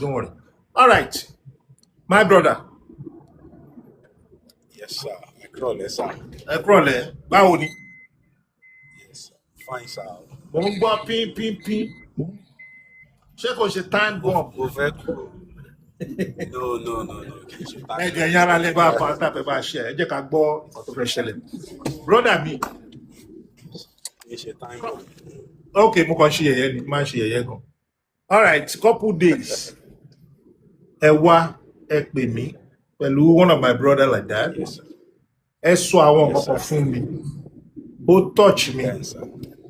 Don't worry. All right. My brother. Yes, sir. I crawl, yes, sir. Ẹ kúrọ̀lẹ́. Báwo ni? Yes, sir. Fine, sir. Mo ń gbọ́ pín. Ṣé kò ṣe time bomb? No. Ẹ̀jẹ̀ yára lè bá pa tàbí bá ṣe ẹ jẹ́ ká gbọ́ nǹkan tó fẹ́ ṣẹlẹ̀. Brother mi. It's a time bomb. Okay, mo kàn ṣe yẹ̀yẹ́ ni, máa ṣe yẹ̀yẹ́ gan. All right, couple days. Ẹ wá ẹ pè mí pẹ̀lú one of my brother like that. Yes, sir. Ẹ sọ àwọn nǹkan kan fún mi. Ó touch mi. Yes, sir.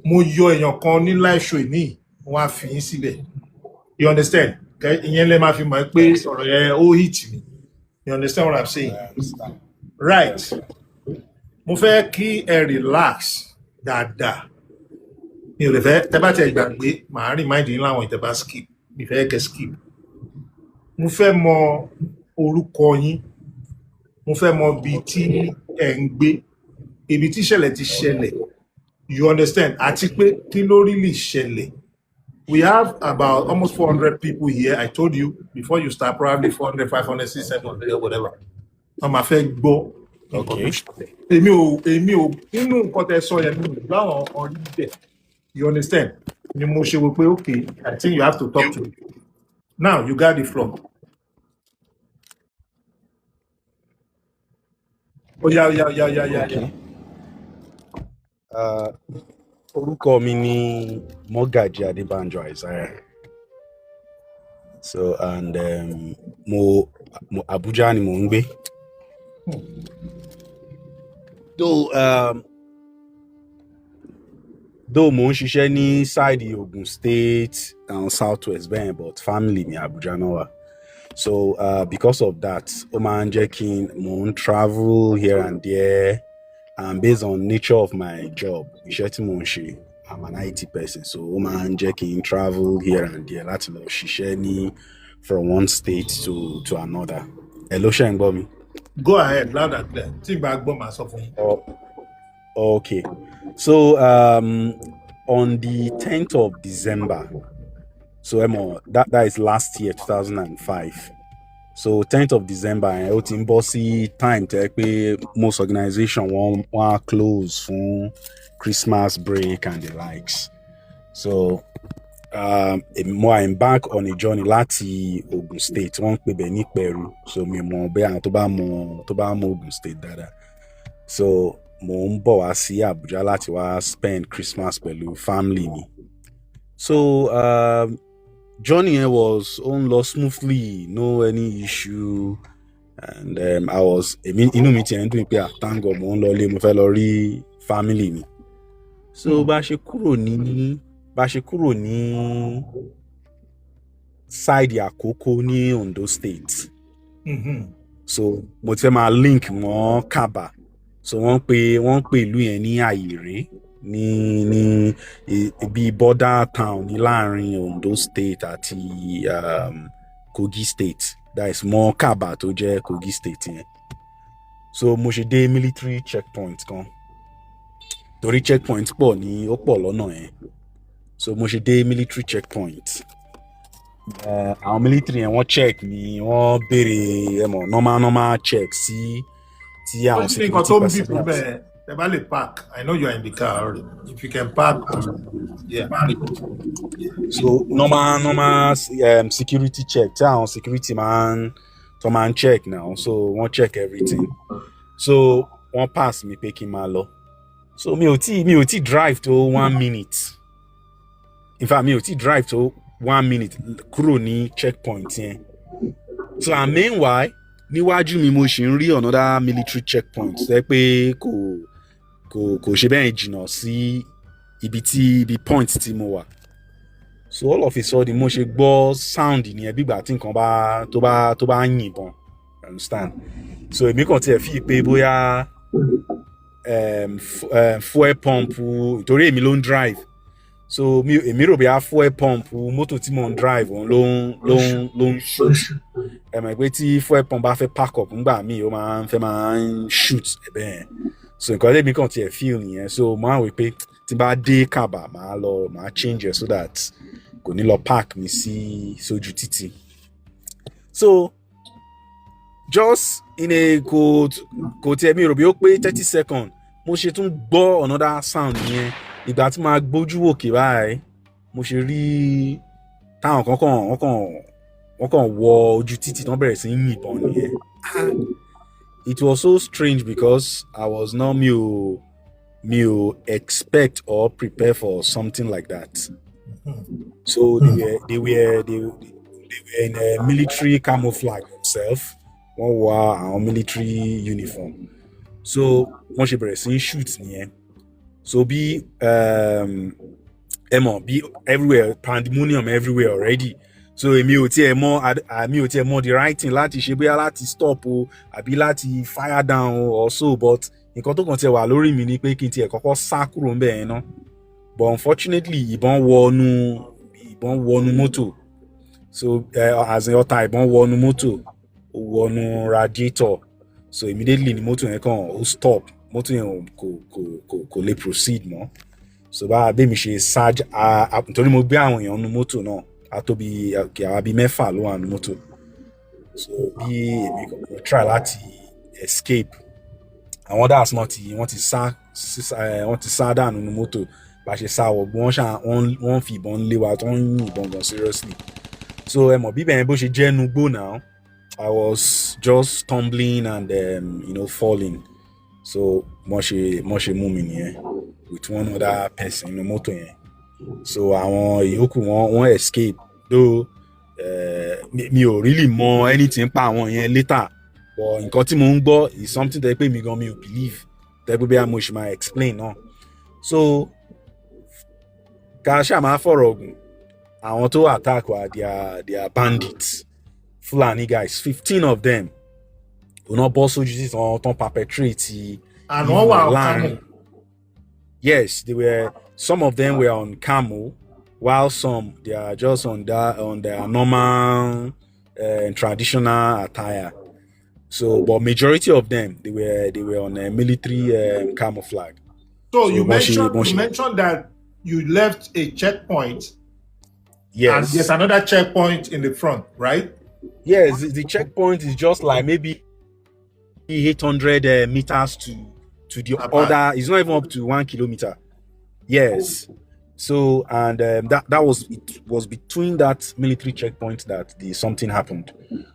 Mo yọ èèyàn kan ní live show ní wọ́n á fi yín síbẹ̀. You understand? Ìyẹn lè máa fi mọ̀ pé ọ̀rọ̀ yẹn ó hit mi. You understand what I'm saying? I understand. Right. Yes, sir. Mo fẹ́ kí ẹ relax dáadáa. Mi ò lè fẹ́ tẹ́ bá tẹ gbàgbé màá remind yín láwọn ìtẹ́ bá skip. Mi fẹ́ kẹ́ skip. Mo fẹ́ mọ orúkọ yín. Mo fẹ́ mọ ibi tí ẹ ń gbé. Ibi tí ìṣẹ̀lẹ̀ ti ṣẹlẹ̀. You understand? Àti pé kí ló really ṣẹlẹ̀. We have about almost 400 people here. I told you before you start, probably 400, 500, 600, whatever. I'm a fake bo. Okay. Èmi ò inú nǹkan tẹ́ sọ yẹn nínú láwọn ọ̀rí bẹ̀. You understand? Ni mo ṣe wò pé okay, I think you have to talk to me. Now you got the floor. Oh yeah. Okay. Orúkọ mi ni Mogaji Adébánjọ Isaiah. So and mo Abuja ni mo ń gbé. Though mo ń ṣiṣẹ́ ní side Ogun State and Southwest bẹ́ẹ̀ but family mi Abuja náà wà. So because of that, ó máa ń jẹ́ kí mo ń travel here and there. And based on nature of my job, iṣẹ́ tí mo ń ṣe, I'm an IT person, so ó máa ń jẹ́ kí n travel here and there láti lọ ṣiṣẹ́ ní from one state to another. Hello, ṣé ń gbọ́ mi? Go ahead, loud and clear. Tí ìgbà gbọ́ màá sọ fún yín. Okay. So on the 10th of December, so that is last year, 2005. So 10th of December, ó ti ń bọ́ sí time tẹ́ pé most organization wọ́n close fún Christmas break and the likes. So mo embark on a journey láti Ogun State, wọ́n ń pè bẹ̀ ní Peru. So mi mọ̀ bẹ́ẹ̀ àwọn tó bá mọ̀ Ogun State dáadáa. So mo ń bọ̀ wá sí Abuja láti wá spend Christmas pẹ̀lú family mi. So journey was on smoothly, no any issue, and I was inú mi ti ẹ̀ ń dùn pé thank God mo ń lọ ilé mo fẹ́ lọ rí family mi. So bá ṣe kúrò ní side Àkókó ní Ondo State. So mo ti fẹ́ máa link mọ́ Kaba. So wọ́n pè ìlú yẹn ní Àyèrè. ní bí border town ní láàrin Ondo State àti Kogi State, that is more Kaba tó jẹ́ Kogi State yẹn. So mo ṣe dé military checkpoint kan torí checkpoint ó pọ̀ lọ́nà yẹn. So mo ṣe dé military checkpoint. Àwọn military yẹn wọ́n check mi, wọ́n béèrè normal check sí tí àwọn security personnel. Park. I know you are in the car already. If you can park, yeah. So normal security check. Tí security man check now. So wọ́n check everything. So wọ́n pass me pé kí n máa lọ. So mi ò tí drive to 1 minute. In fact, mi ò tí drive to 1 minute kúrò ní checkpoint yẹn. So meanwhile, níwájú mi mo ṣì ń rí another military checkpoint. Ṣé pé kò ṣe bẹ́ẹ̀ jìnnà sí ibi point tí mo wà. So all of a sudden mo ṣe gbọ́ sound nìyẹn bí ìgbà tí nǹkan tó bá yìnbọn. Understand? So èmi kàn tiẹ̀ fi pé bóyá fuel pump torí èmi ló ń drive. So èmi rò bóyá fuel pump mọ́tò tí mo ń drive òun ló ń shoot. Mọ̀ pé tí fuel pump bá fẹ́ pack up ńgbà míì ó máa ń shoot ẹ̀bẹ̀. So nǹkan lèmi kàn tiẹ̀ feel nìyẹn. So mo á wí pé tí bá dé Kaba màá change it so that kò ní lọ park mi sí sójú títì. So just in a kò tiẹ̀ mi rò bí ó pé 30 seconds mo ṣe tún gbọ́ another sound yẹn ìgbà tí máa gbójú òkè báyìí mo ṣe rí táwọn wọ́n kàn wọ ojú títì tán bẹ̀rẹ̀ sí ń yìnbọn nìyẹn. It was so strange because I was not mi ò expect or prepare for something like that. So they were in a military camouflage themselves. Wọ́n wọ àwọn military uniform. So wọ́n ṣe bẹ̀rẹ̀ sí ń shoot nìyẹn. So bí bí everywhere pandemonium everywhere already. So èmi ò tiẹ̀ mọ̀ the right thing láti ṣe bóyá láti stop o àbí láti fire down or so, but nǹkan tó kàn tiẹ̀ wà lórí mi ni pé kí n tiẹ̀ kọ́kọ́ sá kúrò ńbẹ̀ yẹn ná. But unfortunately ìbọn wọnú mọ́tò. So as in ọta ìbọn wọnú mọ́tò ó wọnú radiator. So immediately ni mọ́tò yẹn kàn ó stop. Mọ́tò yẹn kò lè proceed mọ́. So bá bẹ́ẹ̀ mi ṣe ṣáájú nítorí mo gbé àwọn èèyàn nínú mọ́tò náà àtóbi àwa bíi mẹ́fà ló wà nínú mọ́tò. So bí èmi kò try láti escape àwọn others náà wọ́n ti sá dànù nínú mọ́tò bá ṣe sá wọ̀gbọ́n wọ́n fi ìbọn lé wa tó ń yìnbọn gan seriously. So ẹ mọ̀ bíbẹ̀ yẹn bó ṣe jẹ́ inú gbó now I was just stumbling and falling. So mo ṣe mú mi nìyẹn with one other person nínú mọ́tò yẹn. So àwọn ìyókù wọ́n escape though mi ò really mọ anything pa àwọn yẹn later, but nǹkan tí mo ń gbọ́ is something tẹ́ pé mi gan mi ò believe tẹ́ pé bí a mo ṣe máa explain náà. So ká ṣáà máa fọ̀rọ̀ gùn àwọn tó attack wa they are bandits, Fulani guys, 15 of them ò náà bọ́ sójú sí tán perpetrate. And wọ́n wà on camel. Yes, some of them were on camel, while some they are just on their normal traditional attire. So, but majority of them they were on a military camouflage. So you mentioned that you left a checkpoint. Yes. And there's another checkpoint in the front, right? Yes, the checkpoint is just like maybe 800 meters to the other. It's not even up to 1 kilometer. Yes. So and that was between that military checkpoint that something happened.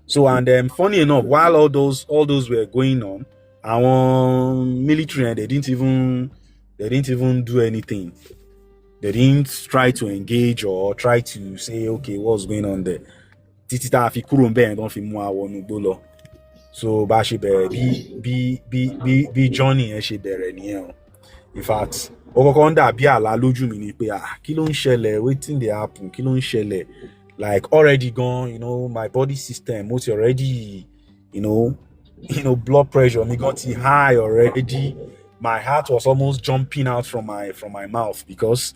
So and funny enough, while all those were going on, our military and they didn't even do anything. They didn't try to engage or try to say, okay, what's going on there? Títí tá fi kúrò ńbẹ̀ yẹn tán fi mú àwọn onugbó lọ. So bá ṣe bẹ̀rẹ̀ bí journey yẹn ṣe bẹ̀rẹ̀ nìyẹn o. In fact, ó kọ́kọ́ ń dàbí àlá lójú mi ni pé kí ló ń ṣẹlẹ̀, wetin dey happen, kí ló ń ṣẹlẹ̀, like already gone, my body system mo ti already blood pressure mi gan ti high already. My heart was almost jumping out from my mouth because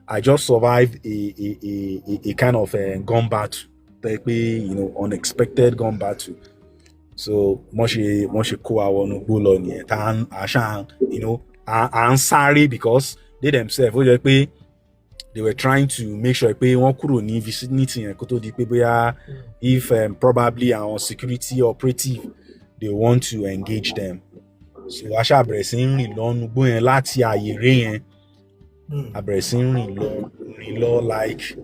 I just survived a kind of gun battle, unexpected gun battle. So mo ṣe kó àwọn onugbó lọ nìyẹn tá àṣà à ń sáré because they themselves ó jẹ́ pé they were trying to make sure pé wọ́n kúrò ní vicinity yẹn kó tó di pé bóyá if probably àwọn security operative they want to engage them. So àṣà bẹ̀rẹ̀ sí ń rìn lọ nugbó yẹn láti àyèrè yẹn àbẹ̀rẹ̀ sí ń rìn lọ like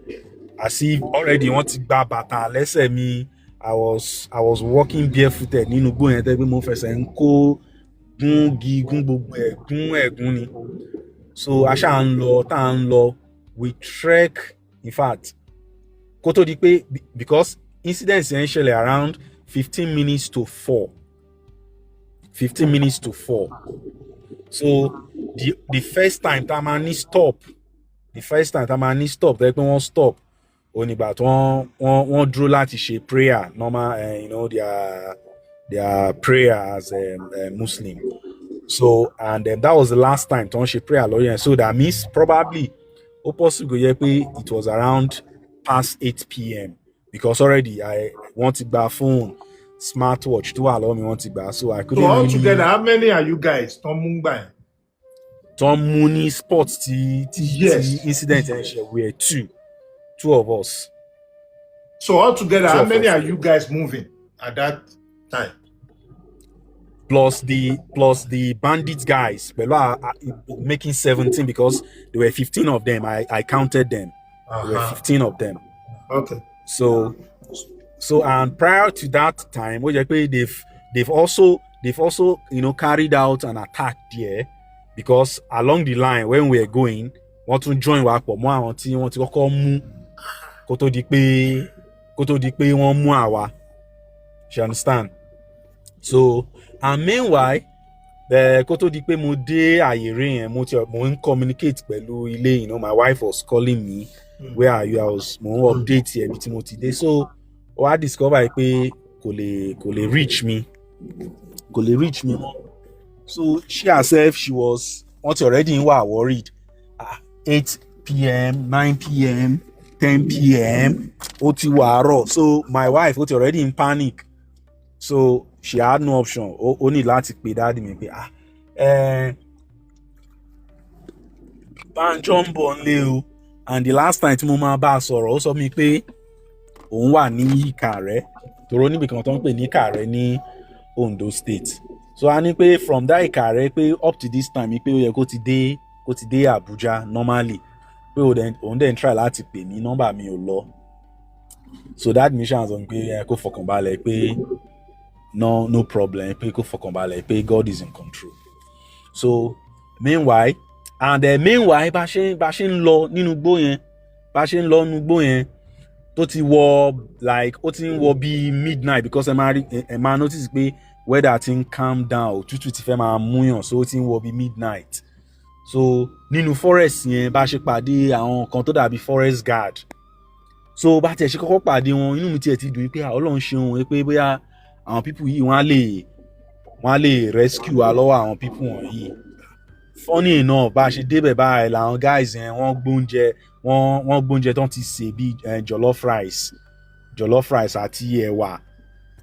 as if already wọ́n ti gba bàtà lẹ́sẹ̀ mi. I was walking barefooted nínú igbó yẹn tẹ́ pé mo fẹsẹ̀ ń kó gún gbogbo ẹ̀gún ni. So aṣá ń lọ tá ń lọ we trek, in fact kó tó di pé because incident yẹn ṣẹlẹ̀ around 15 minutes to 4. So the first time tá máa ní stop tẹ́ pé wọ́n stop onígbà tí wọ́n dúró láti ṣe prayer normal, their prayer as a Muslim. So and that was the last time tí wọ́n ṣe prayer lórí yẹn. So that means probably ó possible yẹ pé it was around past 8 p.m. because already wọ́n ti gba phone smartwatch tó wà lọ́wọ́ mi wọ́n ti gbà. So I couldn't really. So altogether, how many are you guys tó mú gbà yẹn? Tó mú ní sports tí incident yẹn ṣe, we were two of us. So altogether, Two how of many us. are you guys moving at that time? Plus the bandit guys, well, making 17 because there were 15 of them. I counted them. There were 15 of them. Okay. So and prior to that time, they've also carried out an attack there, because along the line when we were going, want to join wa pọ̀ mọ́ àwọn tí wọ́n ti kọ́kọ́ mú kó tó di pé wọ́n mú àwa. You understand? So and meanwhile, kó tó di pé mo dé àyèrè yẹn, mo ń communicate pẹ̀lú ilé, my wife was calling me, where are you? I was mo ń update ibi tí mo ti dé. So I discover pé kò lè reach me mọ́. So she herself, she was already worried. 8 p.m, 9 p.m, 10 p.m, ó ti wà àárọ̀. So my wife already in panic. So she had no option. Ó ní láti pè dáàdì mi pé Banjo ń bọ̀ nílé o. And the last time tí mo máa bá a sọ̀rọ̀, ó sọ mi pé òun wà ní Ìkàrẹ́, tòró níbi kan tó ń pè ní Ìkàrẹ́ ní Ondo State. So a ní pé from that Ìkàrẹ́ pé up to this time pé ó yẹ kó ti dé Abuja normally, pé òun dẹ̀ ń try láti pè mí, nọ́mbà mi ò lọ. So that mission sọ pé kó fọkànbalẹ̀ pé no problem, pé kó fọkànbalẹ̀ pé God is in control. So meanwhile bá ṣe ń lọ nínú igbó yẹn tó ti wọ ó ti ń wọ bí midnight, because ẹ máa notice pé weather ti ń calm down, òtútù ti fẹ́ máa múyàn, so ó ti ń wọ bí midnight. So nínú forest yẹn bá ṣe pàdé àwọn kan tó dàbí forest guard. So bá tiẹ̀ ṣe kọ́kọ́ pàdé wọn, inú mi tiẹ̀ ti dùn pé Ọlọ́run ṣeun pé bóyá àwọn people yìí wọ́n á lè rescue wa lọ́wọ́ àwọn people wọ̀nyí. Funny enough, bá ṣe débẹ̀ báyìí làwọn guys yẹn wọ́n gbóúnjẹ tán ti sè bí jollof rice àti ẹ̀wà,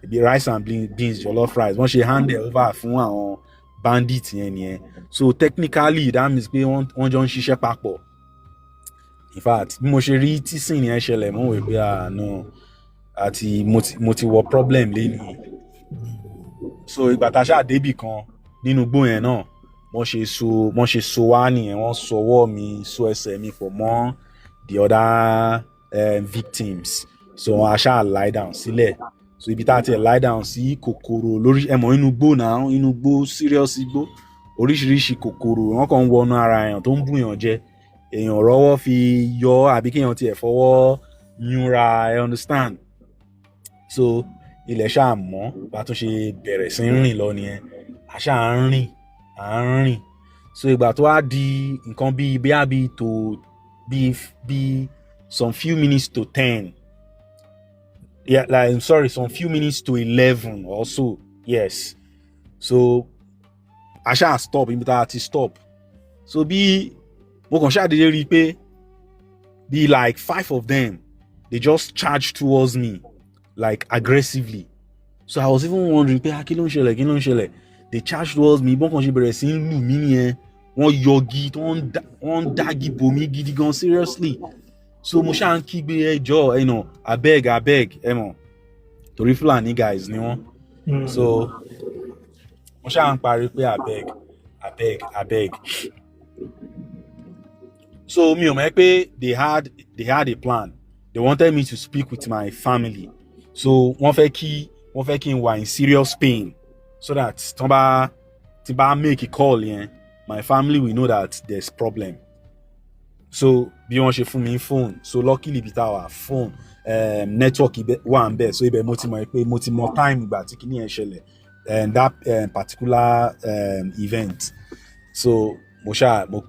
bí rice and beans jollof rice, wọ́n ṣe hand over fún àwọn bandit yẹn nìyẹn. So technically that means pé wọ́n jọ ń ṣiṣẹ́ papọ̀. In fact, bí mo ṣe rí tí sìn yẹn ṣẹlẹ̀, mo wò pé no, àti mo ti wọ problem lẹ́nu. So ìgbà tá a ṣáà débì kan nínú igbó yẹn náà, wọ́n ṣe so wá nìyẹn, wọ́n so ọwọ́ mi, so ẹsẹ̀ mi pọ̀ mọ́ the other victims. So wọ́n á ṣáà lie down sílẹ̀. So ibi tá a ti lie down sí, kòkòrò lórí inú igbó serious igbó, oríṣiríṣi kòkòrò wọ́n kàn ń wọnú ara èèyàn tó ń bùyàn jẹ, èèyàn rọ́wọ́ fi yọ àbí kéèyàn tiẹ̀ fọwọ́ yúnra, I understand. So ilẹ̀ ṣáà mọ́, bá tún ṣe bẹ̀rẹ̀ sí ń rìn lọ nìyẹn, a ṣáà ń rìn. So ìgbà tó wá di nǹkan bí some few minutes to 10. Yeah, like I'm sorry, some few minutes to 11 or so. Yes. So I shall stop, ibi tá a ti stop. So bí mo kàn ṣáà dédé rí pé bí like 5 of them, they just charged towards me like aggressively. So I was even wondering pé kí ló ń ṣẹlẹ̀. They charged towards me, bọ́n kàn ṣe bẹ̀rẹ̀ sí ń lù mí nìyẹn. Wọ́n yọgi, wọ́n dági bò mí gidi gan, seriously. So mo ṣáà ń kígbe ẹjọ́, abeg, ẹ mọ̀, torí Fúlàní guys ni wọ́n. So mo ṣáà ń parí pé abeg. So mi ò mọ̀ pé they had a plan. They wanted me to speak with my family. So wọ́n fẹ́ kí n wà in serious pain, so that tí bá make a call yẹn, my family will know that there's problem. So bí wọ́n ṣe fún mi phone, so luckily bí tá wà phone network wà ń bẹ̀, so ibẹ̀ mo ti mọ time ìgbà tí kíní yẹn ṣẹlẹ̀, and that particular event. So mo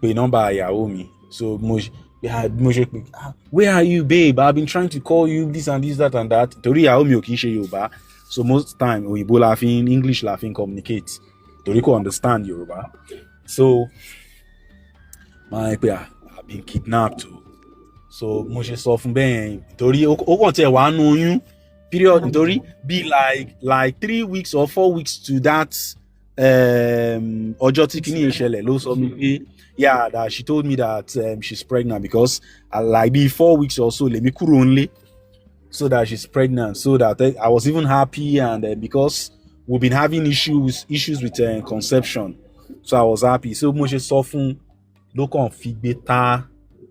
pe nọ́mbà ìyàwó mi, so mo ṣe pé where are you babe, I've been trying to call you, this and this, that and that. Torí ìyàwó mi ò kì í ṣe Yorùbá, so most time òyìnbó English la fi ń communicate, torí kò understand Yorùbá. So máa pé I've been kidnapped o. So mo ṣe sọ fún bẹ́ẹ̀, torí ó kàn tiẹ̀ wá nú oyún period, nítorí bí like 3 weeks or 4 weeks to that ọjọ́ tí kíní yẹn ṣẹlẹ̀ ló sọ mi pé that she told me that she's pregnant, because like bí 4 weeks or so lèmi kúrò ńlé. so that she's pregnant. So that I was even happy, and because we've been having issues with conception, so I was happy. So mo ṣe sọ fún ló kàn fi gbé ta.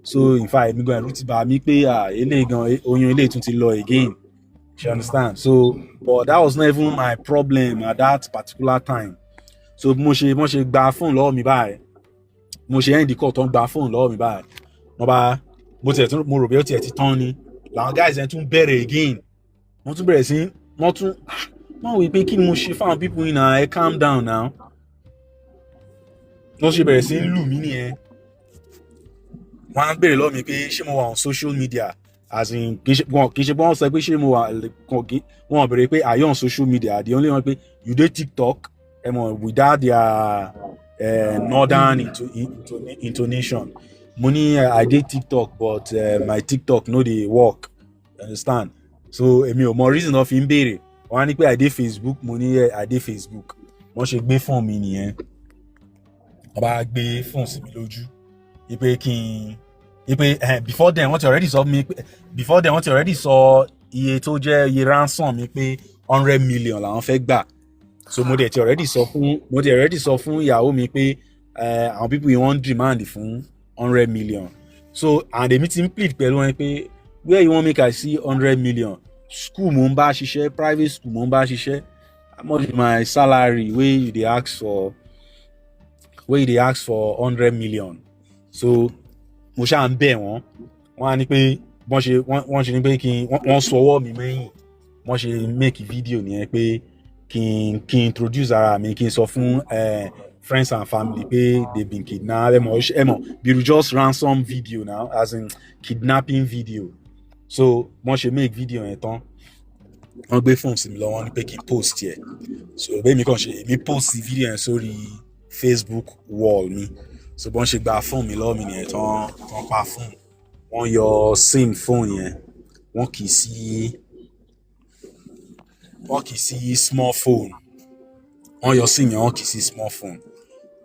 So in fact, èmi gan ẹ̀rù ti bà mí pé eléyìí gan oyún eléyìí tún ti lọ again. You understand? So, but that was not even my problem at that particular time. So mo ṣe gba phone lọ́wọ́ mi báyìí. Mo ṣe end the call tán gba phone lọ́wọ́ mi báyìí. Mo rò bí ó tiẹ̀ ti tán ni. Làwọn guys yẹn tún bẹ̀rẹ̀ again. Wọ́n tún bẹ̀rẹ̀ sí wọ́n wí pé kí ni mo ṣe fáwọn people yìí náà, ẹ calm down now. Wọ́n ṣe bẹ̀rẹ̀ sí lù mí nìyẹn. Wọ́n á bẹ̀rẹ̀ lọ́wọ́ mi pé ṣé mo wà on social media, as in kì í ṣe pé wọ́n sọ pé ṣé mo wà wọ́n bẹ̀rẹ̀ pé are you on social media, the only one pé you dey TikTok without their northern intonation. Mo ní I dey TikTok but my TikTok no dey work, understand? So èmi ò mọ reason of ń béèrè. Wọ́n á ní pé I dey Facebook, mo ní I dey Facebook. Wọ́n ṣe gbé fóònù mi nìyẹn. Wọ́n bá gbé fóònù sí mi lójú. Before then wọ́n ti already sọ iye tó jẹ́ iye ransom mi pé 100 million làwọn fẹ́ gbà. So mo dẹ̀ ti already sọ fún ìyàwó mi pé àwọn people yìí wọ́n demand fún 100 million. So and èmi ti ń plead pẹ̀lú wọn pé where you wan make I see 100 million? School mo ń bá ṣiṣẹ́, private school mo ń bá ṣiṣẹ́. How much is my salary wey you dey ask for 100 million? So mo ṣáà ń bẹ̀ wọ́n á ní pé wọ́n ṣe ní pé wọ́n sọwọ́ mi mẹ́yìn. Wọ́n ṣe make video nìyẹn pé kí n introduce ara mi, kí n sọ fún friends and family pé they been kidnapped. ẹ mọ̀ bí just ransom video now, as in kidnapping video. So wọ́n ṣe make video yẹn tán, wọ́n gbé fóònù sí mi lọ́wọ́, wọ́n ní pé kí n post yẹ. So bẹ́ẹ̀ mi kàn ṣe èmi post video yẹn sórí Facebook wall mi. So bọ́n ṣe gba fóònù mi lọ́wọ́ mi nìyẹn tán pa fóònù. Wọ́n yọ sim fóònù yẹn, wọ́n kì í sí small phone. Wọ́n yọ sim yẹn, wọ́n kì í sí small phone.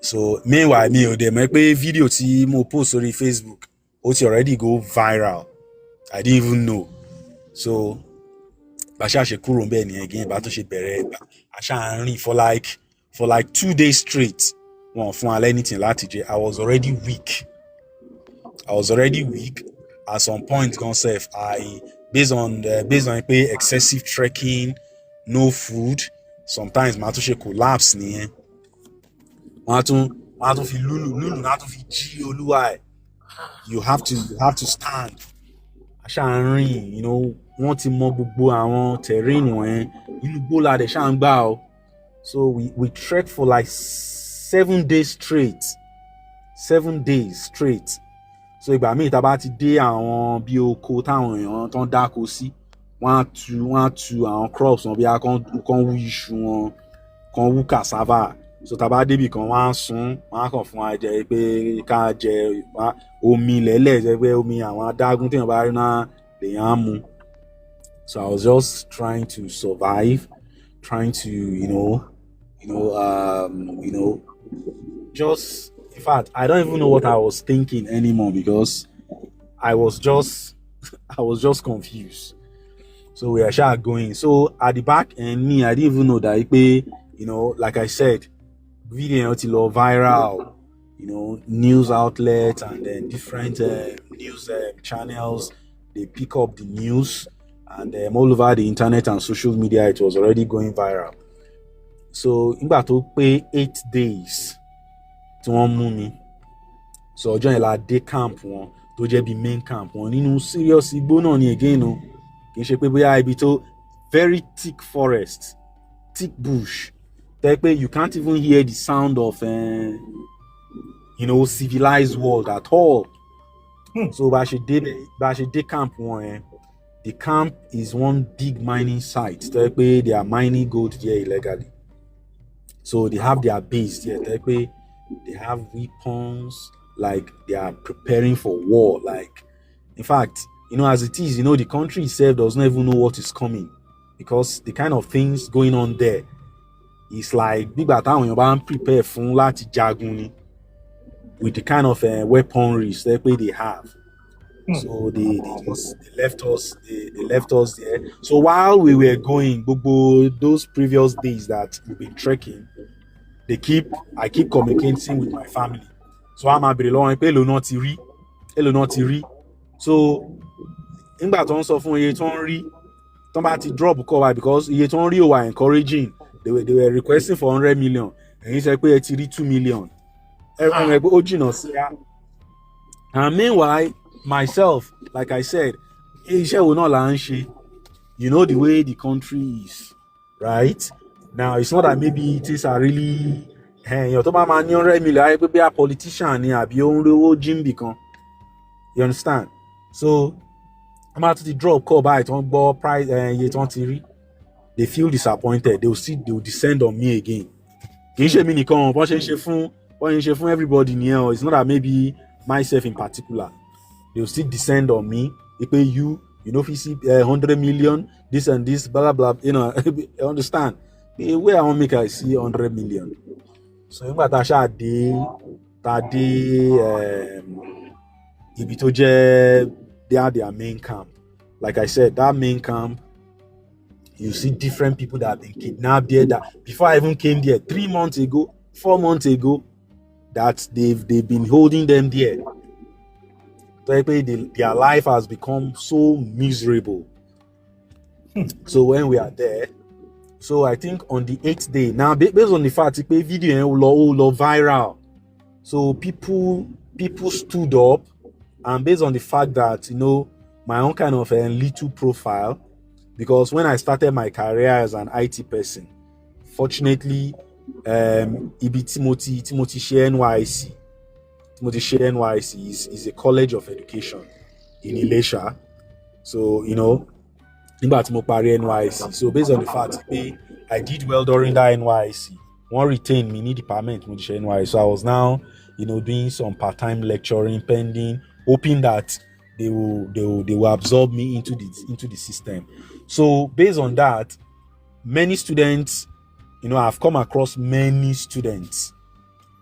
So meanwhile mi ò dẹ̀ mọ̀ pé video tí mo post sórí Facebook ó ti already go viral. I didn't even know. So bàṣà ṣe kúrò bẹ́ẹ̀ ni again bá tó ṣe bẹ̀rẹ̀ àṣà ń rìn for like 2 days straight. Wọn fún alẹ́ anything láti jẹ. I was already weak. At some point gan sef, based on pé excessive trekking, no food, sometimes màá tún ṣe collapse nìyẹn. Wọ́n á tún fi lulu náà tún fi jí olúwa ẹ̀. You have to stand. Àṣà ń rìn, wọ́n ti mọ gbogbo àwọn terrain wọ̀nyẹn. Inú igbó la dẹ̀ ṣáà ń gbà o. So we trek for like 7 days straight. So ìgbà míì tá bá ti dé àwọn bí oko táwọn èèyàn tán dáko sí, wọ́n á tu àwọn crops wọn bí a kàn wú iṣu wọn, kàn wú cassava. So tá bá débì kan wọ́n á sun, wọ́n á kàn fún wa jẹ pé ká jẹ omi lẹ́lẹ̀, jẹ́ pé omi àwọn adágún téèyàn bá rí náà lèèyàn á mu. So I was just trying to survive, trying to just, in fact, I don't even know what I was thinking anymore because I was just confused. So we are sure going. So at the back end, I didn't even know that like I said, video ti lọ viral, news outlets and then different news channels, they pick up the news, and all over the internet and social media, it was already going viral. So nígbà tó pé 8 days tí wọ́n mú mi, so ọjọ́ yẹn la dé camp wọn tó jẹ́ bí main camp wọn nínú serious igbó náà ni again o, kì í ṣe pé bóyá ibi tó very thick forest, thick bush, tẹ́ pé you can't even hear the sound of civilized world at all. So bá ṣe dé camp wọn yẹn, the camp is one big mining site, tẹ́ pé they are mining gold there illegally. So they have their base there, tẹ́ pé they have weapons, like they are preparing for war. Like, in fact, as it is, the country itself does not even know what is coming, because the kind of things going on there is like nígbà táwọn èèyàn bá ń prepare fún láti jagun ni, with the kind of weaponry that they have. So they left us there. So while we were going, those previous days that we've been trekking, I keep communicating with my family. So I'm a bit long, hello not rí. So nígbà tó ń sọ fún iye tó ń rí, tó bá ti drop kọ wa because iye tó ń rí were encouraging. They were requesting for 100 million. And he said pé ẹ ti rí 2 million. And meanwhile, myself, like I said, iṣẹ́ wo náà là ń ṣe. You know the way the country is, right? Now, it's not that maybe things are really... Èèyàn tó bá máa ní 100 million, ayé pé bí a politician ni àbí ó ń rówó jíǹbì kan. You understand? So, I'm out to the drop call by it on board price iye tó ń ti rí. They feel disappointed. They will descend on me again. Kì í ṣe mí nìkan, wọ́n ṣe ń ṣe fún everybody nìyẹn. It's not that maybe myself in particular. They will still descend on me. They pay you know, if you see 100 million, this and this, blah, blah, blah, you know, you understand? The way I want to make I see 100 million. So, you got that day, ibi tó jẹ́, they are their main camp. Like I said, that main camp, you see different people that have been kidnapped there. That before I even came there, 4 months ago, that they've been holding them there. Their life has become so miserable. So when we are there, so I think on the 8th day, now based on the fact that the video will viral, so people stood up, and based on the fact that, you know, my own kind of a little profile, because when I started my career as an IT person, fortunately, Timothy Share NYC. Timothy Share NYC is a college of education in Ilesha. So, you know, nígbà tí mo parí NYC. So based on the fact that I did well during that NYC, one retained me in the department Timothy Share NYC. So I was now, you know, doing some part-time lecturing pending, hoping that they will absorb me into the system. So based on that, many students, you know, I've come across many students.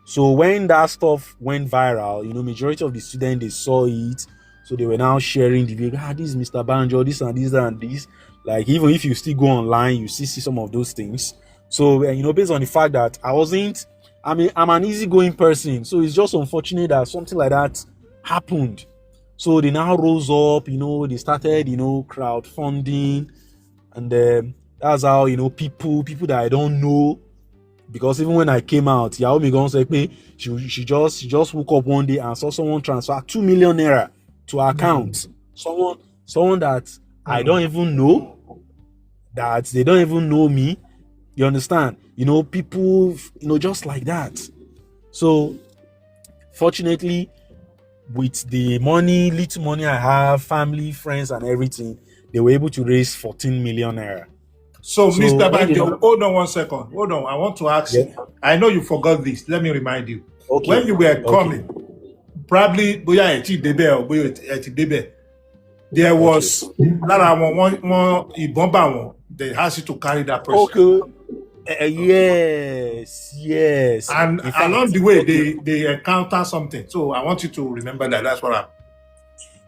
So when that stuff went viral, you know, majority of the students, they saw it. So they were now sharing the video. This is Mr. Banjo, this and this and this. Like, even if you still go online, you still see some of those things. So, you know, based on the fact that I'm an easygoing person. So it's just unfortunate that something like that happened. So they now rose up, you know, they started, you know, crowdfunding. And that's how, you know, people that I don't know, because even when I came out, Yaomi Gon said, she just woke up one day and saw someone transfer 2 million naira to her account. Someone that I don't even know, that they don't even know me. You understand? You know, people, you know, just like that. So, fortunately, with the little money I have, family, friends, and everything, they were able to raise 14 million naira. So Mr. Banjo, hold on 1 second. Hold on. I want to ask you. I know you forgot this. Let me remind you. Okay. When you were coming, probably there was they asked you to carry that person. Okay. Yes. And along the way, they encounter something. So I want you to remember that. That's what happened.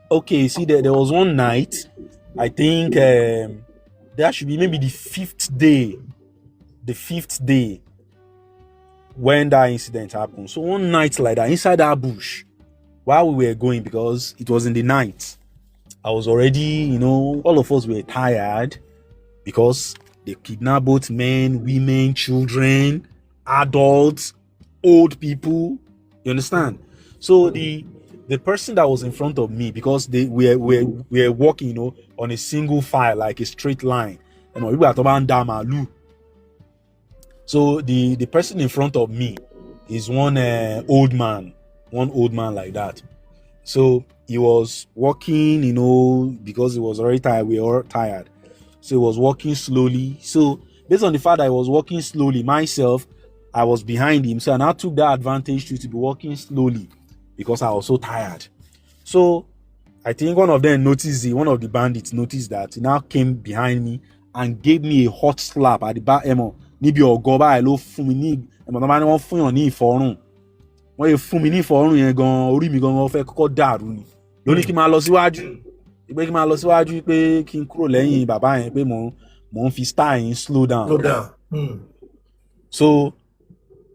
Okay. See, there was one night. I think there should be maybe the fifth day when that incident happened. So one night like that, inside that bush, while we were going, because it was in the night, I was already, you know, all of us were tired because they kidnapped both men, women, children, adults, old people. You understand? So the person that was in front of me, because we were walking, you know, on a single file, like a straight line. You know, we were talking about Damalu. So the person in front of me is one old man like that. So he was walking, you know, because he was already tired. We were all tired. So he was walking slowly. So based on the fact that I was walking slowly, myself, I was behind him. So I now took that advantage to be walking slowly because I was so tired. So I think one of the bandits noticed that. He now came behind me and gave me a hot slap at the back. Níbi ọ̀gọ́bá ẹ̀ ló fún mi ní ẹ̀mọ̀ wọ́n fún yàn ní ìfọ̀rùn. Wọ́n yẹ fún mi ní ìfọ̀rùn yẹn gan, orí mi gan fẹ́ kọ́kọ́ dàrú ni. ló ní kí n máa lọ síwájú pé kí n máa lọ síwájú pé kí n kúrò lẹ́yìn bàbá yẹn pé mò ń fi style yẹn slow down. So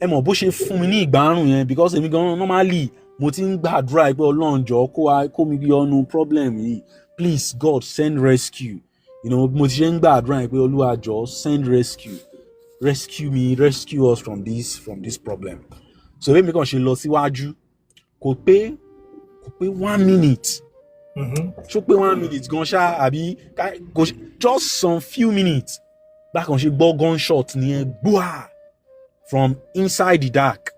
ẹ mọ̀ bó ṣe fún mi ní ìgbárùn yẹn because èmi gan normally mo ti ń gbàdúrà pé Ọlọ́run jọ̀ọ́ kó mi yọ ọ́nú problem yìí, please God send rescue, you know, mo ti ṣe ń gbàdúrà yẹn pé Olúwa jọ̀ọ́ send rescue me, rescue us from this problem. So èmi kàn ṣe lọ síwájú kò pé 1 minute. Ṣó pé 1 minute gan ṣá àbí just some few minutes bákan ṣe gbọ́ gunshot nìyẹn gbúà from inside the dark.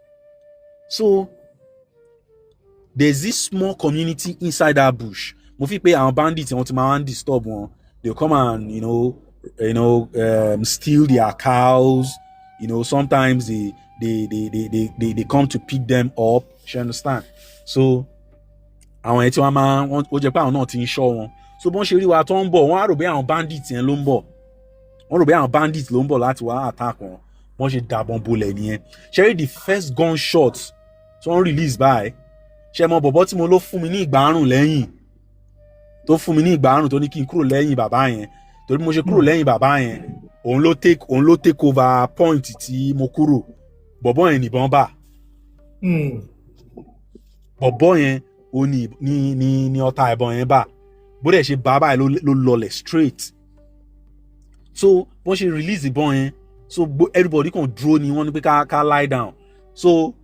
So there's this small community inside that bush. Mo fi pé àwọn bandits wọ́n ti máa ń disturb wọn. They'll come and steal their cows. You know, sometimes they come to pick them up. You understand? So àwọn ẹ̀ tí wọ́n máa ó jẹ́ pé àwọn náà ti ń ṣọ́ wọn. So bọ́n ṣe rí wa tó ń bọ̀ wọ́n á rò bí àwọn bandits yẹn ló ń bọ̀. Wọ́n rò bí àwọn bandits ló ń bọ̀ láti wá attack wọn. Wọ́n ṣe dàbọn bolẹ̀ nìyẹn. Ṣé rí the first gunshot tí wọ́n release by ṣe mọ bọ̀bọ́ tí mo ló fún mi ní ìgbárùn lẹ́yìn tó fún mi ní ìgbárùn tó ní kí n kúrò lẹ́yìn bàbá yẹn torí mo ṣe kúrò lẹ́yìn bàbá yẹn òun ló take over point tí mo kúrò bọ̀bọ́ yẹn nìbọn bá bọ̀bọ́ yẹn ó ní ọta ìbọn yẹn bá bó dẹ̀ ṣe bá báyìí ló lọlẹ̀ straight. So wọ́n ṣe release ìbọn yẹn so everybody kan dúró ni wọ́n ní pé ká lie down. So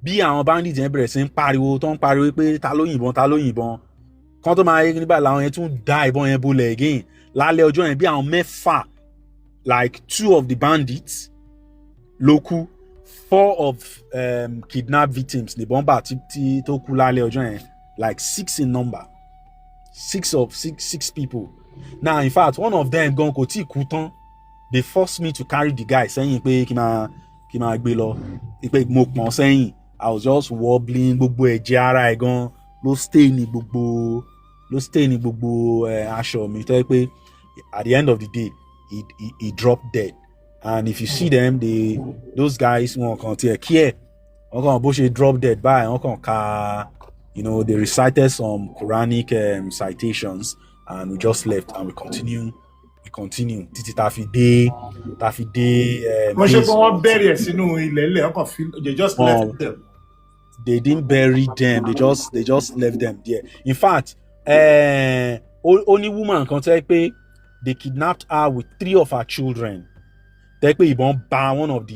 bí àwọn bandits yẹn bẹ̀rẹ̀ sí ń pariwo tó ń pariwo pé ta ló yìnbọn kan tó máa yé nígbà làwọn yẹn tún dá ìbọn yẹn bolẹ̀ again lálẹ́ ọjọ́ yẹn bí àwọn mẹ́fà like 2 of the bandits ló kú 4 of kidnap victims nìbọn bá tí tó kú lálẹ́ ọjọ́ yẹn like 6 in number 6 people. Now in fact one of them gan kò tí kú tán they forced me to carry the guy sẹ́yìn pé kí n máa gbé lọ pé mo pọ̀n sẹ́yìn. I was just wobbling gbogbo ẹ̀jẹ̀ ara ẹ̀ gan ló stay ní gbogbo aṣọ mi tó yẹ pé at the end of the day he dropped dead. And if you see them those guys wọn kàn tiẹ̀ care wọn kàn bó ṣe drop dead báyìí wọn kàn ka they recited some Quranic citations and we just left and we continue títí tá fi dé wọ́n ṣe pé wọ́n bẹ̀rẹ̀ sínú ilẹ̀ ilẹ̀ ọkàn fi they just left them. They didn't bury them. They just left them there. In fact, only woman kan tell pé they kidnapped her with 3 of her children. Tell pé ìbọn bá one of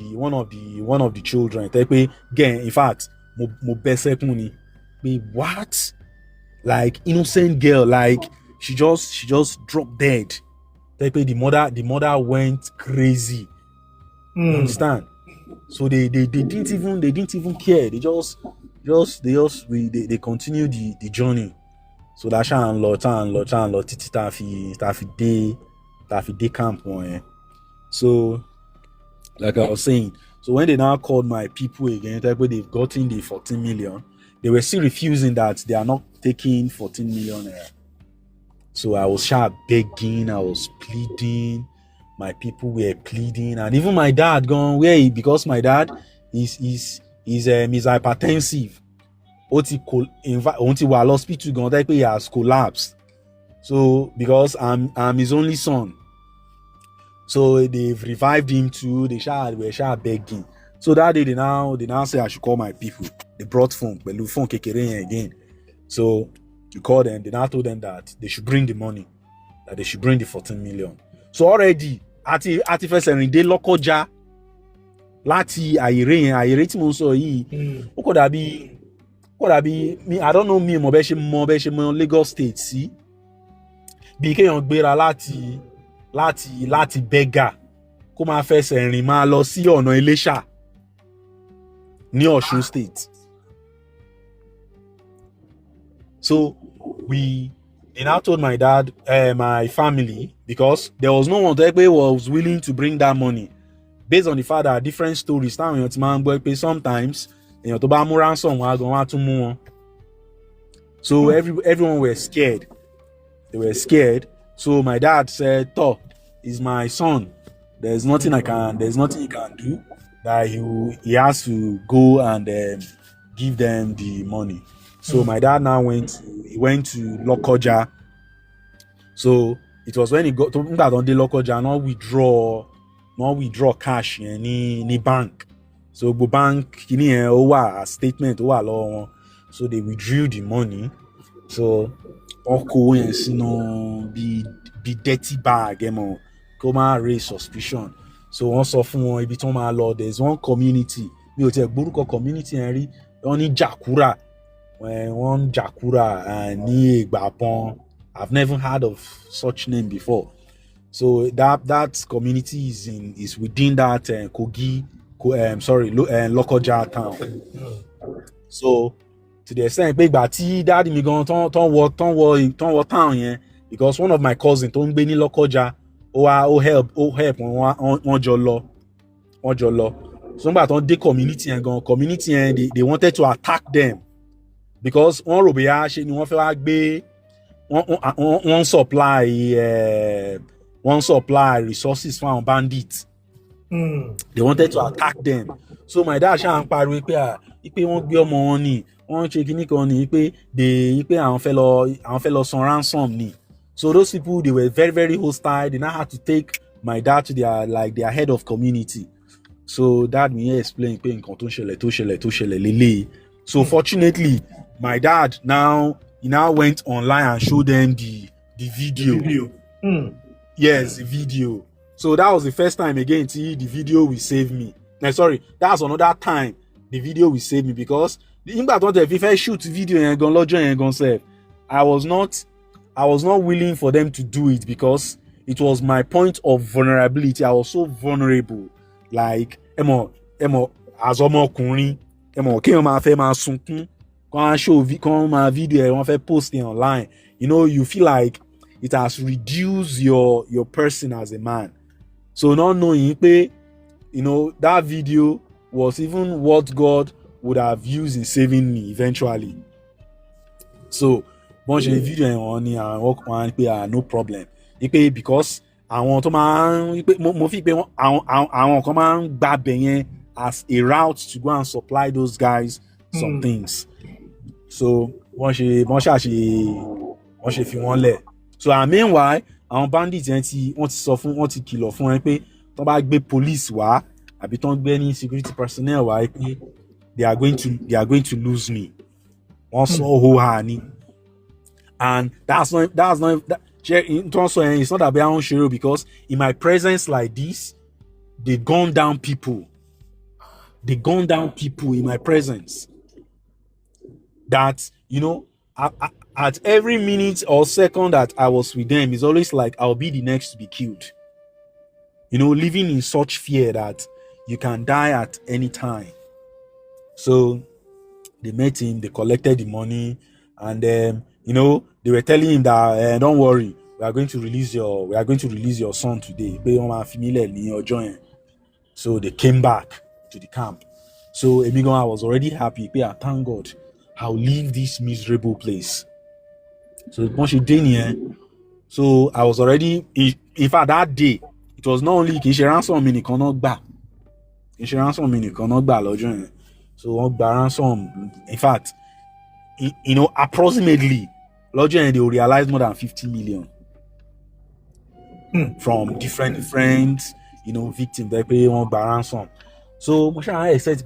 the children. Tell pé again, in fact, mo bẹ́ sẹ́kún ni. Pé what? Like innocent girl, like she just dropped dead. Tell pé the mother went crazy. You understand? So they didn't even care. They continue the journey. So that ṣá ń lọ títí tá fi dé camp wọn. So like I was saying, so when they now called my people again, they've gotten the 14 million. They were still refusing that they are not taking 14 million. So I was begging, I was pleading. My people were pleading, and even my dad because my dad is hypertensive. Òun ti wà hospital gan tẹ́ pé he has collapsed. So because I'm his only son, so they've revived him too. They were begging. So that day they now say I should call my people. They brought phone kékeré again. So you call them. They now told them that they should bring the money, that they should bring the 14 million. So already àti fẹsẹ̀ rìn dé Lọ́kọ́já láti àyèrè tí mo ń sọ yìí ó kò dàbí I don't know mo bẹ́ ṣe mọ Lagos State sí bí kéèyàn gbéra láti Bega kó máa fẹsẹ̀ rìn máa lọ sí ọ̀nà Iléṣà ní Ọ̀ṣun State. So they now told my dad, my family, because there was no one that was willing to bring that money. Based on the fact that different stories, sometimes tó bá mú ransom wá gan wá tún mú wọn. So everyone were scared. They were scared. So my dad said, "Toh, he's my son. There's nothing he can do. That he has to go and give them the money." So my dad now went to Lokoja. So it was when he got to on the Lokoja, not withdraw cash yẹn ní bank. So the bank kini yẹn ó wà statement ó wà lọ́wọ́ wọn. So they withdrew the money. So ọkọ yẹn sínú bí dirty bag ẹ mọ̀ kó má raise suspicion. So wọ́n sọ fún wọn ibi tí wọ́n máa lọ. There's one community mi ò tiẹ̀ gbórúkọ community yẹn rí. Wọ́n ní Jakura. Wọ́n Jakura ní Ìgbàpọ̀n. I've never heard of such name before. So that community is within that Kogi, Lokoja town. So to the extent pé ìgbà tí dáàdi mi gan tán wọ town yẹn, because one of my cousins tó ń gbé ní Lokoja ó help wọ́n jọ lọ. So nígbà tán dé community yẹn they wanted to attack them because wọ́n rò bóyá ṣe ni wọ́n fẹ́ wá gbé one supply resources for our bandits. They wanted to attack them. So my dad ṣáà ń pariwo pé wọ́n gbé ọmọ wọn ni wọ́n ṣe kíní kan ni pé àwọn fẹ́ lọ san ransom ni. So those people, they were very very hostile. They now had to take my dad to their head of community. So dad mi explain pé nǹkan tó ṣẹlẹ̀ lélẹ̀. So fortunately my dad he now went online and showed them the video. Yes, the video. So that was the first time again the video will save me. No, sorry, that's another time the video will save me because the impact on the if I shoot video and gone lodge and gone save, I was not willing for them to do it because it was my point of vulnerability. I was so vulnerable. Like emo as ọmọkùnrin kéèyàn máa fẹ́ máa sunkún kan máa video ẹ̀ wọ́n fẹ́ post it online. You know, you feel like it has reduced your person as a man. So not knowing pé, you know, that video was even what God would have used in saving me eventually. So once the video ẹ̀ wọ́n ní àwọn pé no problem. Ipe because àwọn tó máa ń mo fi pé àwọn kan máa ń gbàbẹ̀ yẹn as a route to go and supply those guys some things. So wọ́n ṣe fi wọ́n lẹ̀. So meanwhile àwọn bandits yẹn wọ́n ti kìlọ̀ fún wọn pé tó bá gbé police wá àbí tó ń gbé ní security personnel wá pé they are going to lose me. Wọ́n sọ hóhá ni. And that's not it's not about shero because in my presence like this, they gunned down people in my presence. That, you know, at every minute or second that I was with them, it's always like I'll be the next to be killed. You know, living in such fear that you can die at any time. So they met him, they collected the money, and you know, they were telling him that don't worry, we are going to release your son today. So they came back to the camp. So Emigon, I was already happy. Thank God, I'll leave this miserable place. So so I was already, in fact, that day, it was not only ransom mini cannot back. Ransom mini cannot back. So ransom, in fact, you know, approximately, they will realize more than 50 million from different, you know, victims. They pay one ransom. So I said,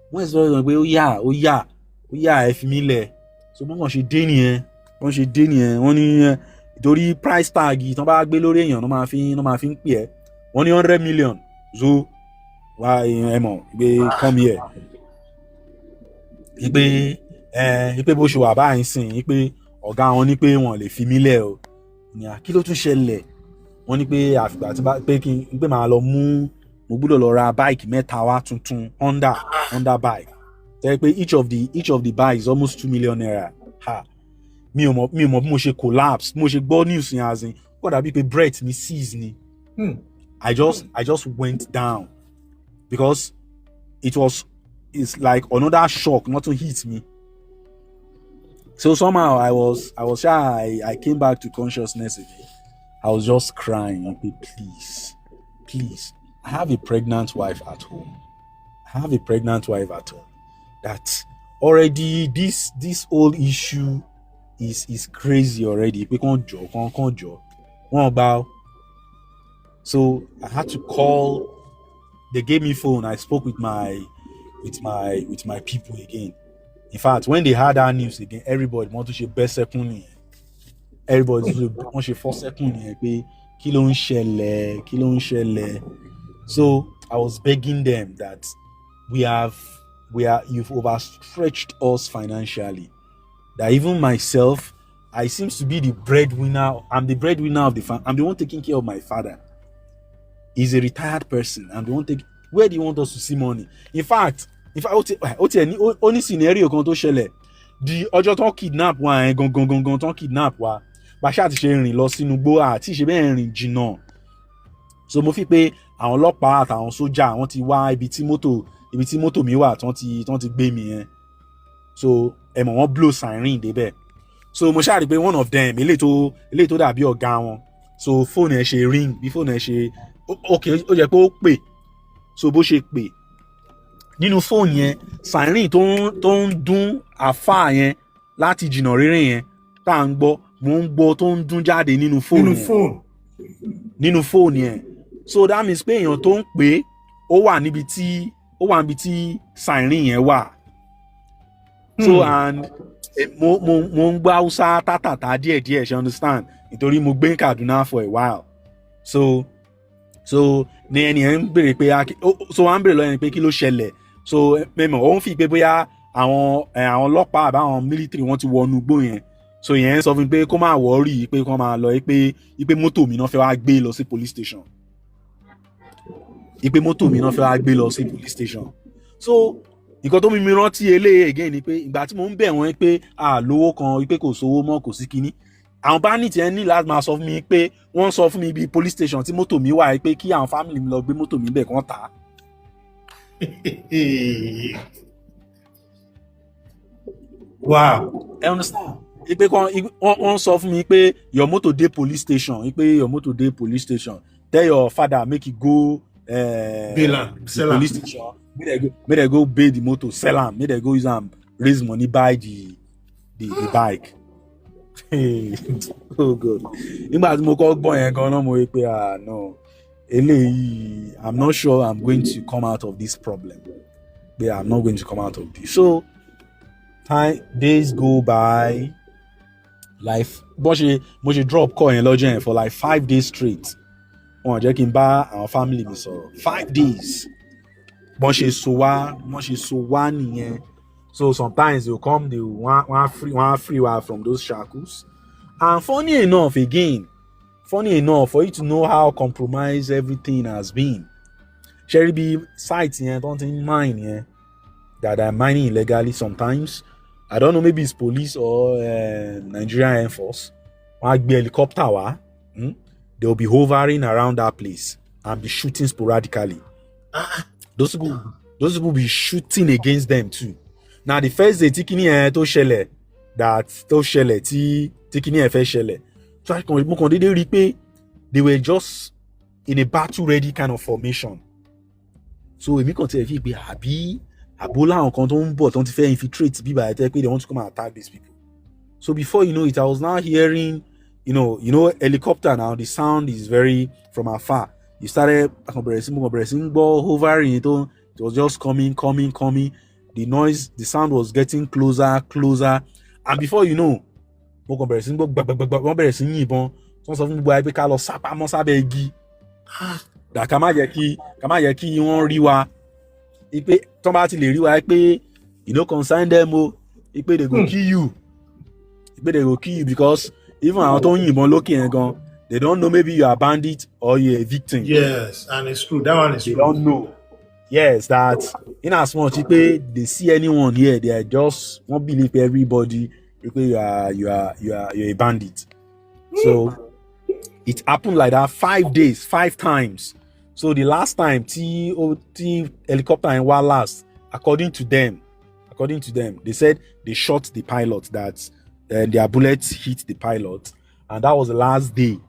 when's the FMile? So when she did only torí price tag yìí tán bá gbé lórí èèyàn no máa fi ń pè ẹ́ wọ́n ní 100 million so wá ẹ mọ̀ pé come here ipe bó ṣe wà báyìí sìn pé ọ̀gá wọn ní pé wọ́n lè fi mí lẹ̀ o ní kí ló tún ṣẹlẹ̀ wọ́n ní pé àfìgbà tí pé kí n pé máa lọ mo gbọ́dọ̀ lọ ra bike mẹ́ta wá tuntun Honda bike tẹ́ pé each of the bike is almost 2 million naira mi ò mọ̀ bí mo ṣe collapse mo ṣe gbọ́ news yẹn as in kó dàbí pé breath mi seize ni I just went down because it's like another shock not to hit me. So somehow I came back to consciousness again. I was just crying, please. I have a pregnant wife at home. That already this whole issue is crazy already. Pé kàn jọ. Wọ́n gbà. So I had to call. They gave me phone. I spoke with my people again. In fact, when they had that news again, everybody want to ṣe best second. Everybody want to ṣe first second. Pé kí ló ń ṣẹlẹ̀. So I was begging them that you've overstretched us financially. That even myself, I seems to be the breadwinner. I'm the breadwinner of the family. I'm the one taking care of my father. He's a retired person. I'm the one taking. Where do you want us to see money? In fact, only scenario kan tó ṣẹlẹ̀. The ọjọ́ tó kidnap wa gangan tó kidnap wa. Bàṣà ti ṣe rìn lọ sínú gbó àti ṣe bẹ́ẹ̀ rìn jìnnà. So mo fi pé àwọn ọlọ́pàá àtàwọn sójà wọ́n ti wá ibi tí mọ́tò mi wà tán ti gbé mi yẹn. So wọ́n blow siren débẹ̀. So mo ṣáà rí pé one of them eléyìí tó dàbí ọ̀gá wọn. So fóònù ẹ̀ ṣe ring bí fóònù ẹ̀ ṣe okay ó jẹ́ pé ó pè. So bó ṣe pè nínú fóònù yẹn siren tó ń dún àfáà yẹn láti jìnnà rere yẹn tá à ń gbọ́ mo ń gbọ́ tó ń dún jáde nínú fóònù yẹn. So that means pé èèyàn tó ń pè ó wà níbi tí siren yẹn wà. So and mo ń gbọ́ Hausa tátàtà díẹ̀díẹ̀ ṣe understand nítorí mo gbé Kaduna for a while. So ní ẹni ẹ̀ ń béèrè pé so wọ́n á ń béèrè lọ́yẹ̀ pé kí ló ṣẹlẹ̀. So mẹ́mọ̀ ó ń fi pé bóyá àwọn ọlọ́pàá àbáwọn military wọ́n ti wọnú igbó yẹn. So yẹn sọ fún mi pé kó máa worry pé kó máa lọ pé mọ́tò mi náà fẹ́ wá gbé lọ sí police station. Ipe mọ́tò mi náà fẹ́ wá gbé lọ sí police station. So nǹkan tó mi rántí eléyìí again ni pé ìgbà tí mo ń bẹ̀ wọ́n pé lówó kan pé kò sówó mọ́ kò sí kinní. Àwọn bandit yẹn ní láti máa sọ fún mi pé wọ́n sọ fún mi bí police station tí mọ́tò mi wà pé kí àwọn family mi lọ gbé mọ́tò mi bẹ̀ kán tà á. Wow. I understand. Ipe wọ́n sọ fún mi pé your motor dey police station. Ipe your motor dey police station. Tell your father make he go police station. Make they go pay the motor, sell am. Make they go use am raise money buy the bike. Oh God. Nígbà tí mo kọ́ gbọ́ yẹn gan-an mo rí pé no. Eléyìí, I'm not sure I'm going to come out of this problem. But I'm not going to come out of this. So days go by. Life. Mo ṣe drop call yẹn lọ́jọ́ yẹn for like 5 days straight. Wọ́n jẹ́ kí n bá àwọn family mi sọ̀rọ̀ 5 days. Mo ṣe so wá nìyẹn. So sometimes they'll come, they want free from those shackles. And funny enough, for you to know how compromised everything has been. Sherry B sites here don't mind here that are mining illegally sometimes. I don't know, maybe it's police or Nigerian Air Force. Might be helicopter. They'll be hovering around that place and be shooting sporadically. Those people be shooting against them too. Now the first day tikini to ṣẹlẹ̀ tí tikini ẹ fẹ́ ṣẹlẹ̀. So mo kàn dédé rí pé they were just in a battle ready kind of formation. So èmi kàn tẹ̀ fi pé àbólà àwọn kan tó ń bọ̀ tó ti fẹ́ infiltrate bíbá ẹ̀ tẹ́ pé they want to come and attack these people. So before you know it, I was now hearing, you know helicopter now, the sound is very from afar. You started hovering, it was just coming. The noise, the sound was getting closer, and before you know, mo bẹ̀rẹ̀ sí yìnbọn. Wọ́n sọ fún gbogbo ẹgbẹ́ ká lọ sápamọ́ sábẹ́ igi. Dà ká má yẹ kí wọ́n rí wa. Ipe tó bá ti lè rí wa pé consign them o. Ipe they go kill you. Ipe they go kill you because even àwọn tó ń yìnbọn lókè yẹn gan, they don't know maybe you are a bandit or you are a victim. Yes, and it's true. That one is true. They don't know. Yes, that in as much they see anyone here, they are just won't believe everybody because you are a bandit. So it happened like that 5 days, 5 times. So the last time T helicopter and war last, according to them, they said they shot the pilot, that their bullets hit the pilot, and that was the last day.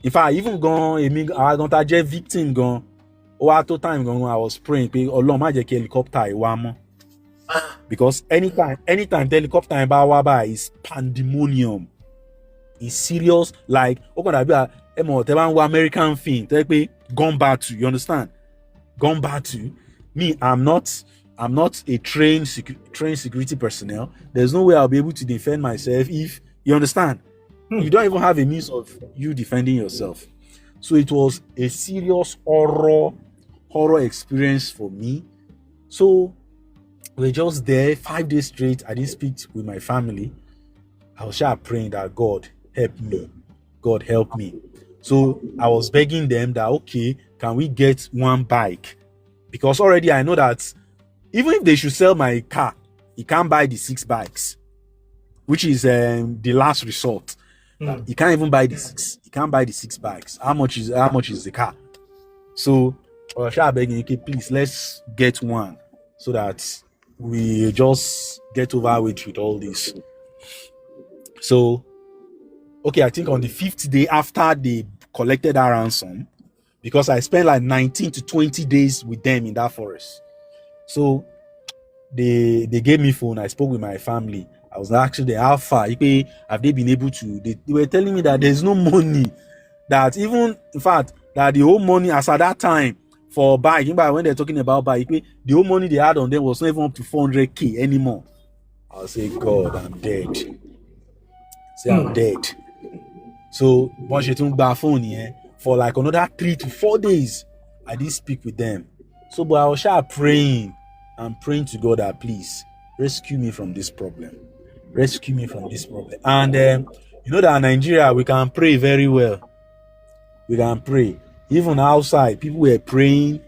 In fact, even I got a victim gone. Time I was praying pé Ọlọ́run má jẹ́ kí helicopter wá mọ́. because anytime the helicopter in Bawaba is pandemonium. It's serious, like American film, gun battle, you understand? Gun battle. Me, I'm not a trained security personnel. There's no way I'll be able to defend myself if you understand. You don't even have a means of you defending yourself. So it was a serious horror experience for me. So we're just there 5 days straight. I didn't speak with my family. I was just praying that God help me. God help me. So I was begging them that, okay, can we get one bike? Because already I know that even if they should sell my car, you can't buy the 6 bikes, which is the last resort. You can't even buy the 6. You can't buy the 6 bikes. How much is the car? So I was begging, okay, please let's get one so that we just get over with all this. So, okay, I think on the 5th day after they collected our ransom, because I spent like 19 to 20 days with them in that forest. So they gave me phone. I spoke with my family. I was actually how far have they been able to? They were telling me that there's no money. That even in fact that the whole money as at that time for bike, when they're talking about bike, the whole money they had on them was not even up to 400k anymore. I'll say, God, I'm dead. Say I'm dead. So once you took my phone for like another 3 to 4 days, I didn't speak with them. So but I was praying. I'm praying to God that please rescue me from this problem. Rescue me from this problem. And you know that in Nigeria we can pray very well. We can pray. Even outside, people were praying.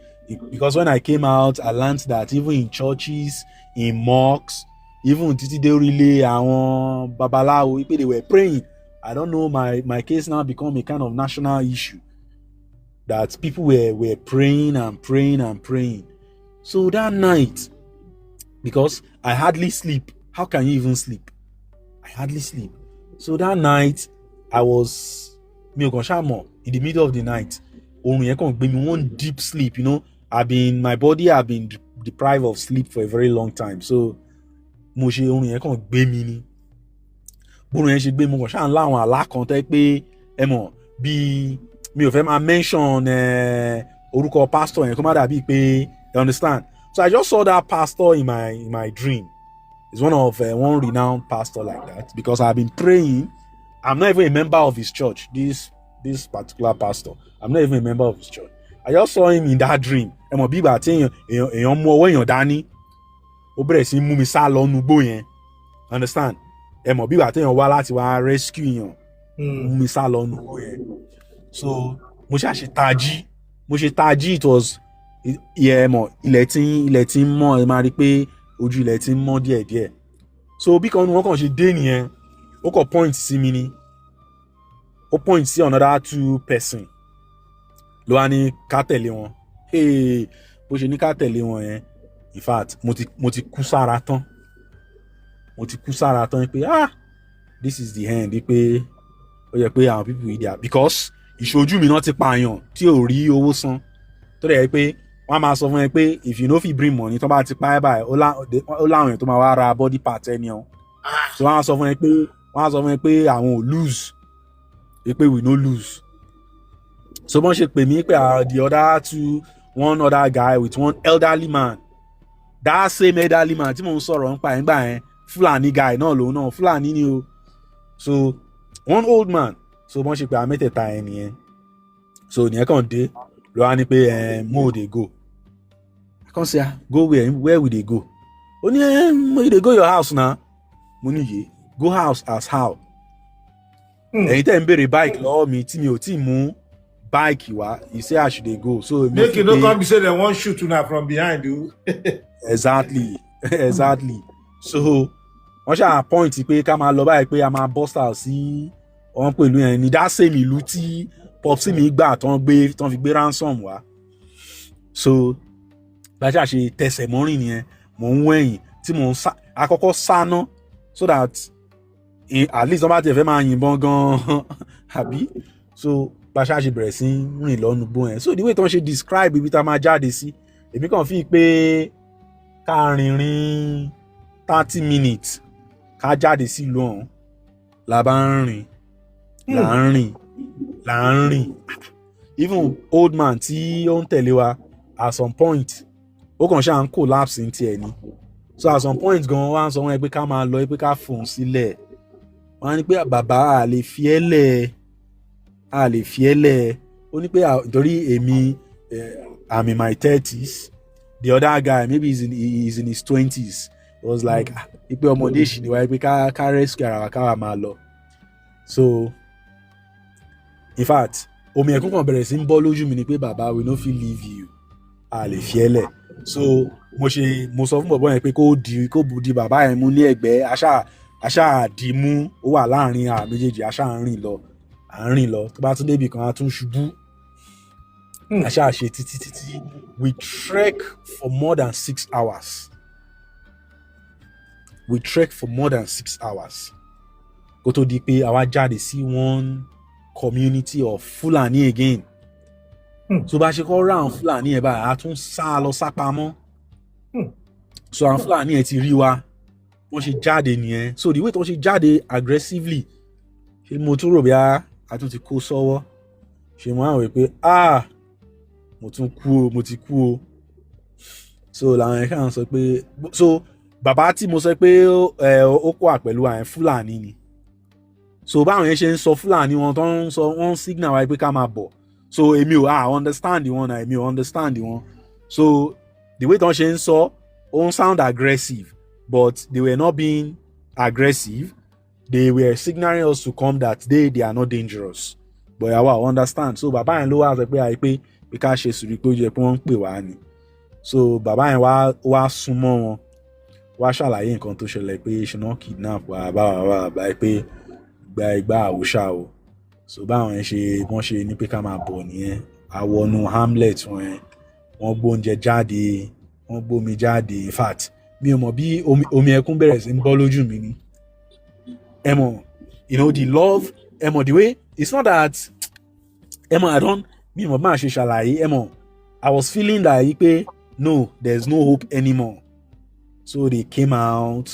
Because when I came out, I learned that even in churches, in mosques, even Titi de Relay and Babalawo, they were praying. I don't know, my case now become a kind of national issue. That people were praying and praying and praying. So that night, because I hardly sleep. How can you even sleep? I hardly sleep. So that night, I was in the middle of the night. One deep sleep, my body have been deprived of sleep for a very long time. So mo ṣe orun yẹn kàn gbé mi ni. Bórun yẹn ṣe gbé mo kàn ṣáà ń láwọn àlá kan tẹ́ pé ẹ mọ̀ bí mi ò fẹ́ máa mention orúkọ pastor yẹn kó má dàbí pé you understand. So I just saw that pastor in my dream. He's one of one renowned pastor like that, because I've been praying. I'm not even a member of his church. This particular pastor, I'm not even a member of his church. I just saw him in that dream. Ẹ mọ̀ bí ìgbà tí èèyàn mú ọwọ́ èèyàn dání, ó bẹ̀rẹ̀ sí mú mi sá lọ nugbó yẹn. Understand? Ẹ mọ̀ bí ìgbà tí èèyàn wá láti wá rescue èèyàn, mú mi sá lọ nugbó yẹn. So mo ṣe tají, it was ilẹ̀ tí ń mọ́, ẹ máa rí pé ojú ilẹ̀ tí ń mọ́ díẹ̀díẹ̀. So bí kan wọ́n kàn ṣe dé nìyẹn, ó kàn point sí mi ni, ó point sí another 2 person ló wá ní ká tẹ̀lé wọn. Bó ṣe ní ká tẹ̀lé wọn yẹn, in fact mo ti kú sára tán pé this is the end, pé ó yẹ pé àwọn people ìdí because ìṣojú mi náà ti pààyàn tí ò rí owó san tó dẹ̀ yẹ pé wọ́n máa sọ fún ẹ pé if you no fit bring money tó bá ti pa ẹ́ báyìí ó láwọn èèyàn tó máa wá ra body part ẹni ọ̀. So wọ́n á sọ fún ẹ pé àwọn ò lose, pé we no lose. So wọ́n ṣe pè mí pé the other one other guy with one elderly man, that same elderly man tí mò ń sọ̀rọ̀ nípa ẹ̀ ńgbà yẹn, Fulani guy náà lòun náà, Fulani ni o. So one old man, so wọ́n ṣe pé àmẹ́tẹ̀ẹ̀ta ẹ̀ nìyẹn. So nìyẹn kàn dé ló wá ní pé mo dey go. I come say go where we dey go? Ó ní we dey go your house na. Mo ní yé go house as how? Ẹ̀yin tẹ́ ń béèrè bike lọ́wọ́ mi tí mi ò tí mú bike wá, you say I should dey go. So make you no come be say they wan shoot una from behind o. Exactly. So wọ́n ṣáà point pé ká máa lọ báyìí pé a máa bust out sí wọ́n pẹ̀lú yẹn ní that same ìlú tí popsi mi gbà tán fi gbé ransom wá. So bájá ṣe tẹsẹ̀ mọ́rìn nìyẹn, mò ń wẹ̀yìn tí mò ń àkọ́kọ́ sáná so that at least wọ́n bá tẹ̀ fẹ́ máa yìnbọn gan-an àbí. So bájá ṣe bẹ̀rẹ̀ sí rìn lọ́nu gbó yẹn. So the way tí wọ́n ṣe describe ibi tá a máa jáde sí, èmi kàn fi pé ká rìnrìn 30 minutes ká jáde sílùú ọ̀hún la bá ń rìn là ń rìn even old man tí ó ń tẹ̀lé wa at some point ó kàn ṣáà ń collapse ní tiẹ̀ ni so at some point gan wá ń sọ wọn pé ká máa lọ pé ká fòun sílẹ̀ wọn á ní pé bàbá a lè fi ẹ́ lẹ̀ ó ní pé nítorí èmi I'm in my 30s the other guy maybe he's in his 20s it was like pé ọmọdé ṣì ni wáyé pé ká rescue ara wa ká wà máa lọ so in fact omi ẹ̀kún kan bẹ̀rẹ̀ sí ń bọ́ lójú mi ni pé bàbá we no fit leave you a lè fi ẹ́ lẹ̀ so mo sọ fún bọ̀bọ́ yẹn pé kó di bàbá yẹn mú ní ẹ̀gbẹ́ aṣá dì mú ó wà láàrin àwọn méjèèjì aṣá ń rìn lọ tó bá tún débi kan á tún ṣubú aṣá ṣe títí we trek for more than 6 hours kó tó di pé àwa jáde sí one community of Fulani again so bá ṣe kọ́ round Fulani ẹ̀ báyìí a tún sá lọ sápamọ́ so àwọn Fulani ẹ̀ ti rí wa wọ́n ṣe jáde nìyẹn so the way tí wọ́n ṣe jáde aggressively ṣe mo tún rò bí a tún ti kó sọ́wọ́ ṣe mo àwọn pé mo ti kú o so làwọn ẹ̀ka sọ pé so bàbá tí mo sọ pé ó kó àpẹ̀lú àwọn Fulani ni so báwọn yẹn ṣe ń sọ Fulani wọn tó ń sọ wọn signal wáyé pé ká máa bọ̀ so èmi ò understand wọn so the way tí wọ́n ṣe ń sọ ó sound aggressive but they were not being aggressive they were signaling us to come that they are not dangerous but àwa understand so bàbá yẹn ló wá sọ pé pé ká ṣe sùúrù pé ó jẹ́ pé wọ́n ń pè wá ni so bàbá yẹn wá súnmọ́ wọn wá ṣàlàyé nǹkan tó ṣẹlẹ̀ pé ṣe náà kidnap wà báwa pé gba ìgbà àwòṣà o so báwọn yẹn wọ́n ṣe ní pé ká máa bọ̀ nìyẹn àwọnú hamlet wọn gbóúnjẹ jáde wọ́n gbómi jáde in fact mi ò mọ̀ bí omi ẹkún bẹ̀rẹ̀ sí ń bọ́ lójú mi ni ẹ mọ̀ the love ẹ mọ̀ the way it's not that ẹ mọ̀ mi ò mọ̀ máa ṣe ṣàlàyé ẹ mọ̀ I was feeling that pé no there's no hope anymore so they came out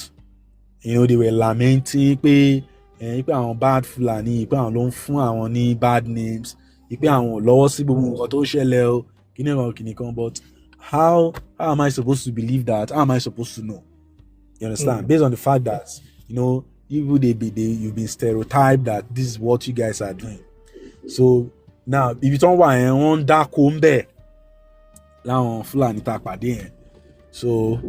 they were lamenting pé àwọn bad Fulani pé àwọn ló ń fún àwọn ní bad names pé àwọn ò lọ́wọ́ sí gbogbo nǹkan tó ṣẹlẹ̀ o kíní kan but how am I supposed to believe that? How am I supposed to know? You understand? Based on the fact that you've been stereotyped that this is what you guys are doing. So now ibi tó ń wà yẹn wọ́n ń dáko ń bẹ̀ láwọn Fulani tá a pàdé yẹn so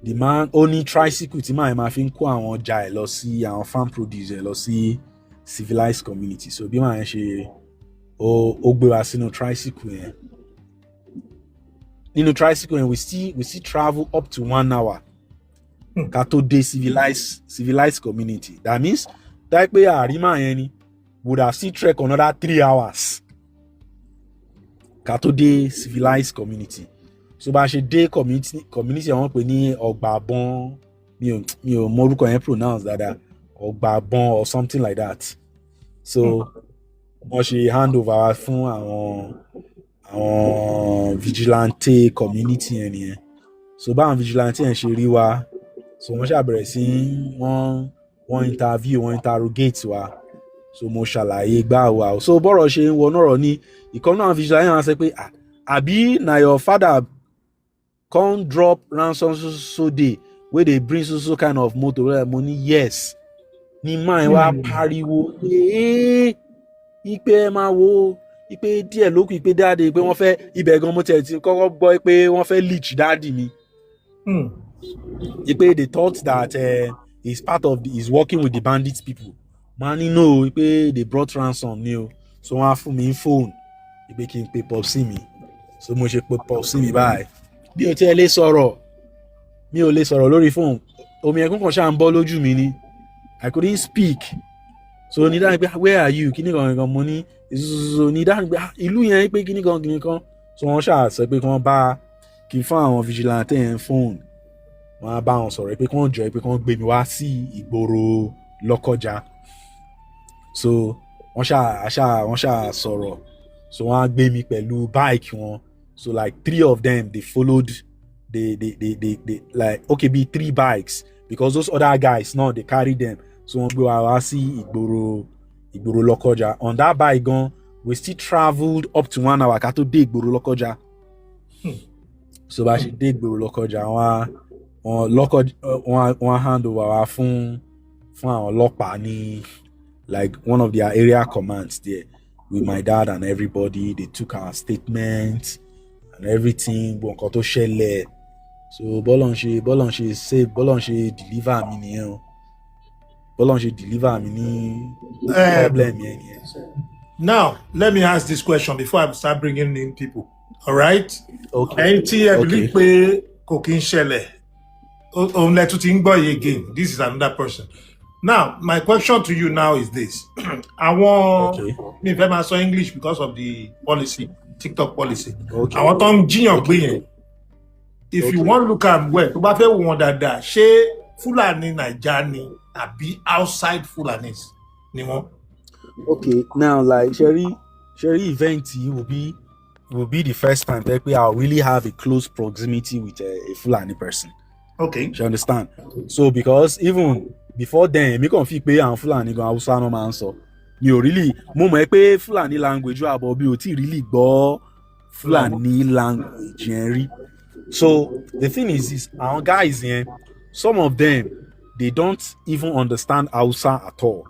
the man ó ní tricycle tí màá máa fi ń kó àwọn ọjà ẹ̀ lọ sí àwọn farm produce ẹ̀ lọ sí civilized community so bí màá yẹn ṣe ó gbé wa sínú tricycle yẹn nínú tricycle yẹn we still travel up to 1 hour ká tó dé civilized community that means dáì pé àrímà yẹn ni would have still trek another 3 hours ká tó dé civilized community so bá ṣe dé community àwọn pè ní ọgbàbọn mi ò mọ orúkọ yẹn pronounce dáadáa ọgbàbọn or something like that so wọ́n ṣe hand over fún àwọn vigilante community yẹn nìyẹn so báwọn vigilante yẹn ṣe rí wa so wọ́n ṣàbẹ̀rẹ̀ sí wọ́n interview wọ́n interrogate wa so mo ṣàlàyé gbá wa so bọ́rọ̀ ṣe ń wọnú ọ̀rọ̀ ní ìkànnì àwọn vigilante yẹn wọ́n sọ pé àbí na your father come drop ransom so day wey dey bring so kind of motor money yes ni máa wá pariwo ipe ẹ máa wo ipe díẹ̀ lókù ipe dáàdi pé wọ́n fẹ́ ibẹ̀ gan mo tẹ̀ ti kọ́kọ́ gbọ́ pé wọ́n fẹ́ leech dáàdi mi ipe they thought that he's working with the bandit people man ni no ipe they brought ransom ni o so wọ́n á fún mi phone ipe kí n pe popsi mi so mo ṣe pe popsi mi báyìí bí o tiẹ̀ lè sọ̀rọ̀ mi ò lè sọ̀rọ̀ lórí phone omi ẹkún kan ṣáà ń bọ́ lójú mi ni I couldn't speak so ní dáhùn pé where are you kíní kan mo ní so ní dáhùn pé ìlú yẹn pé kíní kan so wọ́n ṣáà sọ pé kí n fún àwọn vigilante yẹn phone wọ́n á bá wọn sọ̀rọ̀ pé kí wọ́n jọ pé kí wọ́n gbé mi wá sí ìgboro Lọ́kọ́jà so wọ́n ṣáà sọ̀rọ̀ so wọ́n á gbé mi pẹ̀lú bike wọn so like 3 of them they followed they like okay be 3 bikes because those other guys now they carry them. So we go see Igboro Lokoja. On that bike gun, we still traveled up to 1 hour kato de Igboro Lokoja. So ba she de Igboro Lokoja one hand over wa fún àwọn ọlọ́pàá ní like one of their area commands there with my dad and everybody. They took our statements and everything. Bon nǹkan tó ṣẹlẹ̀. So bọ́lọ́n ṣe save, bọ́lọ́n ṣe deliver mi nìyẹn o. Bọ́lọ́n ṣe deliver mi ní problem yẹn nìyẹn. Now, let me ask this question before I start bringing in people. All right? Okay. Ẹni tí ẹ believe pé kò kí ń ṣẹlẹ̀, òun lẹ tún ti ń gbọ́ yìí again. This is another person. Now, my question to you now is this. Àwọn mi fẹ́ máa sọ English because of the policy, TikTok policy. Àwọn tó ń jiyàn gbé yẹn. If you want to look at well, tó bá fẹ́ wò wọ́n dáadáa, ṣé Fulani Naija ni àbí outside Fulanis ni wọ́n? Okay, now like Sherry event will be the first time that I'll really have a close proximity with a Fulani person. Okay. You understand? So because even before then, me kàn fi pé àwọn Fulani gan Hausa no máa ń sọ. Mi ò really mo mọ̀ pé Fulani language wà but bí o ti really gbọ́ Fulani language yẹn rí. So the thing is our guys here, some of them they don't even understand Hausa at all.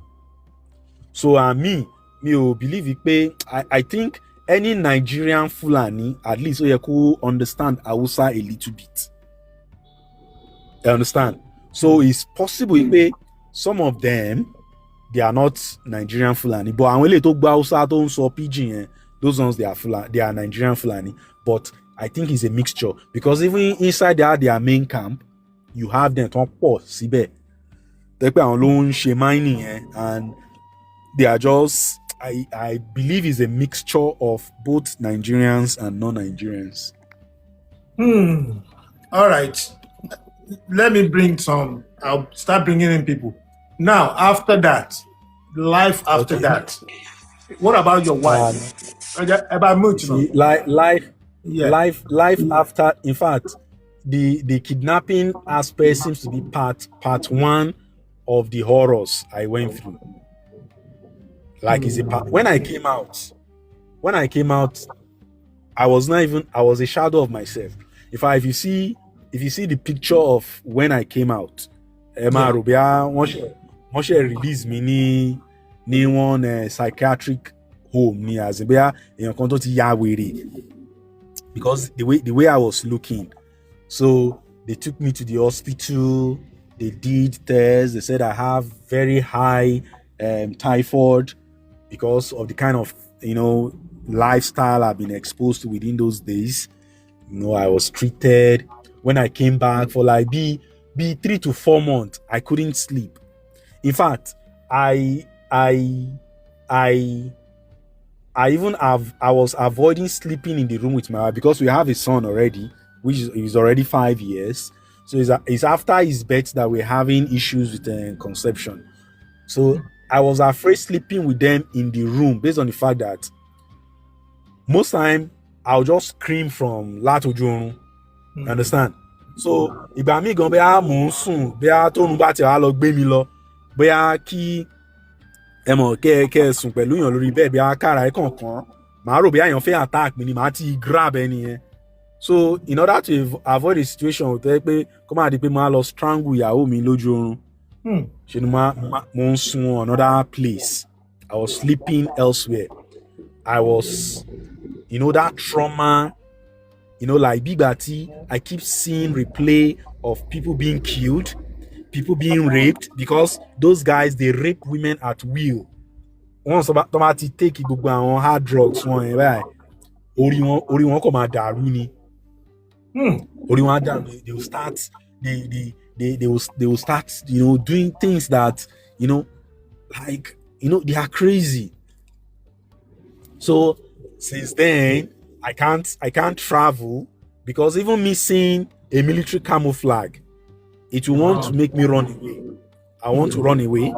So me ò believe it pé I think any Nigerian Fulani at least you could understand Hausa a little bit. You understand? So it's possible pé some of them they are not Nigerian Fulani, but àwọn eléyìí tó gbọ́ Hausa tó ń sọ pidgin yẹn, those ones they are Nigerian Fulani, but I think it's a mixture because even inside their main camp, you have them tó pọ̀ síbẹ̀. Tẹ́ pé àwọn ló ń ṣe mining yẹn and they are just I believe it's a mixture of both Nigerians and non-Nigerians. All right. Let me bring some. I'll start bringing in people. Now, after that, life after that. What about your wife? About mood, life after. In fact, the kidnapping aspect seems to be part one of the horrors I went through. Like it's a part. When I came out, I was a shadow of myself. If you see the picture of when I came out, Emma Rubia, wọ́n ṣe release me ní one psychiatric home ní Azebia èèyàn kan tó ti ya wèrè because the way I was looking. So they took me to the hospital, they did tests, they said I have very high typhoid because of the kind of lifestyle I've been exposed to within those days. I was treated. When I came back for like be 3 to 4 months, I couldn't sleep. In fact, I was avoiding sleeping in the room with my wife because we have a son already, which is already 5 years. So it's after his birth that we're having issues with conception. So I was afraid sleeping with them in the room based on the fact that most time I'll just scream from Latojon. Understand? So ìgbà mi gan bóyá mò ń sùn bóyá tóun bá ti wá lọ gbé mi lọ bóyá kí ẹ mọ̀ kẹ́ sùn pẹ̀lú èèyàn lórí bẹ́ẹ̀ bóyá kára ẹ̀ kọ̀ọ̀kan màá rò bóyá èèyàn fẹ́ attack mi ni màá ti grab ẹni yẹn. So in order to avoid a situation tó yẹ pé kó má di pé màá lọ strangle ìyàwó mi lójú oorun ṣe ni mò ń sùn another place. I was sleeping elsewhere. I was that trauma. Like Bigati, I keep seeing replay of people being killed, people being raped, because those guys, they rape women at will. Once about take gbogbo hard drugs wọn right? Orí wọn kò máa dàrú ni. Orí wọn dàrú. They will start they will start doing things that they are crazy. So since then I can't travel because even me seeing a military camouflage, it will want to make me run away. I want to run away.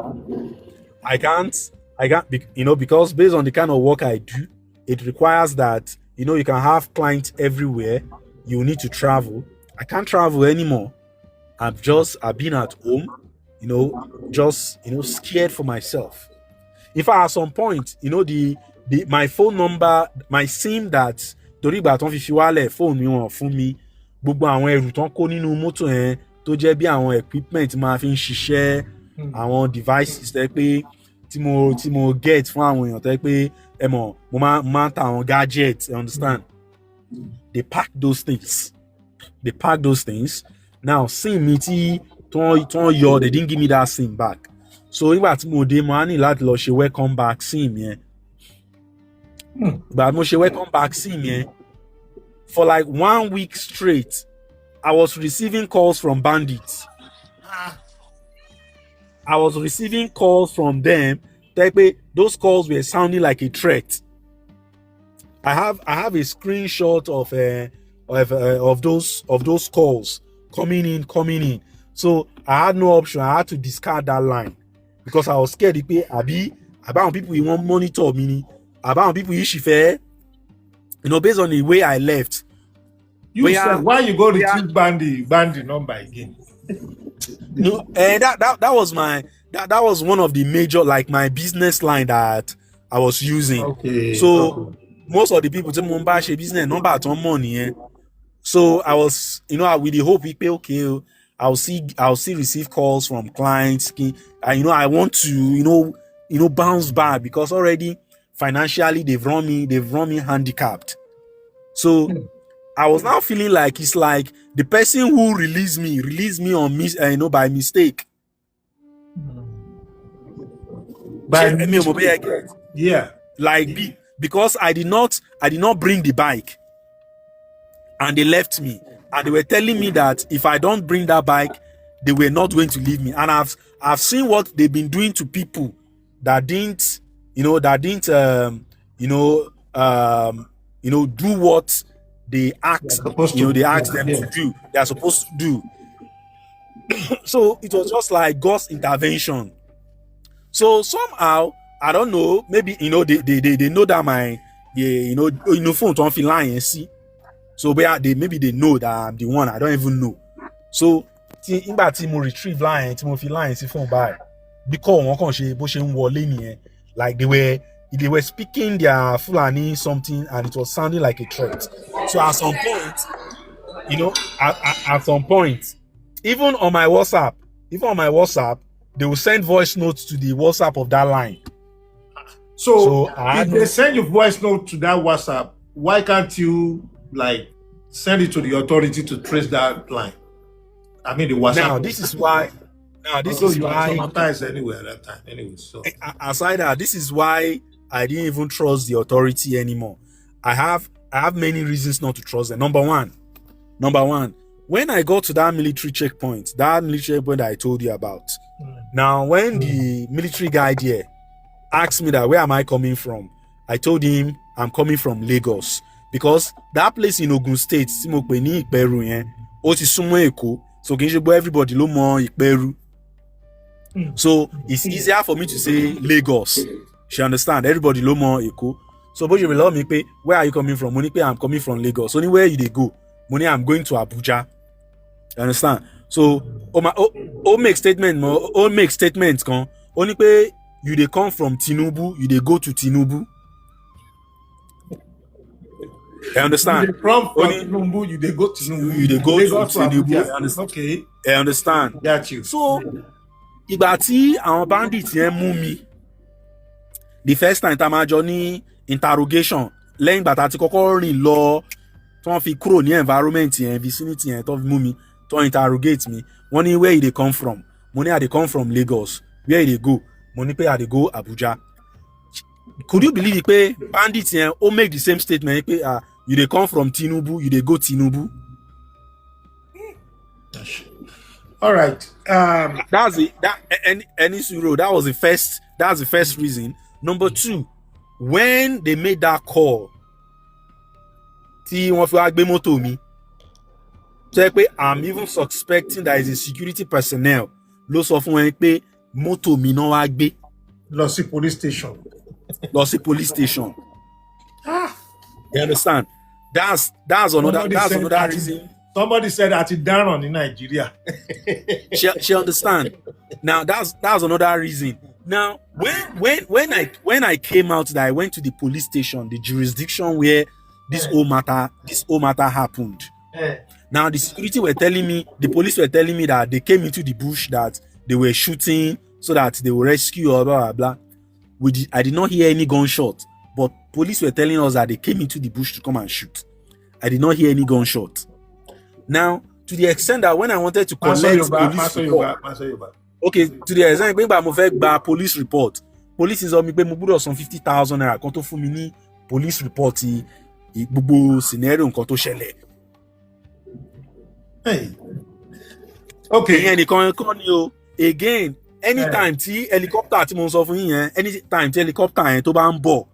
I can't, because based on the kind of work I do, it requires that, you can have clients everywhere. You need to travel. I can't travel anymore. I've been at home, just scared for myself. In fact, at some point, the my phone number, my SIM that torí ìgbà tó ń fi wálẹ̀ phone mi wọ́n fún mi, gbogbo àwọn ẹrù tó ń kó nínú mọ́tò yẹn tó jẹ́ bí àwọn equipment máa fi ń ṣiṣẹ́, àwọn devices tẹ́ pé tí mo get fún àwọn èèyàn tẹ́ pé ẹ mọ̀ mo máa ń ta àwọn gadgets, you understand? They pack those things. Now SIM mi tí tó ń yọ, they didn't give me that SIM back. So nígbà tí mo dé mo á ní láti lọ ṣe welcome back SIM yẹn. But mo ṣe welcome back SIM yẹn, for like 1 week straight, I was receiving calls from bandits. I was receiving calls from them. Those calls were sounding like a threat. I have a screenshot of those calls coming in. So I had no option. I had to discard that line because I was scared. About people you want monitor me. About people you share. Based on the way I left. Why you go retrieve bandy number again? No, that was that was one of the major, like, my business line that I was using. Okay. So most of the people to Mumbai business number at money. So I was, with the hope we pay okay. I'll see receive calls from clients. I want to, bounce back because already financially they've run me handicapped. So I was now feeling like it's like the person who released me on by mistake. Yeah. Like because I did not bring the bike, and they left me, and they were telling me that if I don't bring that bike, they were not going to leave me. And I've seen what they've been doing to people that didn't do what they asked them to do. They are supposed to do. So it was just like God's intervention. So somehow, I don't know, maybe they know that my phone don't feel lying, see. So maybe they know that I'm the one. I don't even know. So in that team retrieve line, team feel lying, see phone by because one can bó ṣe ń wọlé nìyẹn, like they were speaking their Fulani something, and it was sounding like a threat. So at some point, even on my WhatsApp, they will send voice notes to the WhatsApp of that line. So if they send you voice note to that WhatsApp, why can't you send it to the authority to trace that line? I mean the WhatsApp. Now this is why traumatized anyway at that time. Anyway, so aside that, this is why I didn't even trust the authority anymore. I have many reasons not to trust them. Number one, when I got to that military checkpoint that I told you about. Now, when the military guy there asked me that where am I coming from, I told him I'm coming from Lagos, because that place in Ogun State, Simokweni Iperu yẹn, ó ti súnmọ́ Èkó, so kì í ṣe gbọ́ everybody ló mọ Iperu. So it's easier for me to say Lagos. She understand? Everybody ló mọ Èkó. So but you will love me pay, where are you coming from? Money pay, I'm coming from Lagos. Only where you they go? Money, I'm going to Abuja. You understand? So make statements con. Only pay you they come from Tinubu, you they go to Tinubu. You understand? You from Tinubu, you they go to Tinubu. You they go to Tinubu. You understand? Okay. You understand? Got you. So ìgbà tí àwọn bandits yẹn mú mi, the first time tá máa jọ ní interrogation, lẹ́yìn ìgbà tá ti kọ́kọ́ rìn lọ tí wọ́n fi kúrò ní environment yẹn, vicinity yẹn tó fi mú mi, tó interrogate mi, wọ́n ní where you dey come from? Mo ní I dey come from Lagos. Where you dey go? Mo ní pé I dey go Abuja. Could you believe it pé bandits yẹn ó make the same statement pé you dey come from Tinubu, you dey go Tinubu? All right. That's it. That was the first reason. Number two, when they made that call, tí wọ́n fi wá gbé mọ́tò mi, so pé I'm even suspecting that is a security personnel ló sọ fún wọn pé mọ́tò mi náà wá gbé lọ sí police station. You understand? That's another reason. Somebody said that it down in Nigeria. She understand. Now that's another reason. Now when I came out, that I went to the police station, the jurisdiction where this whole matter happened. Now the security were telling me, the police were telling me that they came into the bush, that they were shooting so that they will rescue or blah blah blah. I did not hear any gunshot, but police were telling us that they came into the bush to come and shoot. I did not hear any gunshot. Now, to the extent that when I wanted to collect police report, okay, to the extent pé mo fẹ́ gba police report, police sọ mi pé mo gbọ́dọ̀ san 50,000 naira kan tó fún mi ní police report gbogbo scenario nǹkan tó ṣẹlẹ̀. Okay. Ìyẹn nìkan kọ́ ni o. Again, anytime tí helicopter tí mo sọ fún yín yẹn, anytime tí helicopter yẹn tó bá ń bọ̀,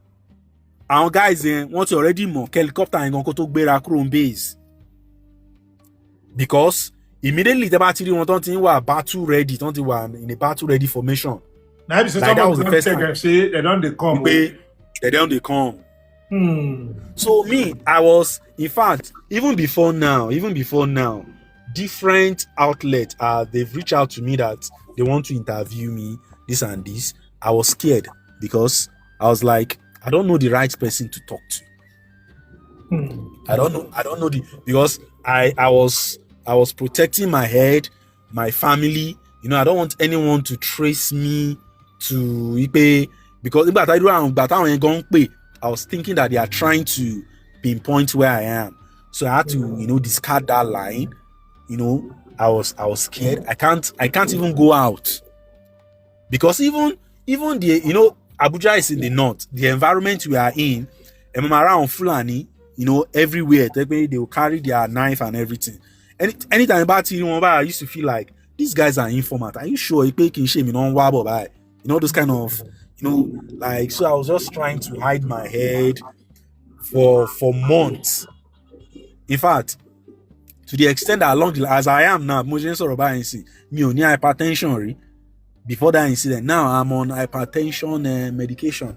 àwọn guys yẹn wọ́n ti already mọ̀ kí helicopter yẹn gan kó tó gbéra kúrò ní base. Because immediately tẹ́ bá ti rí wọn tán ti ń wà battle ready, tán ti wà in a battle ready formation. Now like that was the first time. Say they don't come. They don't come. So me, I was, in fact, even before now, different outlets they've reached out to me that they want to interview me, this and this. I was scared because I was like, I don't know the right person to talk to. I don't know because I was protecting my head, my family. You know, I don't want anyone to trace me to Ipe, because I was thinking that they are trying to pinpoint where I am. So I had to, discard that line. I was scared. I can't even go out. Because even the, Abuja is in the north. The environment we are in, around Fulani, everywhere, they will carry their knife and everything. Anytime about I used to feel like these guys are informants. Are you sure? Those kind of, so I was just trying to hide my head for months. In fact, to the extent that as I am now, me only hypertension. Before that incident, now I'm on hypertension medication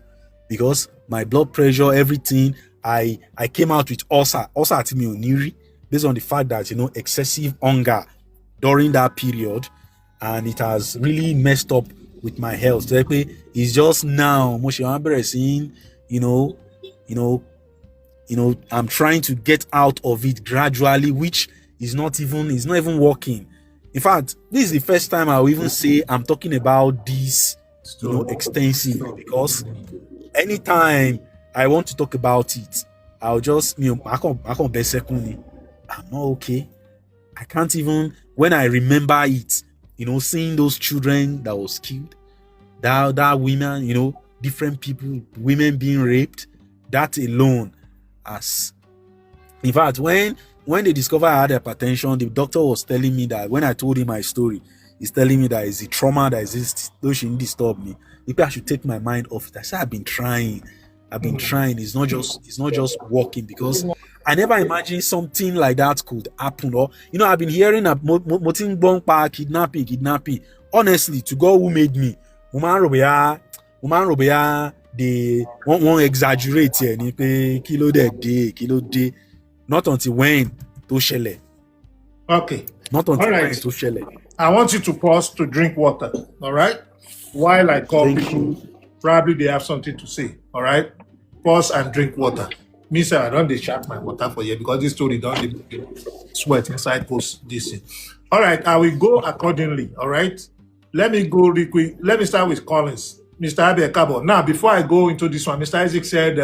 because my blood pressure, everything. I came out with ulcer to me based on the fact that excessive hunger during that period, and it has really messed up with my health. It's just now, I'm trying to get out of it gradually, which is not even working. In fact, this is the first time I will even say I'm talking about this, extensively, because anytime I want to talk about it, I'll just, I'm not okay. I can't even, when I remember it, seeing those children that was killed, that women, different people, women being raped, that alone, in fact, when they discovered I had hypertension, the doctor was telling me that when I told him my story, he's telling me that it's the trauma that exists, though she didn't disturb me. Maybe I should take my mind off it. I said, I've been trying. It's not just working, because I never imagined something like that could happen. Or, I've been hearing about kidnapping. Honestly, to God who made me, woman Robea, they won't exaggerate here. Kilo day. Not until when to shele. Okay. Not until when to shele. I want you to pause to drink water. All right. While I call people, probably they have something to say. All right. Pause and drink water. Me sir, I don't sharp my water for you because this story don't sweat inside post this. All right. I will go accordingly. All right. Let me go real quick. Let me start with Collins. Mr. Abia Kabo. Now, before I go into this one, Mr. Isaac said,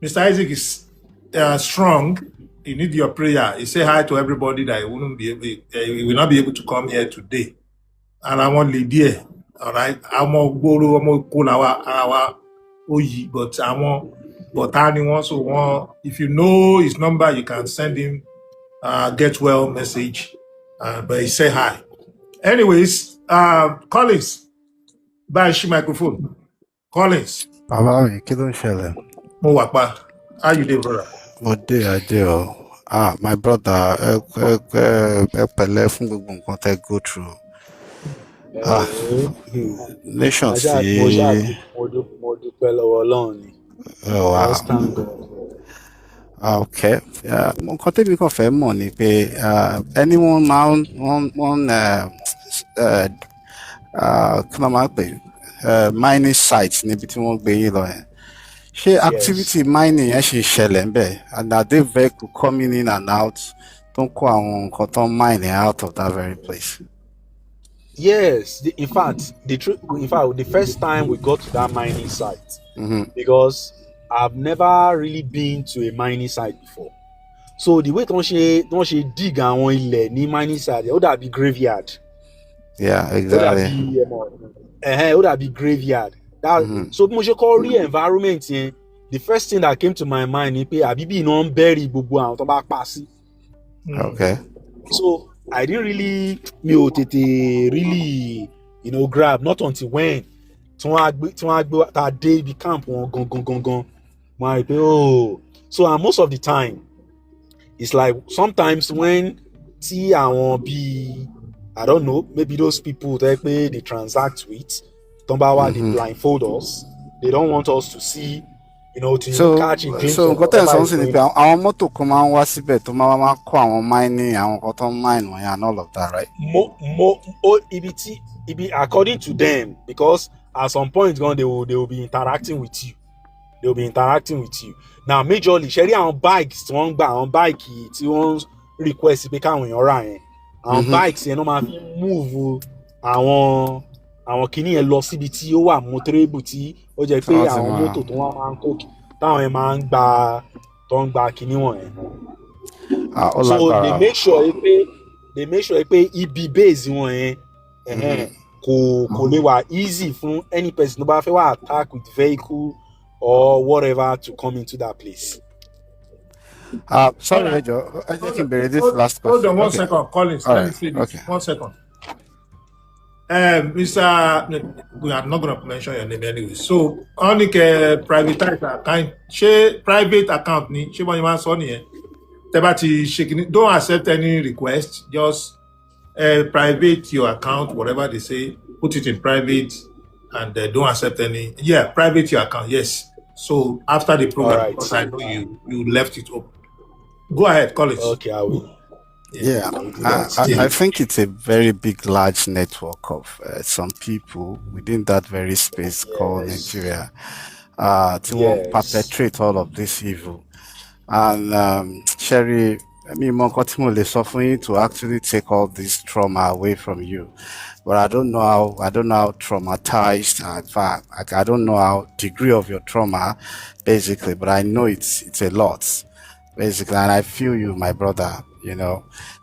Mr. Isaac is strong. You need your prayer. He said hi to everybody that he will not be able to come here today. And I want Lydia. All right. I'm a guru, I'm a kulawa, but I want, but anyone so want. If you know his number, you can send him get well message. But he say hi. Anyways, Collins. Báyìí microphone. Collins. Bàbá mi, kí ló ń ṣẹlẹ̀? Mo wà pa. How you dey, brother? Mo dé adé o. My brother, ẹ pẹ̀lẹ́ fún gbogbo nǹkan tẹ́ go through. Nation sí. Mo dúpẹ́ lọ́wọ́ Ọlọ́run ni. Okay. Nǹkan tẹ́mi kàn fẹ́ mọ̀ ni pé anyone máa ń kí ló máa ń pè mining site níbi tí wọ́n gbé yín lọ yẹn. Ṣé activity mining yẹn ṣì ṣẹlẹ̀ ńbẹ̀? And are they vehicle coming in and out tó ń kó àwọn nǹkan tó ń mine out of that very place? Yes, in fact, the first time we got to that mining site, because I've never really been to a mining site before. So the way don't she dig àwọn ilẹ̀ ní mining site, ó dàbí graveyard. Yeah, exactly. Ó dàbí graveyard. So bí mo ṣe kọ́ rí environment yẹn, the first thing that came to my mind ni pé àbíbí iná ń bury gbogbo àwọn tó bá pa sí. Okay. So I didn't really, mi ò tètè really, grab, not until when tí wọ́n á gbé tá a dé ibi camp wọn gangan mo á rí pé so and most of the time it's like sometimes when tí àwọn bíi I don't know, maybe those people that they transact with, they blindfold us. They don't want us to see, to catch a glimpse. So nǹkan tẹ́ ẹ̀ sọ sí ni pé àwọn mọ́tò kan máa ń wá síbẹ̀ tó máa kó àwọn mining àwọn nǹkan tó ń mine wọ̀nyẹn and all of that, right? According to them, because at some point they will be interacting with you. They will be interacting with you. Now, majorly, ṣẹ́rí àwọn bikes tí wọ́n ń gbà, àwọn bike tí wọ́n request pé káwọn èèyàn rà yẹn. Àwọn bikes yẹn ló máa fi move àwọn kìíní yẹn lọ síbi tí ó wà motorable tí ó jẹ́ pé àwọn mọ́tò tó wọ́n máa ń kó táwọn yẹn máa ń gba kìíní wọ̀nyẹn. So they make sure pé ibi base wọn yẹn kò lè wà easy fún any person tó bá fẹ́ wá attack with vehicle or whatever to come into that place. Sorry, Ejo. I just can this last question. Hold on one second, Collins. Let me finish. Okay. 1 second. Mr. We are not going to mention your name anyway. So, only private account, private account ni, when you want Sony, don't accept any request. Just private your account, whatever they say, put it in private, and don't accept any. Yeah, private your account. Yes. So after the program, because I know you left it open. Go ahead, Collins. Okay, I will. Yeah, I think it's a very big, large network of some people within that very space called Nigeria to perpetrate all of this evil. And Sherry, I mean, to actually take all this trauma away from you. But I don't know how traumatized. In fact, I don't know how degree of your trauma, basically. But I know it's a lot, basically. And I feel you, my brother.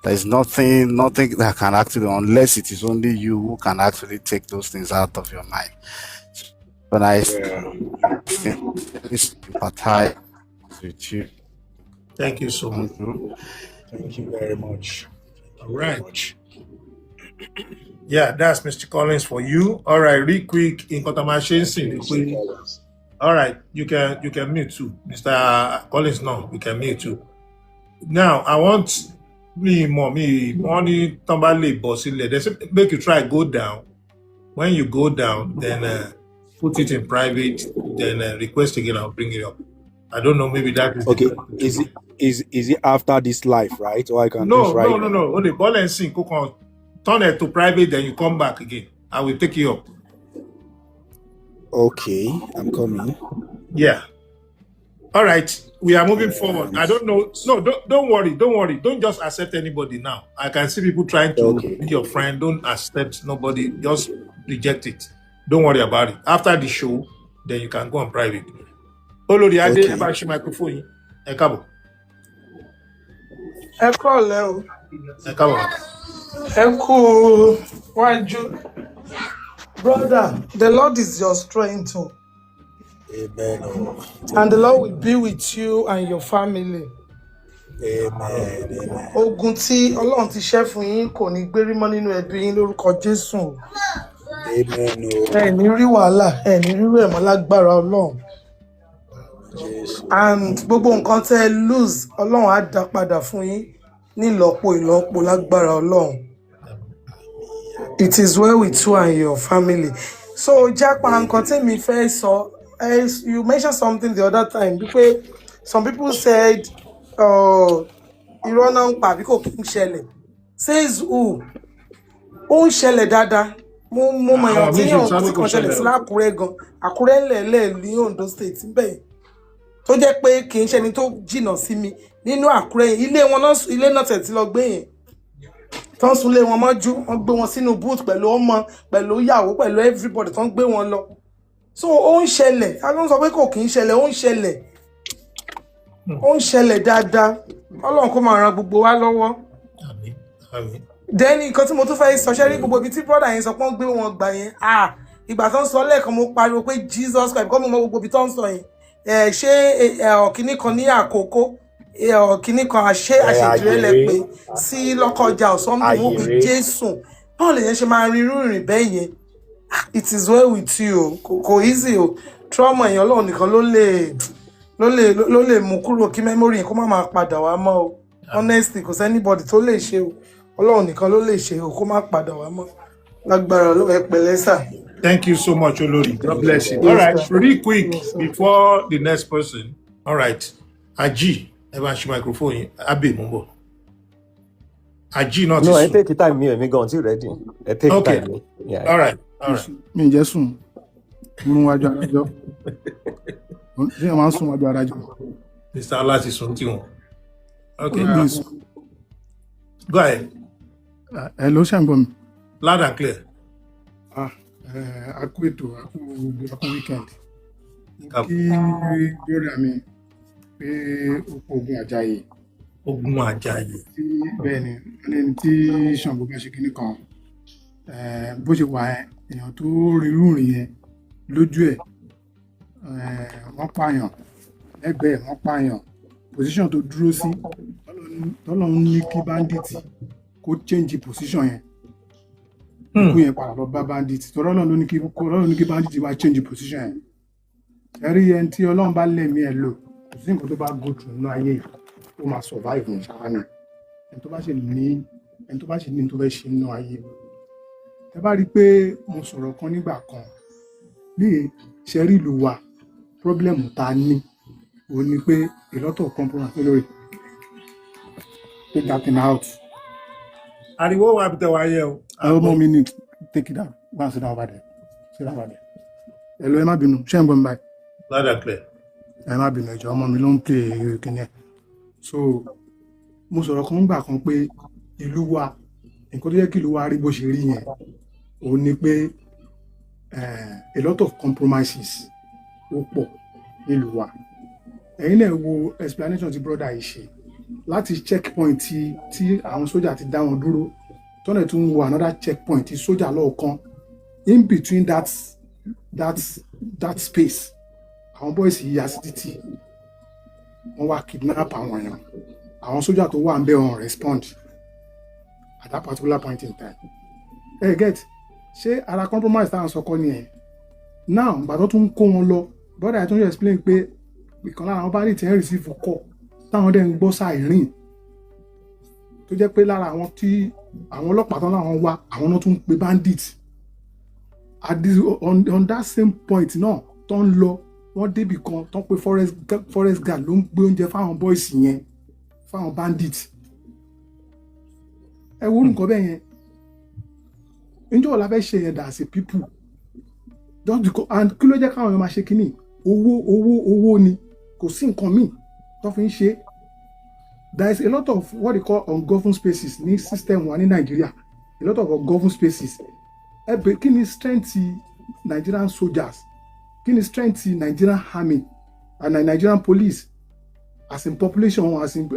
There's nothing that can actually, unless it is only you who can actually take those things out of your mind. But I sympathize with you. Thank you so much. Thank you very much. All right. Yeah, that's Mr. Collins for you. All right, real quick in Kotamashin. All right, you can mute too. Mr. Collins, no, you can mute too. Now, I want me money tambale bossile. They say make you try go down. When you go down, then put it in private, then request again, I'll bring it up. I don't know, maybe that is okay. Is it after this life, right? Or I can no. Only ball and sing, turn it to private, then you come back again. I will take you up. Okay, I'm coming. Yeah. All right. We are moving forward. I don't know. No, don't worry. Don't just accept anybody now. I can see people trying to be your friend. Don't accept nobody. Just reject it. Don't worry about it. After the show, then you can go on private. Olori Ade, eba ṣí microphone. Ẹ káàbọ̀. Ẹ kúrọ̀lẹ́ o. Ẹ káàbọ̀. Ẹ kú wájú. Brother, the Lord is your strength. Amen. And the Lord will be with you and your family. Amen. Ogun tí Ọlọ́run ti ṣẹ́ fún yín kò ní gbérí mọ́ nínú ẹbí yín lórúkọ Jésù. Amen. Ẹ ní rí wàhálà, ẹ ní rí rẹ̀ mọ́ lágbára Ọlọ́run. And gbogbo nǹkan tẹ́ ẹ lose, Ọlọ́run á dá padà fún yín ní ìlọ́po lágbára Ọlọ́run. It is well with you and your family. So, Japa, nǹkan tẹ́mi fẹ́ sọ, you mentioned something the other time because some people said irọ́ náà ń pa àbí kò kí ń ṣẹlẹ̀ says who ó ń ṣẹlẹ̀ dáadáa mo mọ èèyàn tí kan ṣẹlẹ̀ sí lákùrẹ́ gan Àkúrẹ́ ńlẹ̀ẹ́lẹ̀ ní Ondo State níbẹ̀ tó jẹ́ pé kì í ṣe ẹni tó jìnnà sí mi nínú Àkúrẹ́ ilé náà tẹ̀ tí lọ gbé yẹn tó ń sunlé wọn mọ́jú wọ́n gbé wọn sínú booth pẹ̀lú ọmọ pẹ̀lú ìyàwó pẹ̀lú everybody tó ń gbé wọn lọ so ó ń ṣẹlẹ̀ a ló ń sọ pé kò kì í ṣẹlẹ̀ ó ń ṣẹlẹ̀ dáadáa Ọlọ́run kó máa ran gbogbo wa lọ́wọ́. Then nǹkan tí mo tún fẹ́ sọ ṣẹ́rí gbogbo ibi tí brother yẹn sọ pé wọ́n gbé wọn gbà yẹn ìgbà tó ń sọ lẹ́ẹ̀kan mo pariwo pé Jesus Christ kọ́ mo mọ gbogbo ibi tó ń sọ yẹn ṣé ọ̀kìnní kan ní Àkókó ọ̀kìnní kan àṣejù rẹ̀ lẹ pé sí Lọ́kọjà ọ̀sán mo pè Jésù báwo lè yẹn ṣe máa rin irú ìrìn bẹ́ẹ̀ yẹn it is well with you kò easy o trauma èèyàn Ọlọ́run nìkan ló lè mú kúrò kí memory yẹn kó má máa padà wá mọ́ o honestly kò sẹ́nibọ̀dì tó lè ṣe o Ọlọ́run nìkan ló lè ṣe o kó má padà wá mọ́ lágbára Ọlọ́run ẹ pẹ̀lẹ́ sà. Thank you so much, Olori. God bless you. All right, real quick before the next person. All right, Aji, ẹ ṣí microphone yín. Abe mo. Aji not. No, I take time me go until ready. I take okay. Time. Yeah. All right. Mi jẹ́ sùn. Mo wájú adájọ́. Ṣé máa ń sùn wájú adájọ́? Mr. Alati sùn tí wọn. Okay. Go ahead. Hello, ṣé ń gbọ́ mi? Loud and clear. Akú ètò, akú weekend. Kí lórí àmì pé Ogun Àjàyè. Ogun Àjàyè. Bẹ́ẹ̀ ni, ẹni tí Ṣàngó bá ṣe kíní kan, bó ṣe wà èèyàn tó rí lúrin yẹn lójú ẹ̀, wọ́n pààyàn, ẹgbẹ́ wọ́n pààyàn, position tó dúró sí, tọ́lọ́run ní kí bandit kó change position yẹn. Kú yẹn padà lọ bá bandit tọ́rọ́ Ọlọ́run ló ní kí bandit wá change position yẹn. Ẹ̀rí ẹni tí Ọlọ́run bá lẹ̀mí ẹ̀ lò kò sí nǹkan tó bá go through nínú ayé yìí ó máa survive ní ṣáá ni ẹni tó bá ṣe ní tó fẹ́ ṣe nínú ayé. Ẹ bá rí i pé mo sọ̀rọ̀ kan nígbà kan bí ṣẹ́rí ìlú wa problem tá a ní òun ni pé a lot of compromise lórí take that thing out. Ariwo wa bìtẹ̀ wáyé o. Ọmọ mi ní take it out. Go and sit down over there. Sit down over there. Hello, ẹ má bínú. Ṣé ń gbọ́ mi báyìí? Loud and clear. Ẹ má bínú ẹjọ́ ọmọ mi ló ń play kíní ẹ̀. So, mo sọ̀rọ̀ kan gbà kan pé ìlú wa, nǹkan tó jẹ́ kí ìlú wa rí bó ṣe rí yẹn, òun ni pé a lot of compromises ó pọ̀ nílùú wa. Ẹ̀yin náà wo explanation tí brother yìí ṣe láti checkpoint tí àwọn sójà ti dá wọn dúró tọ́nà tún wo another checkpoint tí sójà lọ́ọ̀kan in between that space àwọn boys yìí yà sí títì wọ́n wá kidnap àwọn èèyàn àwọn sójà tó wà ń bẹ̀ wọ́n respond at that particular point in time. Get ṣé ara compromise táwọn sọ kọ́ ni ẹ̀ now gbàtọ́ tún kó wọn lọ brother yìí tún explain pé ìkan lára àwọn bá ní ìtẹ́ receive call táwọn dẹ̀ ń gbọ́ sáìrìn tó jẹ́ pé lára àwọn tí àwọn ọlọ́pàá tán láwọn wá àwọn náà tún pe bandit at this on that same point náà tó ń lọ wọ́n débì kan tó ń pe forest guard ló ń gbé oúnjẹ fáwọn boys yẹn fáwọn bandit ẹ wo nǹkan bẹ́ẹ̀ yẹn níjọ́ la fẹ́ ṣe yẹn dà sí people just because and kí ló jẹ́ káwọn èèyàn máa ṣe kínní owó ni kò sí nǹkan míì tó fi ń ṣe. There is a lot of what they call ungoverned spaces ní system wa ní Nigeria, a lot of ungoverned spaces. Kí ni strength Nigerian soldiers, kí ni strength Nigerian army and Nigerian police as in population as in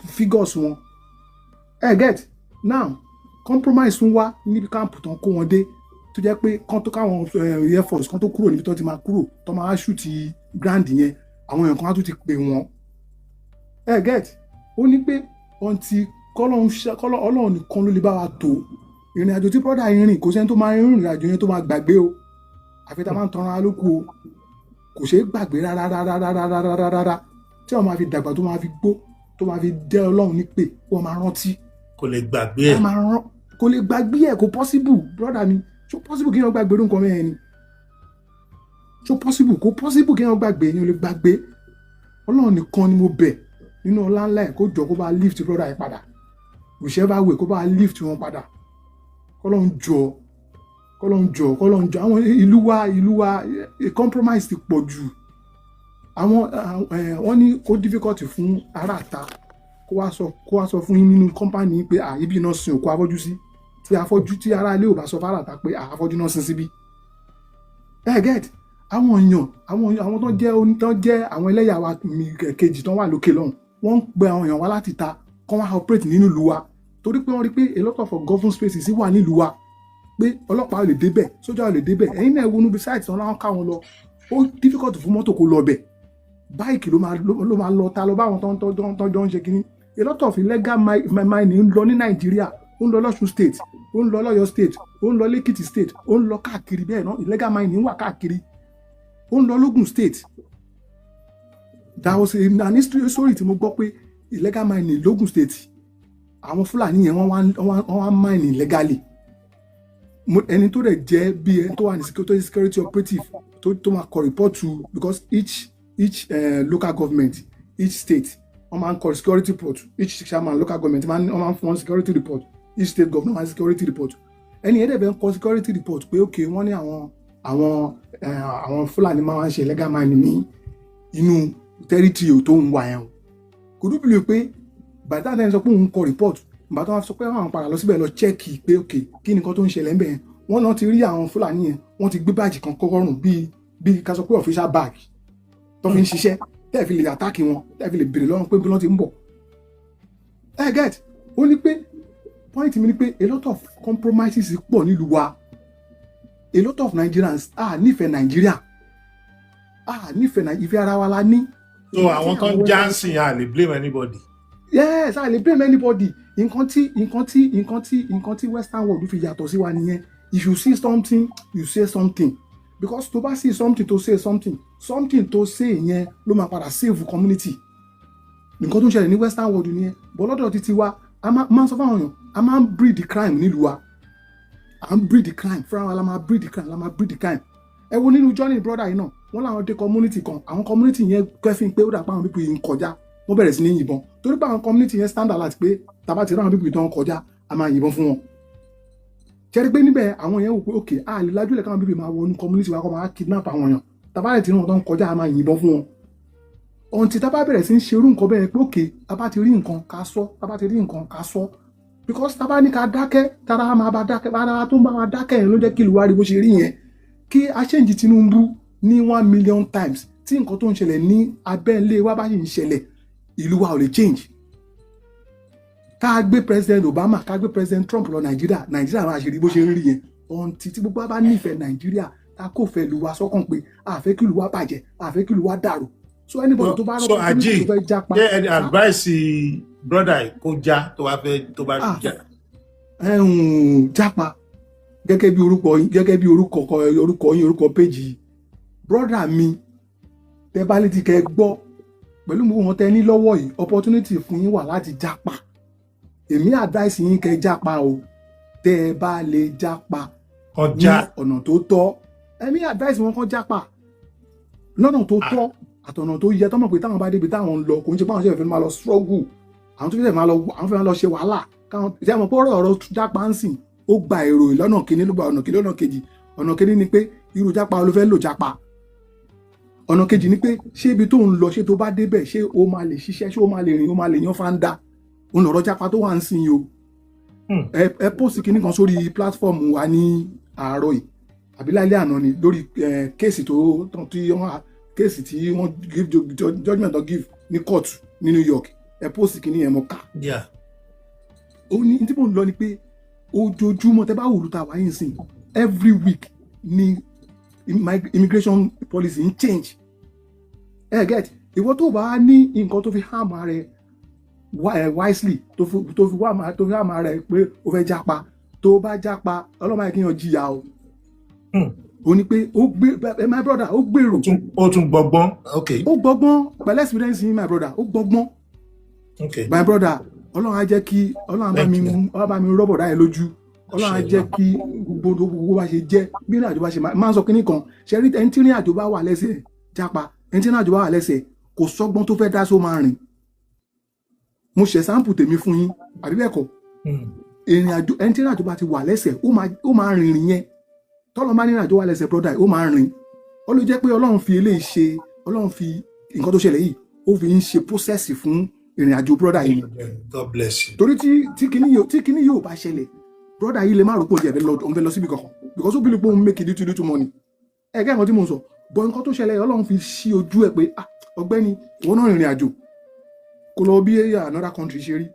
figures wọn. Get now compromise ń wá níbi káàmpù tó ń kó wọn dé tó jẹ́ pé kán tó káwọn air force kán tó kúrò níbi tó ti máa kúrò tó máa shoot ground yẹn àwọn èèyàn kan á tún ti pè wọ́n. Get ó ní pé ọ̀ǹtí Ọlọ́run nìkan ló lè bá wa tó ìrìn àjò tí brọ́dà yìí rìn kò sẹ́ni tó máa rìn ìrìn àjò yẹn tó máa gbàgbé o àfi tá a máa ń tanra lóko o kò ṣeé gbàgbé rárá tí wọ́n máa fi dàgbà tó máa fi gbó tó máa fi jẹ́ Ọlọ́run ní pé wọ́n máa rántí. Kò lè gbàgbé ẹ̀. Kò lè gbàgbé ẹ̀ kò possible brọ́dà mi ṣó possible kí wọ́n gbàgbé orúkọ mẹ́rin ni ṣó possible kò possible kí wọ́n gbàgbé yẹn ò lè gbàgbé Ọlọ́run nìkan ni mo bẹ̀ nínú ọlá ńlá ẹ̀ kó jọ kó bá lift brother yẹn padà whichever way kó bá lift wọn padà kọ́lọ́n jọ àwọn ìlú wa compromise ti pọ̀ jù àwọn wọ́n ní kó difficult fún aráàta kó wá sọ fún yín nínú company pé ibi náà sin òkú afọ́jú sí tí ará ilé ò bá sọ fún aráàta pé afọ́jú náà sin síbí get àwọn èèyàn àwọn tó jẹ́ àwọn ẹlẹ́yà wa kejì tó wà lókè lọ́hùn wọ́n ń pe àwọn èèyàn wá láti ta kọ́ wá operate nínú ìlú wa torí pé wọ́n rí pé a lot of government spaces wà nílùú wa pé ọlọ́pàá lè débẹ̀ sójà lè débẹ̀ ẹ̀yin náà wọnú bí site tán láwọn káwọn lọ ó difficult fún mọ́tò kó lọ bẹ̀ báìkì ló máa lọ ta lọ báwọn tó jọ ń ṣe kínní a lot of illegal mining ń lọ ní Nàìjíríà ó ń lọ lọ́ṣun state ó ń lọ lọ́yọ̀ state ó ń lọ lẹ́kìtì state ó ń lọ káàkiri bẹ́ẹ̀ náà illegal mining wà káàkiri ó ń lọ lógùn state that was an history story tí mo gbọ́ pé illegal mining lógùn state àwọn Fúlàní yẹn wọ́n wá mine illegally ẹni tó dẹ̀ jẹ́ bí ẹni tó wà ní security operative tó máa kọ report to because each local government each state wọ́n máa ń kọ security report each chairman local government wọ́n máa ń fún wọn security report each state government máa ń security report ẹni yẹn dẹ̀ bẹ́ẹ̀ ń kọ security report pé ok wọ́n ní àwọn Fúlàní máa ń ṣe illegal mining ní inú territory tó ń wà yẹn o kò dúpẹ́ pé by that time sọ pé òun kọ report ìgbà tó wá sọ pé àwọn padà lọ síbẹ̀ lọ chẹ́ẹ̀kì pé ok kí nìkan tó ń ṣẹlẹ̀ ńbẹ̀ yẹn wọ́n náà ti rí àwọn Fúlàní yẹn wọ́n ti gbé báàjì kan kọ́kọ́rùn bíi ká sọ pé official bag tó fi ń ṣiṣẹ́ tẹ́ẹ̀ fi lè àtáàkì wọn tẹ́ẹ̀ fi lè béèrè lọ́rùn pé bí wọ́n ti ń bọ̀ get ó ní pé point mi ni pé a lot of compromises pọ̀ nílùú wa a lot of Nigerians nífẹ̀ẹ́ Nàìjíríà nífẹ̀ẹ́ ìfẹ́ ara wa la ní. so àwọn kan jansin lè blame anybody. Yes, I lè blame anybody. Nǹkan tí Western world fi yàtọ̀ sí wa nìyẹn. If you see something, you say something. Because tó bá see something to say something to say yẹn ló máa padà save community. Nǹkan tó ń ṣẹlẹ̀ ní Western world nìyẹn. But lọ́dọ̀ títí wa, a máa ń sọ fáwọn èèyàn, a máa ń breed the crime nílùú wa. A ń breed the crime. Fúnra wa la máa breed the crime. Ẹ wo nínú Johnny brother yìí náà, wọ́n láwọn dé community kan, àwọn community yẹn kẹ́fín pé ó dà pa àwọn people yìí ń kọjá. Wọ́n bẹ̀rẹ̀ sí ní yìnbọn torí pé àwọn community yẹn standard láti pé tàbá ti ráwọn bíbí tó ń kọjá a máa yìnbọn fún wọn ṣẹ́rí pé níbẹ̀ àwọn yẹn wò pé òkè a lè lájúlẹ̀ káwọn bíbí máa wọnú community wa kọ́ máa kidnap àwọn èèyàn tàbá rẹ̀ ti ráwọn tó ń kọjá a máa yìnbọn fún wọn ọ̀ǹtí tàbá bẹ̀rẹ̀ sí ń ṣerú nǹkan bẹ́ẹ̀ pé òkè tàbá ti rí nǹkan ká sọ because tàbá ní ká dákẹ́ tara máa bá dákẹ́ bára tó ń bá wa dákẹ́ yẹn ló jẹ́ kí ìlú wa rí bó ṣe rí yẹn kí a change Tinubu ní 1 million times tí nǹkan tó ń ṣẹlẹ̀ ní abẹ́lé wa bá yìí ń ṣẹlẹ̀ ìlú wa ò lè change ká gbé president Obama ká gbé president Trump lọ Nàìjíríà máa ṣe rí bó ṣe ń rí yẹn ọ̀ǹtí tí gbogbo bá nífẹ̀ẹ́ Nàìjíríà tá kò fẹ́ ìlú wa sọ́kàn pé àfẹ́ kí ìlú wa bàjẹ́ àfẹ́ kí ìlú wa dàrú so anybody tó bá rọ so Aji tó fẹ́ jápa jẹ́ advice brother kó já tó bá já. Jápa gẹ́gẹ́ bí orúkọ péjì brother mi tẹ́ bá létí kẹ́ gbọ́ pẹ̀lú gbogbo wọn tẹ́ ní lọ́wọ́ yìí opportunity fún yín wà láti jápa èmi advice yín kẹ́ jápa o tẹ́ ẹ bá lè jápa ní ọ̀nà tó tọ́ èmi advice wọn kàn jápa lọ́nà tó tọ́ àtọ̀nà tó yẹ tọ́mọ̀ pé táwọn bá débi táwọn ń lọ kò ń ṣe pé àwọn ṣe fẹ́ máa lọ struggle àwọn tó fẹ́ máa lọ ṣe wàhálà káwọn ṣe àwọn pọ́ọ́rọ̀ ọ̀rọ̀ jápa ń sìn ó gba èrò lọ́nà kìíní ló gba ọ̀nà kìíní lọ́nà kejì ọ̀nà kìíní ni pé irú jápa ló fẹ́ lò jápa ọ̀nà kejì ni pé ṣé ibi tó ń lọ ṣé tó bá débẹ̀ ṣé o máa lè ṣiṣẹ́ ṣé o máa lè rìn o máa lè yan fáńdà òun lọ̀rọ̀ jápa tó wà ń sìn yìí o ẹ post kìíní kan sórí platform wa ní àárọ̀ yìí àbí lálẹ́ àná ni lórí kéèsì kéèsì tí wọ́n give judgment tó give ní court ní New York ẹ post kìíní yẹn mọ́ ká ó ní tí mò ń lọ ni pé ojoojúmọ́ tẹ́ bá wò lùtà wáyé ń sìn every week ni immigration policy ń change get ìwọ tó bá ní nǹkan tó fi harm rẹ wisely tó fi harm rẹ pé o fẹ́ jápa tó bá jápa ọlọ́mọ yẹn kí yàn jìyà o ó ní pé ó gbé my brother ó gbèrò ó tún gbọgbọ́n ó gbọgbọ́n pẹ̀lú experience yìí my brother ó gbọgbọ́n my brother ọlọ́run á jẹ́ kí ọlọ́run bá mi rọ́bọ̀ dáyẹ lójú ọlọ́run á jẹ́ kí gbogbo bá ṣe jẹ́ bí ìrìn àjò bá ṣe máa ń sọ kínní kan ṣe rí ẹni tí ìrìn àjò bá wà lẹ́sẹ̀ jápa ẹni tí ìrìn àjò bá wà lẹ́sẹ̀ kò sọ́gbọ́n tó fẹ́ dá só máa rìn mo ṣe sample tèmi fún yín àbí bẹ́ẹ̀ kọ́ ìrìn àjò ẹni tí ìrìn àjò bá ti wà lẹ́sẹ̀ ó máa rìn ìrìn yẹn tọ́lọ́ máa ní ìrìn àjò wà lẹ́sẹ̀ brother ó máa rìn ó lè jẹ́ pé ọlọ́run fi eléyìí ṣe ọlọ́run fi nǹkan tó ṣẹlẹ̀ yìí ó fi ń ṣe process fún ìrìn àjò brother yìí. God bless you. torí tí kinní yóò bá ṣẹlẹ̀ brother yìí lè má rò pé òun fẹ́ lọ síbi kankan because ó bí lè pé òun make little money ẹ̀gẹ́ nǹkan tí mo sọ bọ́ nǹkan tó ṣẹlẹ̀ ọlọ́run fi ṣí ojú ẹ̀ pé ọgbẹ́ni ìwọ náà rìnrìn àjò kó lọ bí another country ṣe rí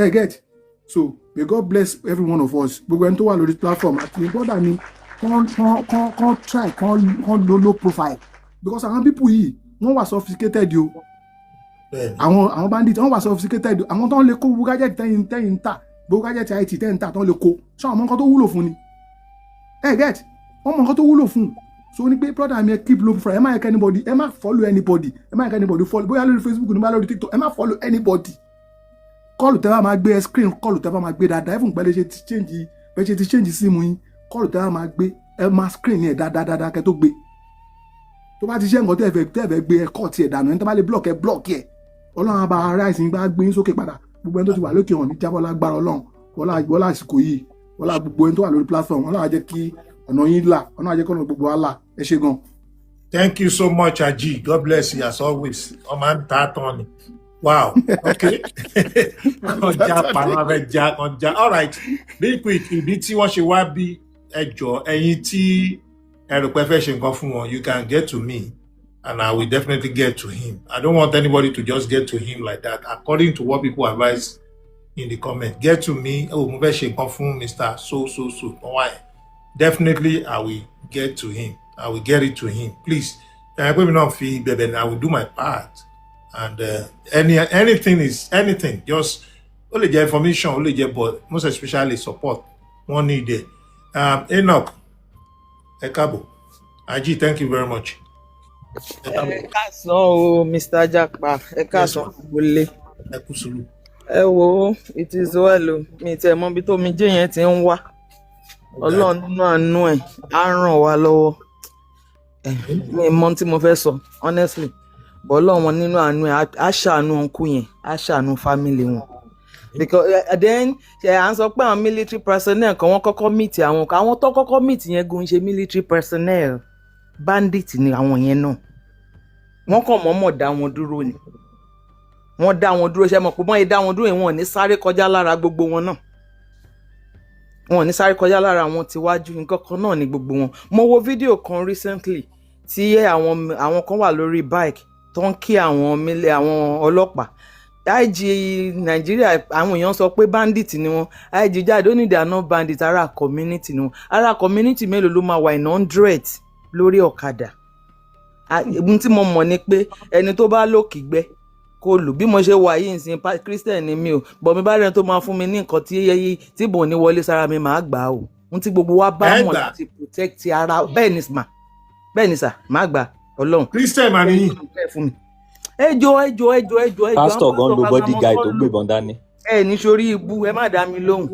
ẹ get so may God bless every one of us gbogbo ẹni tó wà lórí platform àti brother mi kàn try kàn low profile because àwọn people yìí wọ́n wà sophisticated o àwọn bandit wọ́n wà sophisticated àwọn tó ń lè kó gbogbo gadget tẹ́yìn ta gbogbo gadget IT tẹ́yìn ta tó ń lè kó ṣé àwọn nǹkan tó wúlò fún ni ẹ get wọ́n mọ nǹkan tó wúlò fún so ní pé brother mi keep low profile ẹ má yẹ kẹ́ anybody ẹ má follow anybody ẹ má yẹ kẹ́ anybody follow bóyá lórí Facebook ní bá lórí TikTok ẹ má follow anybody kọ́ọ̀lù tẹ́ bá máa gbé screen kọ́ọ̀lù tẹ́ bá máa gbé dáadáa ẹ̀fún pẹ́lẹ́ ṣe ti change símu yín kọ́ọ̀lù tẹ́ bá máa gbé ẹ máa screen yẹn dáadáa kẹ́ tó gbé tó bá ti ṣe nǹkan tẹ́ fẹ́ gbé ẹ kọ́ tiẹ̀ dànù ẹni tó bá lè block ẹ block ẹ ọlọ́run àbá ara ìsìn gbá gbé yín sókè padà gbogbo ẹni tó ti wà lókè hàn ní jábọ́ lágbára ọlọ́run wọlá àsìkò yìí wọlá gbogbo ẹni tó wà lórí platform ọlọ́run á jẹ́ kí ọ̀nà yín là ọlọ́run á jẹ́ kí ọ̀nà gbogbo wa là ẹ ṣé gan. Thank you so much, Aji. God bless you as always. Ọmọ ń ta tán ni. Wow. Okay. Ọjà. All right. Real quick, ìdí tí wọ́n ṣe wá bí ẹjọ́ ẹ̀yin tí ẹ̀rù pẹ́ fẹ́ ṣe nǹkan fún wọn, you can get to me and I will definitely get to him. I don't want anybody to just get to him like that. According to what people advise in the comment, get to me. Oh, mo fẹ́ ṣe nǹkan fún Mr. So. Why? Definitely, I will get to him. I will get it to him. Please. I will do my part. And anything, just only the information, only the but most especially support. One need it. Enoch, Ekabo, Aji, thank you very much. Ẹ káàsán o Mr. Japa, ẹ káàsán wọlé. Ẹ wo it is well o mi tẹ mọ̀ bí tó mi jẹ́ yẹn ti ń wá. Ọlọ́run nínú àánú ẹ̀ á ràn wá lọ́wọ́. Mi mọ̀ tí mo fẹ́ sọ honestly. But Ọlọ́run nínú àánú ẹ̀ á ṣàánú ọ̀nkú yẹn, á ṣàánú family wọn. Because then à ń sọ pé àwọn military personnel kan wọ́n kọ́kọ́ meet àwọn tó kọ́kọ́ meet yẹn gan ṣe military personnel. Bandit ni àwọn yẹn náà wọ́n kàn mọ̀ọ́mọ̀ dá wọn dúró ni wọ́n dá wọn dúró ṣe mọ̀ pé wọ́n yẹ dá wọn dúró yẹn wọ́n ní sáré kọjá lára gbogbo wọn náà wọ́n ní sáré kọjá lára wọn tíwájú nǹkan kan náà ni gbogbo wọn. Mo wo fídíò kan recently tí àwọn kan wà lórí bike tó ń kí àwọn ọlọ́pàá IG Nàìjíríà àwọn èèyàn sọ pé bandit ni wọn IG jáde ó ní they are not bandit ara community ni wọn ara community mélòó ló máa wà in 100 lórí ọ̀kadà. Ohun tí mo mọ̀ ni pé ẹni tó bá lókìgbẹ́ kó lù bí mo ṣe wà yìí nsìn Christian ni mi o bọ̀ mi bá rẹ̀ tó máa fún mi ní nǹkan tí bò ní wọlé sára mi máa gbà o ohun tí gbogbo wa bá mọ̀ láti protect ara bẹ́ẹ̀ ni sà máa gbà Ọlọ́run. Christian mà nìyí. ẹjọ́. Pastor gan lo body guy tó gbébọn dání. Ẹ ní sórí ibú ẹ má dá mi lóhùn.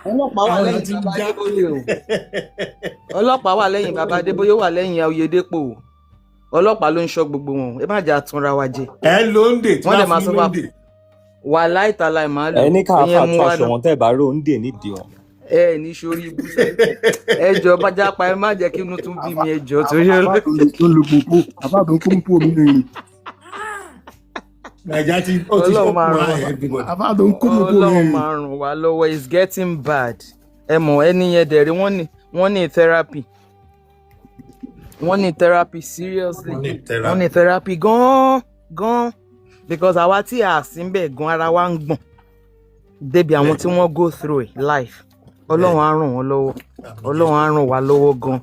Ọlọ́pàá wà lẹ́yìn bàbá Adébóyè o. Ọlọ́pàá wà lẹ́yìn bàbá Adébóyè wà lẹ́yìn Oyèdépò. Ọlọ́pàá ló ń ṣọ́ gbogbo wọn. Ẹ má jà túnra wa jẹ. Ẹ ló ń dè tí wọ́n máa sọ fún wà láìtàlà ìmàlù. Ẹ ní ká fà tó aṣọ wọn tẹ́ bá rò ń dè nídìí wọn. Ẹ ní sórí ibú ẹjọ́ bájá pa ẹ má jẹ́ kí inú tún bí mi ẹjọ́ torí olùpòpò àbá tó ń kó ń pò mí nìyí. Nàìjíríà ti ó ti ṣọ́kùn Ọlọ́run máa ràn wá lọ́wọ́ it's getting bad. Ẹ mọ̀ ẹni yẹn dẹ̀rí wọ́n ní therapy. Wọ́n ní therapy seriously. Wọ́n ní therapy gan because àwa tí a sì ń bẹ̀ gan ara wa ń gbọ̀n débi àwọn tí wọ́n go through life. Ọlọ́run á ràn wọ́n lọ́wọ́. Ọlọ́run á ràn wá lọ́wọ́ gan.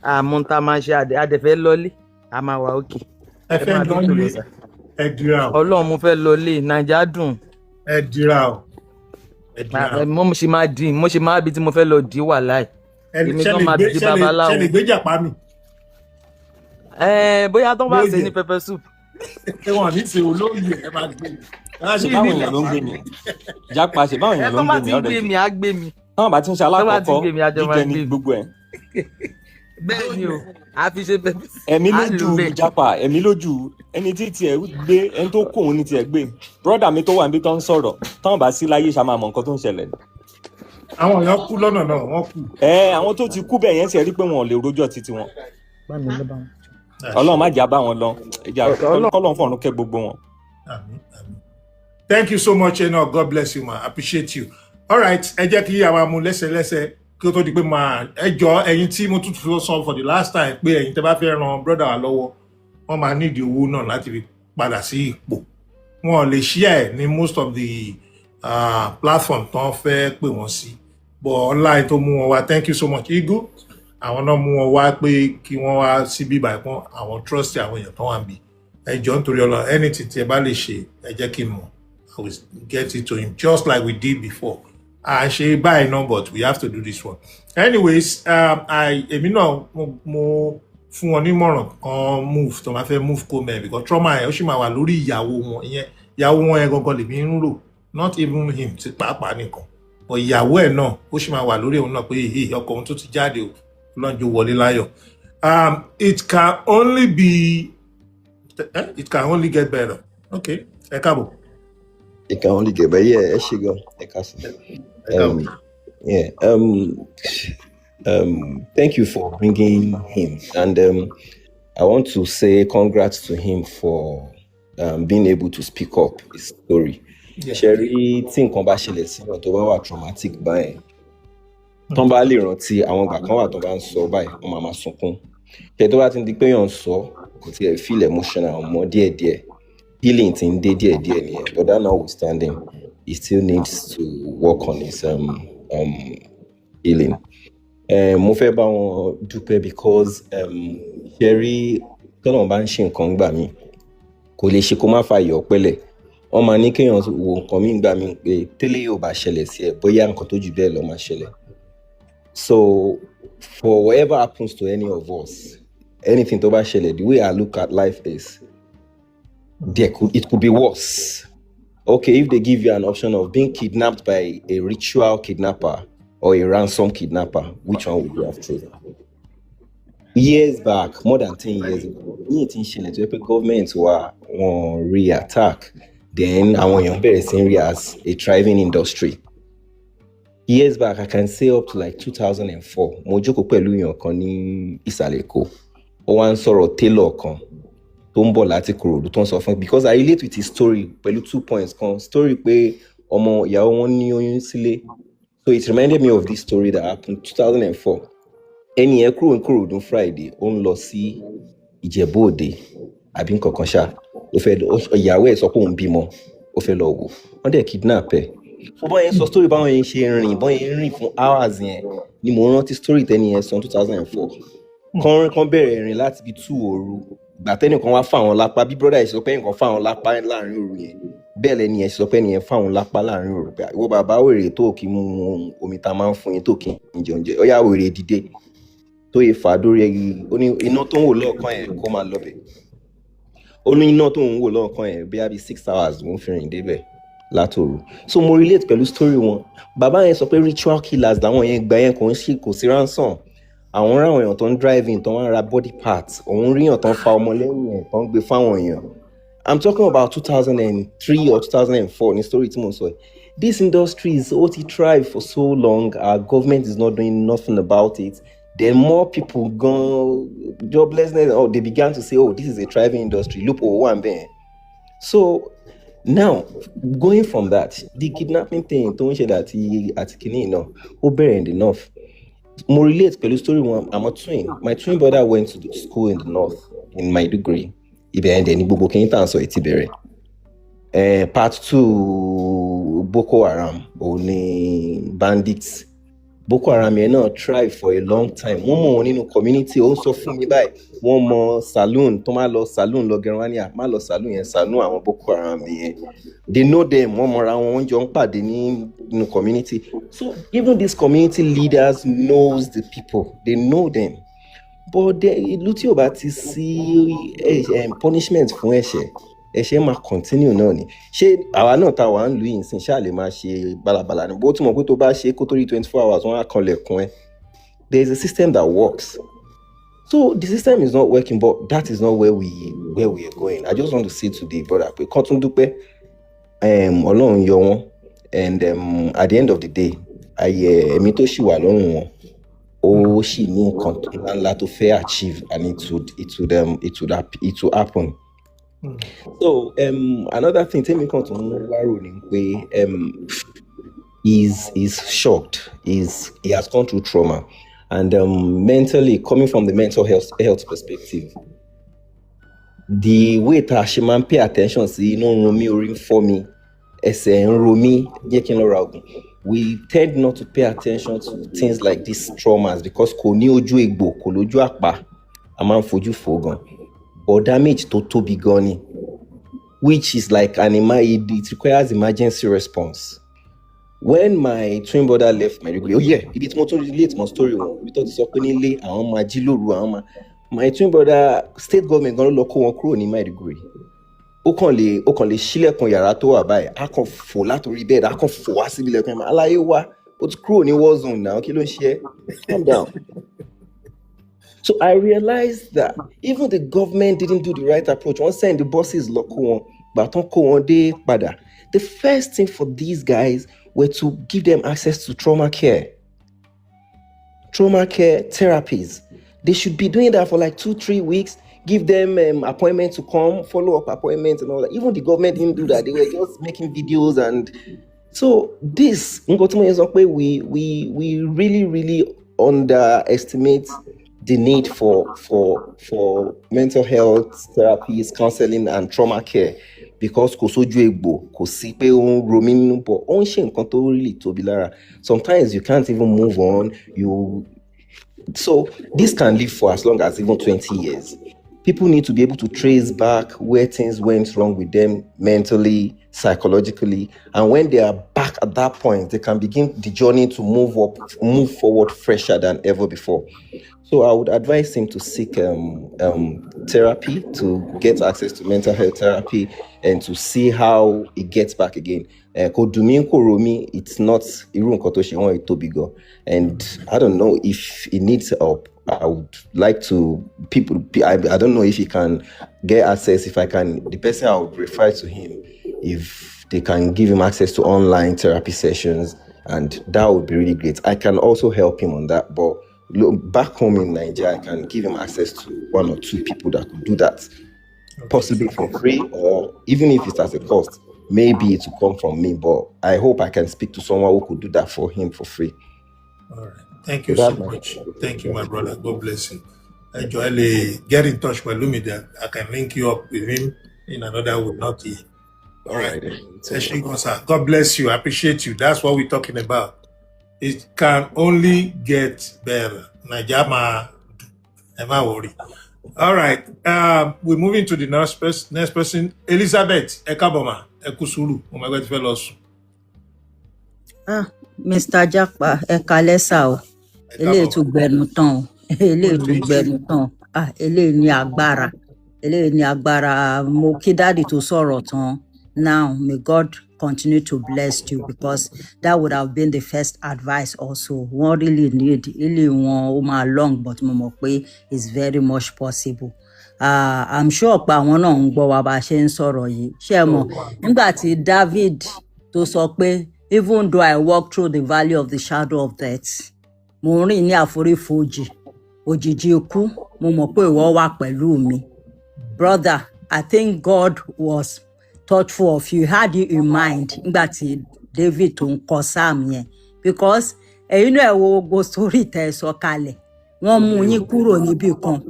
Àmọ́ tá a máa ṣe àdẹ̀fẹ́ lọ́lé a máa wà òkè. Ẹ fẹ́ lọ́lé. Ẹ dira o. Ọlọ́run mo fẹ́ lọlé Naija dùn. Ẹ dira o. Mo ṣe máa bí tí mo fẹ́ lọ dí wà láì. Èmi kan máa di babaláwo. Ṣé lè gbé jàpá mi? Bóyá tó bá ṣe ní pepper soup. Ṣé wọn ní ṣe olóyè ẹ máa gbé mi? Ṣé báwọn èèyàn ló ń gbé mi? Jápa ṣe báwọn èèyàn ló ń gbé mi ọ̀rẹ́. Ẹ tó bá ti gbé mi á gbé mi. Táwọn bá ti ń ṣe alákọ̀ọ́kọ́ jíjẹ ní gbogbo ẹ̀. bẹ́ẹ̀ ni o a fi ṣe pẹpẹ. ẹ̀mí lójú Japa ẹ̀mí lójú ẹni tí tiẹ̀ gbé ẹni tó kó òun ní tiẹ̀ gbé brọ́dà mi tó wà níbi tó ń sọ̀rọ̀ táwọn bá sí láyé ṣá máa mọ nǹkan tó ń ṣẹlẹ̀. àwọn èèyàn kú lọ́nà náà wọ́n kú. àwọn tó ti kú bẹ́ẹ̀ yẹn ti rí pé wọn ò lè rojọ́ títí wọn. Ọlọ́run má jà bá wọn lọ Ọlọ́run fọ̀run kẹ́ gbogbo wọn. Thank you so much Enoch, God bless you, man. Appreciate you. All right, ẹ jẹ́ kí àwa mú lẹ́sẹ̀lẹ́sẹ̀ kí ó tó di pé máa ẹjọ́ ẹ̀yin tí mo tún fi sọ for the last time pé ẹ̀yin tẹ́ bá fẹ́ ran brother wa lọ́wọ́ wọ́n máa nídìí owó náà láti fi padà sí ipò. Wọn ò lè share ní most of the platform tó ń fẹ́ pè wọ́n sí. But online tó mú wọn wá, thank you so much Eagle. Àwọn náà mú wọn wá pé kí wọ́n wá sí bíbá ìpọ́n àwọn trust àwọn èèyàn tó wà ń bí. Ẹjọ́ nítorí Ọlọ́run anything tí ẹ bá lè ṣe ẹ jẹ́ kí n mọ̀. I will get it to him just like we did before. I say buy no, but we have to do this one. Anyways, èmi náà mo fún wọn ní mọ̀ràn kan move tó máa fẹ́ move kó mẹ́ because trauma ẹ̀ ó sì máa wà lórí ìyàwó wọn ìyàwó wọn yẹn gangan lèmi ń rò not even him ti pàápàá nìkan but ìyàwó ẹ̀ náà ó sì máa wà lórí òun náà pé ọkọ òun tó ti jáde o lọ́njọ́ wọlé láyọ̀. It can only get better. Okay, ẹ káàbọ̀. It can only get better. Yeah, she go. Thank you for bringing him, and I want to say congrats to him for being able to speak up his story. Sherry, think nǹkan bá ṣẹlẹ̀ sí wọn tó bá wà traumatic báyìí. Tọ́n bá lè rántí àwọn ìgbà kan wà tó bá ń sọ báyìí, wọ́n máa sunkún. Ṣé tó bá ti di pé yàn sọ, kò tiẹ̀ feel emotional mọ́ díẹ̀díẹ̀. Healing in day, but that notwithstanding, he still needs to work on his healing. Mo fẹ́ bá wọn dúpẹ́ because Sherry tọ́nà bá ń ṣe nǹkan gbà mí kò lè ṣe kó má fa ìyọ̀ pẹ́lẹ̀ wọ́n máa ní kéèyàn wo nǹkan mí gbà mí pé tẹ́lẹ̀ yóò bá ṣẹlẹ̀ sí ẹ bóyá nǹkan tó jù bẹ́ẹ̀ lọ máa ṣẹlẹ̀. So for whatever happens to any of us, anything tó bá ṣẹlẹ̀, the way I look at life is it could be worse. Okay, if they give you an option of being kidnapped by a ritual kidnapper or a ransom kidnapper, which one would you have chosen? Years back, more than 10 years ago, the government were on re-attack. Then àwọn èèyàn bẹ̀rẹ̀ sí rí as a thriving industry. Years back, I can say up to like 2004, mo jókòó pẹ̀lú èèyàn kan ní Ìsàlẹ̀ Èkó. Ó wá ń sọ̀rọ̀ tailor kan tó ń bọ̀ láti Ìkòròdú tó ń sọ fún because I relate with his story pẹ̀lú 2 points kan. Story pé ọmọ ìyàwó wọn ní oyún sílé. So it reminded me of this story that happened in 2004. Ẹni yẹn kúrò ní Ìkòròdú Friday, ó ń lọ sí Ìjẹ̀bú Òde àbí nǹkan kan ṣá. Ìyàwó ẹ̀ sọ pé òun bímọ, ó fẹ́ lọ wò. Wọ́n dẹ̀ kidnap ẹ̀. So bọ́n yẹn sọ story báwọn yẹn ṣe rìn, bọ́n yẹn rìn fún hours yẹn ni mo rántí story tẹ́ni yẹn sọ 2004. Kan bẹ̀rẹ̀ rìn láti bí 2 òru. Ìgbà tẹ́nìkan wá fáwọn lápá, bí brother yìí sọ pé nǹkan fáwọn lápá láàrin òru yẹn. Bẹ́ẹ̀ lẹ́ni yẹn sọ pé nìyẹn fáwọn lápá láàrin òru. Ìwọ bàbá wèrè tó kì í mú omi ta máa ń fún yín tó kì í jẹ oúnjẹ. Ó yá wèrè dìde. Tó yẹ fà dórí ẹyí. Ó ní iná tó ń wò lọ́ọ̀kan yẹn kó máa lọ́bẹ̀. Ó ní iná tó ń wò lọ́ọ̀kan yẹn bí 6 hours ló ń fi rìn débẹ̀ látòru. So mo relate pẹ̀lú story wọn. Bàbá yẹn sọ pé ritual killers làwọn yẹn gbà yẹn kò sí ransom. Àwọn ráwọn èèyàn tó ń driving tó ń ra body parts, òun rí èèyàn tó ń fa ọmọ lẹ́yìn ẹ̀ tó ń gbé fáwọn èèyàn. I'm talking about 2003 or 2004 ní story tí mo sọ. This industry is OT thrive for so long, our government is not doing nothing about it. Then more people go joblessness, they began to say, this is a thriving industry. Look, one there. So now, going from that, the kidnapping thing, don't say that at Kini, no, and enough. More relate to the story. I'm a twin. My twin brother went to the school in the north, in Maiduguri. Ibẹ̀ ẹni gbogbo kí n tàn sọ ètí bẹ̀rẹ̀. Part 2 Boko Haram òun ni bandits. Boko Haram yẹn náà try for a long time. Wọ́n mọ̀ wọn nínú community, ó ń sọ fún mi báyìí. Wọ́n mọ saloon tó máa lọ saloon lọ gẹrun wá ní má lọ saloon yẹn saloon àwọn Boko Haram yẹn. They know them, wọ́n mọ̀ra wọn, wọ́n jọ ń pàdé nínú community. So even these community leaders knows the people, they know them. But ìlú tí ò bá ti sí punishment fún ẹ̀ṣẹ̀ máa continue náà ni. Ṣé àwa náà ta wà ń lu yìí sìn ṣáà lè máa ṣe balabala ni? Bó tí mo pé tó bá ṣe kó tó rí 24 hours wọ́n á kanlẹ̀kùn ẹ. There is a system that works. So the system is not working, but that is not where we are going. I just want to say today, brother, pé kán tún dúpẹ́, Ọlọ́run yọ wọ́n, and at the end of the day, ẹ̀mí tó ṣì wà lọ́rùn wọn, ó ṣì ní nǹkan ńlá tó fẹ́ achieve, and it would happen. So another thing, tell me, he's shocked. He has gone through trauma, and mentally, coming from the mental health perspective, the way that she man pay attention, see, for me, we tend not to pay attention to things like these traumas because but damage to be gone, which is like it requires emergency response. When my twin brother left my degree, it's more to relate my story. We thought it's my twin brother, state government gonna lock on in my degree. Ó kàn lè ṣílẹ̀kùn yàrá tó wà báyìí, á kàn fò látòrí bẹ́ẹ̀, á kàn fò wá síbi ilẹ̀kùn yẹn, aláyé wá, ó ti kúrò ní war zone now, kí ló ń ṣe? Calm down. So I realized that even the government didn't do the right approach. Wọ́n send the bosses lọ kó wọn, bàtán kó wọn dé padà. The first thing for these guys were to give them access to trauma care therapies. They should be doing that for like 2-3 weeks. Give them appointments to come, follow-up appointments and all that. Even the government didn't do that. They were just making videos. And so this, we really, really underestimate the need for mental health therapies, counseling, and trauma care, because sometimes you can't even move on. So this can live for as long as even 20 years. People need to be able to trace back where things went wrong with them mentally, psychologically, and when they are back at that point, they can begin the journey to move forward fresher than ever before. So I would advise him to seek therapy, to get access to mental health therapy, and to see how it gets back again. It's not Tobigo, and I don't know if he needs help. I would like to I don't know if he can get access. If I can, the person I would refer to him, if they can give him access to online therapy sessions, and that would be really great. I can also help him on that, but back home in Nigeria, I can give him access to 1 or 2 people that could do that, possibly for free, or even if it's at a cost, maybe it will come from me, but I hope I can speak to someone who could do that for him for free. All right. Thank you so much. Thank you, my brother. God bless you. Joel, get in touch with Lumi. I can link you up with him in another way, not here. All right. God bless you. I appreciate you. That's what we're talking about. It can only get better. Najama, am I worried? All right. We're moving to the next person. Elizabeth Ekaboma Ekusulu. Oh my God, fellows. Mr. Japa, Ekalesa o. Eléyìí tún gbẹnu tán o. Eléyìí tún gbẹnu tán. Eléyìí ní agbára. Eléyìí ní agbára. Mo kí dáàdì tó sọ̀rọ̀ tán. Now, may God continue to bless you, because that would have been the first advice also. One really need, really want long, but mo mọ̀ pé it's very much possible. I'm sure pa àwọn náà ń gbọ́ wa bá ṣe ń sọ̀rọ̀ yìí. Ṣé mọ̀, nígbà tí David tó sọ pé, even though I walk through the valley of the shadow of death, mo rìn ní àforífojì, òjìji ikú, mo mọ̀ pé ìwọ wà pẹ̀lú mi. Brother, I think God was thoughtful of you. He had you in mind nígbà tí David tó ń kọ Psalm yẹn, because ẹ̀yin náà wo gbogbo story tẹ́ sọ kalẹ̀, wọ́n mú yín kúrò níbì kan,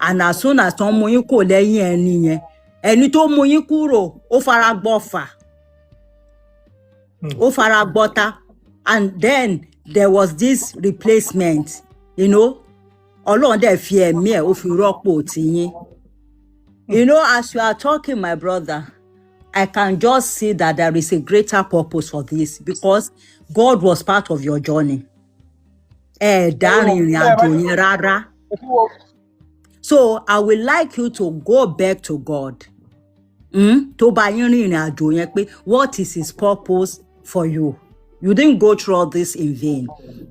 and as soon as wọ́n mú yín kò lẹ́yìn ẹni yẹn, ẹni tó mú yín kúrò ó fara gbọ́fà, ó fara gbọ́ta, and then there was this replacement, Ọlọ́run dẹ̀ fi ẹ̀mí ẹ̀ ó fi rọ́pò tiyín. As you are talking, my brother, I can just see that there is a greater purpose for this, because God was part of your journey. So I would like you to go back to God. What is his purpose for you? You didn't go through all this in vain.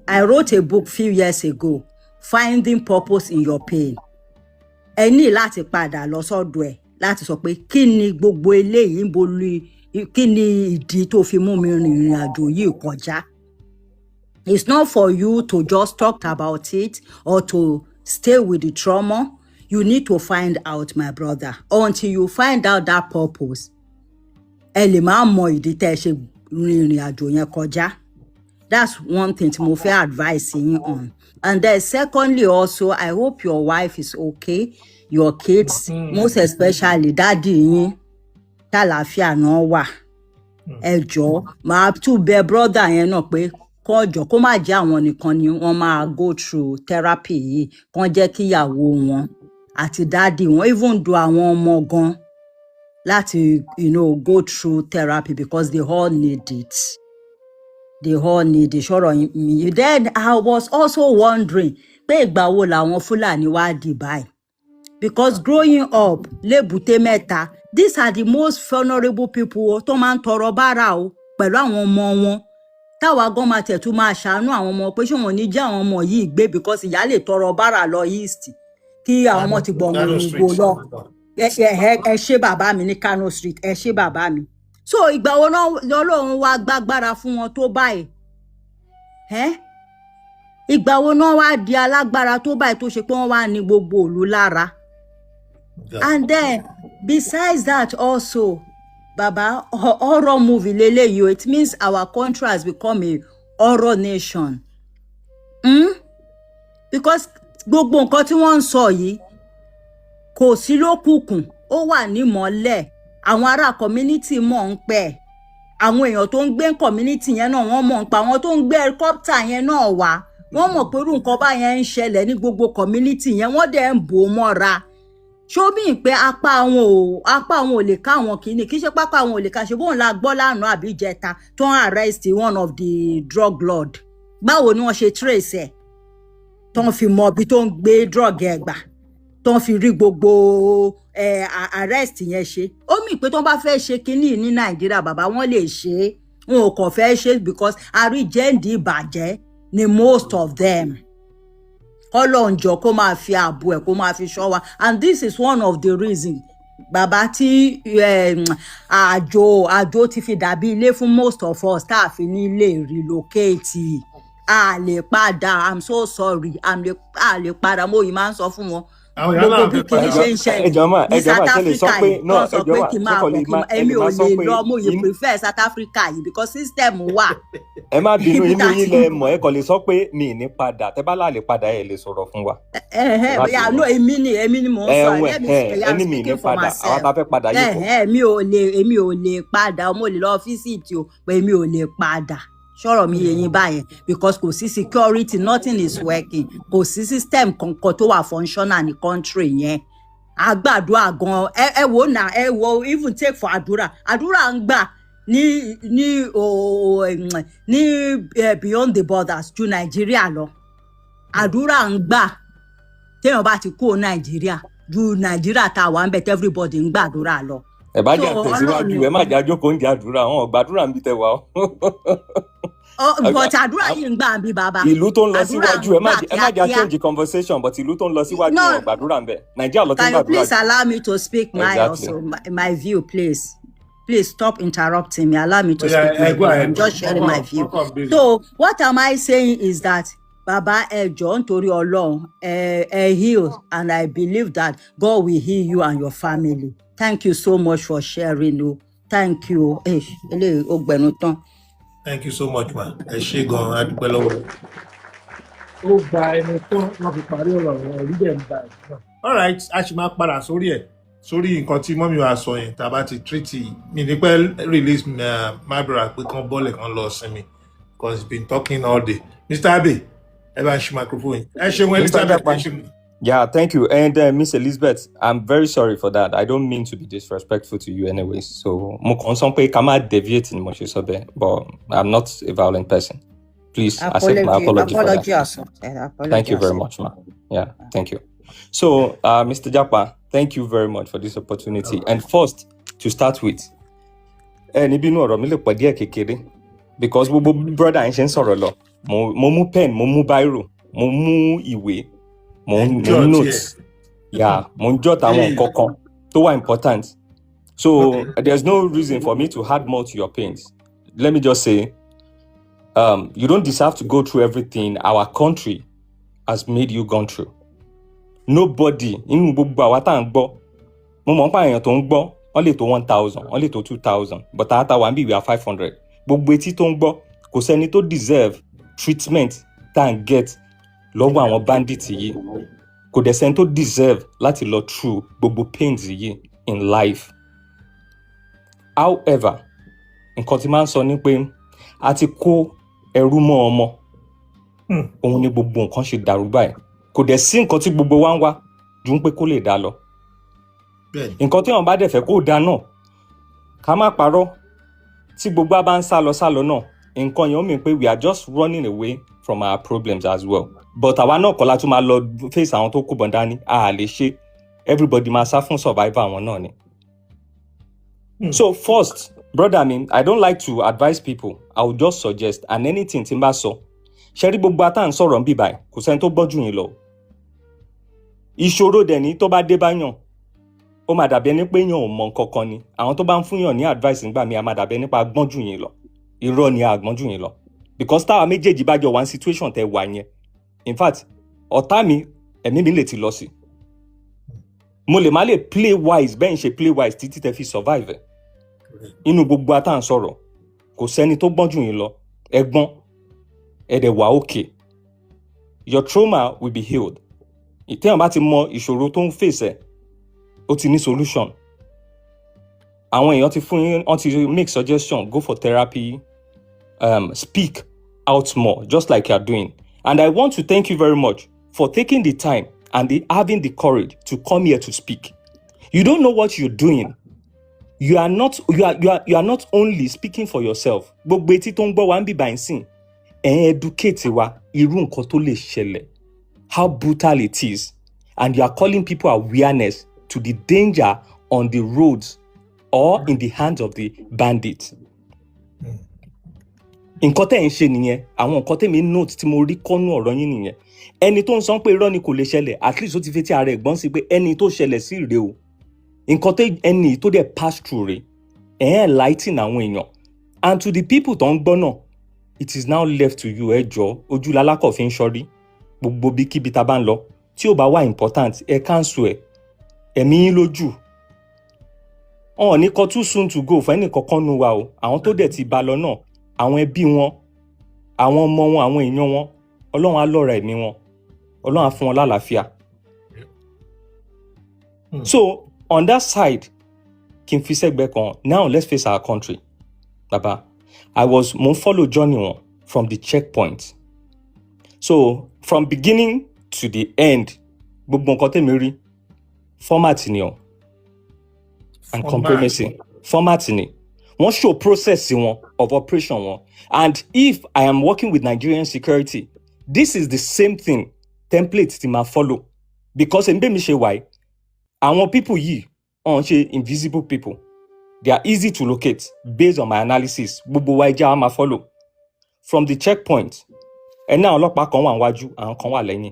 I wrote a book a few years ago, Finding Purpose in Your Pain. ẹ ní láti padà lọ sọ́dọ̀ ẹ̀ láti sọ pé kí ni gbogbo eléyìí ń bolú kí ni ìdí tó fi mú mi rìnrìn àjò yìí kọjá. It's not for you to just talk about it or to stay with the trauma. You need to find out, my brother. Until you find out that purpose, ẹ lè máa mọ ìdí tẹ́ ẹ ṣe rìnrìn àjò yẹn kọjá. That's one thing tí mo fẹ́ advise yín on. And then secondly also, I hope your wife is okay, your kids, most especially daddy yín, tàlàáfíà náà wà. Ẹ jọ̀ọ́, màá tún bẹ̀ brother yẹn náà pé kọjọ kó má jẹ́ àwọn nìkan ni wọ́n máa go through therapy yìí, kàn jẹ́ kí ìyàwó wọn àti daddy wọn, even though àwọn ọmọ gan láti go through therapy because they all need it. They all need it. Ṣọ́rọ̀ mi. Then I was also wondering pé ìgbà wo làwọn Fúlàní wá di báyìí, because growing up lébùté mẹ́ta, these are the most vulnerable people tó máa ń tọrọ bárà o pẹ̀lú àwọn ọmọ wọn. Táwa gan máa tẹ̀ tún máa ṣàánú àwọn ọmọ pé ṣé wọn ní jẹ́ àwọn ọmọ yìí gbé because ìyá lè tọrọ bára lọ east kí àwọn ọmọ ti gbọ̀ngàn òyìnbó lọ. Ẹ ṣé bàbá mi ní Kano Street, ẹ ṣé bàbá mi. So ìgbà wo náà lọ́lọ́run wá gbágbára fún wọn tó báyìí? Ìgbà wo náà wá di alágbára tó báyìí tó ṣe pé wọ́n wá ní gbogbo ìlú lára? And then besides that also, Baba, horror movie leleyo, it means our country has become a horror nation. Because gbogbo nǹkan tí wọ́n ń sọ yìí kò sí lókùnkùn, ó wà ní mọ́lẹ̀. Àwọn ará community mọ̀ ń pẹ́. Àwọn èèyàn tó ń gbé community yẹn náà wọ́n mọ̀ ń pa. Àwọn tó ń gbé helicopter yẹn náà wá, wọ́n mọ̀ pé irú nǹkan báyẹn ń ṣẹlẹ̀ ní gbogbo community yẹn, wọ́n dẹ̀ ń bò mọ́ra. Ṣó bí pé apá àwọn ò lè ká àwọn kìíní, kì í ṣe pápá àwọn ò lè ká, ṣe bóun la gbọ́ lánàá àbí ìjẹta tó ń arrest one of the drug lord. Báwo ni wọ́n ṣe trace ẹ̀ tó ń fi mọ ibi tó ń gbé drug ẹ̀ gbà, tó ń fi rí gbogbo arrest yẹn ṣe. Ó mì pé tó bá fẹ́ ṣe kínní ní Nàìjíríà, bàbá wọn lè ṣe é, wọn ò kàn fẹ́ ṣe because àríjẹ́ǹdì ìbàjẹ́ ni most of them. Ọlọ́njọ́ kó máa fi ààbò ẹ̀ kó máa fi ṣọ́ wa, and this is one of the reasons bàbá tí àjò ti fi dàbí ilé fún most of us tá a fi ní lè relocate. A lè padà, I'm so sorry, a lè padà, mo yìí máa ń sọ fún wọn. Gbogbo bí kì í ṣe ń ṣe ní South Africa yìí, wọ́n sọ pé kí n máa bọ̀ kí èmi ò lè lọ, mo yìí prefer South Africa yìí because system wà. Ẹ má bínú, inú yín lẹ mọ̀, ẹ kàn lè sọ pé mi ní padà, tẹ́ bá là lè padà ẹ lè sọ̀rọ̀ fún wa. No, èmi ni mò ń sọ, ẹni mi ní padà, àwọn tá fẹ́ padà yìí kọ́. Èmi ò lè padà, mo lè lọ fíṣítì o, pé èmi ò lè padà. Ṣọ́rọ̀ mi yẹn báyẹn because kò sí security, nothing is working, kò sí system kankan tó wà functional ní country yẹn. Àgbàdúrà gan, ẹ wo even take for àdúrà ń gbà ní beyond the borders ju Nàìjíríà lọ. Àdúrà ń gbà téèyàn bá ti kúrò Nàìjíríà ju Nàìjíríà tá a wà ń bẹ̀ everybody ń gbàdúrà lọ. Ẹ bá jà tẹ̀síwájú, ẹ má jà jókòó ń jà àdúrà, wọn ò gbàdúrà ń bí tẹ wá o. But àdúrà yìí ń gbà ń bí bàbá. Ìlú tó ń lọ síwájú, ẹ má jà change conversation, but ìlú tó ń lọ síwájú wọn ò gbàdúrà ń bẹ̀. Nàìjíríà lọ tó ń gbàdúrà. Can you please allow me to speak my view, please? Please stop interrupting me. Allow me to speak my view. I'm just sharing my view. So what am I saying is that Baba Ẹ nítorí Ọlọ́run ẹ heal, and I believe that God will heal you and your family. Thank you so much for sharing. Thank you. Thank you so much, ma. Ẹ ṣé gan, a dúpẹ́ lọ́wọ́. Ó gba ẹni tán, wọ́n fi parí ọ̀rọ̀ rẹ̀, orí dẹ̀ ń bá ẹ̀. All right, a ṣì máa padà sórí nǹkan tí mọ́mí wa sọ yẹn, tá a bá ti treaty mi ní pẹ́ release my brother pé kán bọ́ọ̀lẹ̀ kan lọ sinmi because he's been talking all day. Mr. Abe, ẹ bá ń ṣe microphone. Ẹ ṣeun Elizabeth, ẹ ṣeun. Yeah, thank you. And Miss Elizabeth, I'm very sorry for that. I don't mean to be disrespectful to you anyways. So, mo kàn sọ pé ká má deviate ni mo ṣe sọ bẹ́ẹ̀, but I'm not a violent person. Please accept my apology for that. Thank you very much, ma. Yeah, thank you. So, Mr. Japa, thank you very much for this opportunity. And first, to start with, níbi inú ọ̀rọ̀ mi lè pọ̀ díẹ̀ kékeré because gbogbo brother ẹ̀ ṣe ń sọ̀rọ̀ lọ. Mo mú pen, mo mú biro, mo mú ìwé, mo notes. Yeah, mo ń jot àwọn nǹkan kan tó wà important. So there's no reason for me to add more to your pains. Let me just say, you don't deserve to go through everything our country has made you gone through. Nobody inú gbogbo àwa tá à ń gbọ́, mo mọ̀ nípa èèyàn tó ń gbọ́, wọ́n lè tó 1,000, wọ́n lè tó 2,000, but àwa wà níbí we are 500. Gbogbo etí tó ń gbọ́, kò sẹ́ni tó deserve treatment tá à ń get lọ́wọ́ àwọn bandits yìí. Kò dẹ̀ sẹ́ni tó deserve láti lọ through gbogbo pains yìí in life. However, nǹkan tí máa ń sọ ni pé a ti kó ẹrú mọ́ ọmọ. Òun ni gbogbo nǹkan ṣe dàrú báyìí. Kò dẹ̀ sí nǹkan tí gbogbo wa ń wá ju pé kó lè dá lọ. Nǹkan tí wọ́n bá dẹ̀ fẹ́ kó dá náà, ká má parọ́, tí gbogbo bá ń sálọ náà, nǹkan yẹn ó mì pé we are just running away from our problems as well. But àwa náà kọ́ la tún máa lọ face àwọn tó kó bọ̀ dání, a lè ṣe. Everybody máa sá fún survivor àwọn náà ni. So first, brother, I don't like to advise people. I would just suggest, and anything tí n bá sọ, ṣe rí gbogbo ata ń sọ̀rọ̀ ń bì báyìí, kò sẹ́ni tó gbọ́n jù yín lọ. Ìṣòro dẹ̀ ní tó bá dé bá yàn, ó máa dàbí ẹni pé yàn ò mọ nǹkan kan ni. Àwọn tó bá ń fún yàn ní advice nígbà míì, a máa dàbí ẹni pé a gbọ́n jù yín lọ. Irọ́ ni a gbọ́n jù yín lọ. Because táwa méjèèjì bá jọ one situation tẹ wà yẹn. In fact, ọ̀tá mi, ẹ̀mí mi lè ti lọ sí. Mo lè má lè play wise bẹ́ẹ̀ ń ṣe play wise títí tẹ fi survive. Inú gbogbo ata ń sọ̀rọ̀, kò sẹ́ni tó gbọ́n jù yín lọ. Ẹ̀gbọ́n, ẹ̀dẹ̀ wà okay. Your trauma will be healed. Ìtẹ́yàn bá ti mọ ìṣòro tó ń face, ó ti ní solution. Àwọn èèyàn ti fún yín, wọ́n ti make suggestion, go for therapy, speak out more, just like you are doing. And I want to thank you very much for taking the time and having the courage to come here to speak. You don't know what you're doing. You are not only speaking for yourself. Gbogbo etí tó ń gbọ́ wa ń bì báyìí sìn, educate wa irú nǹkan tó lè ṣẹlẹ̀, how brutal it is, and you are calling people awareness to the danger on the roads or in the hands of the bandits. Nǹkan tẹ́ ń ṣe nìyẹn, àwọn nǹkan tẹ́mi note tí mo rí kọ́nú ọ̀rọ̀ yín nìyẹn. Ẹni tó ń sọ pé irọ́ ni kò lè ṣẹlẹ̀, at least ó ti fi ti ara ẹ̀gbọ́n sí pé ẹni tó ṣẹlẹ̀ sí rèé o. Nǹkan tẹ́ ẹni tó dẹ̀ pass through rèé, enlighten àwọn èèyàn. And to the people tó ń gbọ́ náà, it is now left to you, ẹ jọ̀ọ́, ojú lalákọ̀ fi ń ṣọ́rí. Gbogbo bí kíbi ta bá ń lọ, tí ó bá wà important, ẹ cancel ẹ̀. Ẹ̀mí yín lójú. Ní kọ́ too soon to go fún ẹnì kankan nu wa o. Àwọn tó dẹ̀ ti bá lọ náà, àwọn ẹbí wọn, àwọn ọmọ wọn, àwọn èèyàn wọn, Ọlọ́run á lọ́ra ẹ̀mí wọn. Ọlọ́run á fún wọn lálàáfíà. So, on that side, kí n fi sẹ́gbẹ̀ẹ́ kan, now let's face our country. Baba, mo follow journey wọn from the checkpoint. So, from beginning to the end, gbogbo nǹkan tẹ́mi rí, format ni o. And compromising. Format ni. Wọ́n show process wọn of operation wọn. And if I am working with Nigerian security, this is the same thing, template tí ma follow. Because ẹ̀mí mi ṣe wáyé, àwọn people yìí, wọ́n ṣe invisible people. They are easy to locate based on my analysis. Gbogbo wa ẹja wa ma follow. From the checkpoint, ẹni àwọn ọlọ́pàá kan wà níwájú, àwọn kan wà lẹ́yìn.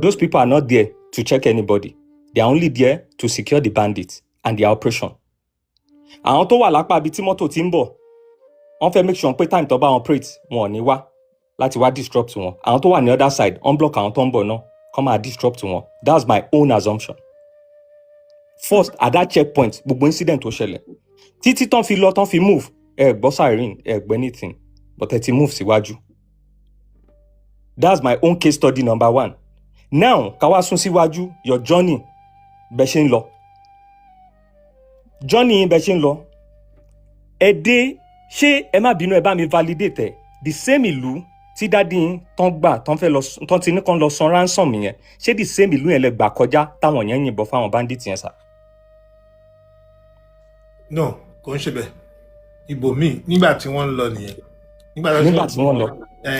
Those people are not there to check anybody. They are only there to secure the bandits and their operation. Àwọn tó wà lápá bí tí mọ́tò ti ń bọ̀, wọ́n fẹ́ make sure pé time tó bá wọn operate, wọn ò ní wá láti wá disrupt wọn. Àwọn tó wà ní other side, unblock àwọn tó ń bọ̀ náà, kọ́ máa disrupt wọn. That's my own assumption. First, at that checkpoint, gbogbo incident tó ṣẹlẹ̀. Títí tán fi lọ, tán fi move, gbọ́ siren, gbọ́ anything, but ẹ ti move síwájú. That's my own case study number 1. Now, ká wá sún síwájú, your journey, bẹ́ ṣe ń lọ. Johnny bẹ́ ṣe ń lọ. Ẹ dé, ṣé ẹ má bínú ẹ bá mi validate ẹ̀. The same ìlú tí dádì tán gbà tán fẹ́ lọ tán ti ní kán lọ san ransom yẹn. Ṣé the same ìlú yẹn lẹ gbà kọjá táwọn yẹn yìnbọn fáwọn bandits yẹn sà? No, kò ń ṣe bẹ́ẹ̀. Ibòmíì nígbà tí wọ́n ń lọ nìyẹn. Nígbà tí wọ́n lọ.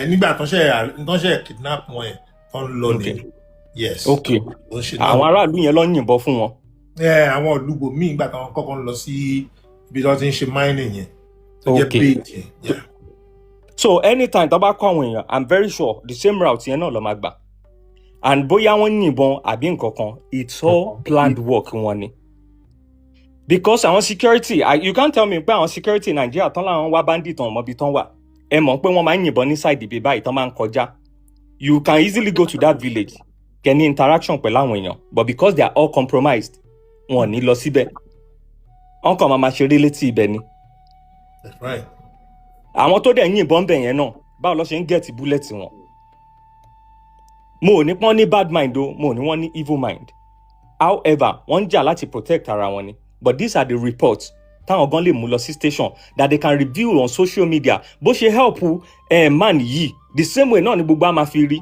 Nígbà tán ṣe kidnap wọn yẹn, tán lọ nìyẹn. Yes. Okay. Àwọn aráàlú yẹn lọ yìnbọn fún wọn. Àwọn olùgbò míì nígbà táwọn kọ́kọ́ ń lọ sí ibi tí wọ́n ti ń ṣe mining yẹn. Tó jẹ́ bait yẹn. Yeah. So anytime tó bá kọ́ àwọn èèyàn, I'm very sure the same route yẹn náà lọ máa gbà. and bóyá wọ́n yìnbọn àbí nǹkan kan, it's all planned work wọn ni. Because àwọn security, you can't tell me pé àwọn security Nigeria tán láwọn wá bandit tán mọ́bi tán wà. Ẹ mọ̀ pé wọ́n máa ń yìnbọn ní side ibi báyìí tán máa ń kọjá. You can easily go to that village, kẹ́ni interaction pẹ̀lú àwọn èèyàn, but because they are all compromised, wọn ò ní lọ síbẹ̀. Wọ́n kàn máa ṣeré létí ibẹ̀ ni. That's right. Àwọn tó dẹ̀ ń yìnbọn bẹ̀ yẹn náà, báwo lọ ṣe ń get bullet wọn? Mo ò ní pọ́n ní bad mind o, mo ò ní wọ́n ní evil mind. However, wọ́n ń jà láti protect ara wọn ni. But these are the reports táwọn gan lè mú lọ sí station that they can review on social media. Bó ṣe help man yìí, the same way náà ni gbogbo a máa fi rí.